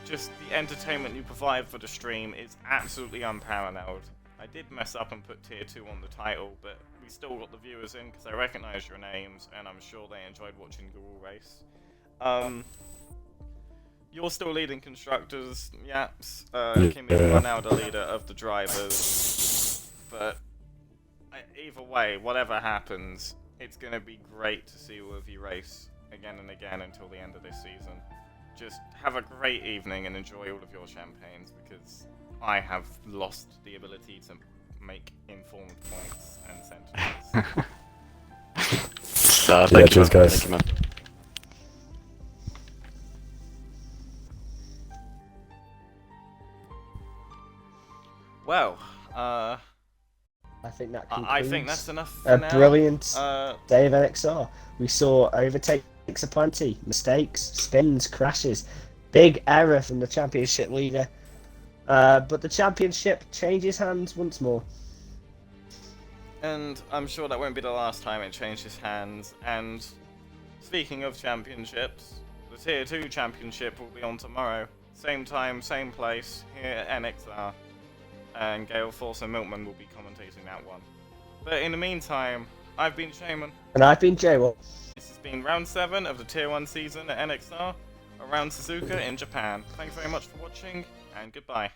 S1: just the entertainment you provide for the stream is absolutely unparalleled. I did mess up and put tier 2 on the title, but we still got the viewers in because I recognise your names, and I'm sure they enjoyed watching you all race. You're still leading constructors, Yaps. Kimmy, you are now the leader of the drivers. But either way, whatever happens, it's going to be great to see all of you race again and again until the end of this season. Just have a great evening and enjoy all of your champagnes, because I have lost the ability to make informed points and sentiments.
S4: Thank you,
S5: cheers,
S4: man.
S5: guys.
S4: Thank you, man.
S1: Well,
S2: I think that concludes
S1: I think that's enough for
S2: a
S1: now.
S2: brilliant day of NXR. We saw overtakes aplenty, mistakes, spins, crashes, big error from the championship leader. But the championship changes hands once more.
S1: And I'm sure that won't be the last time it changes hands. And speaking of championships, the Tier 2 championship will be on tomorrow. Same time, same place, here at NXR. And Gale Force and Milkman will be commentating that one. But in the meantime, I've been Shaman.
S2: And I've been J-Wall.
S1: This has been round 7 of the Tier 1 season at NXR, around Suzuka in Japan. Thanks very much for watching, and goodbye.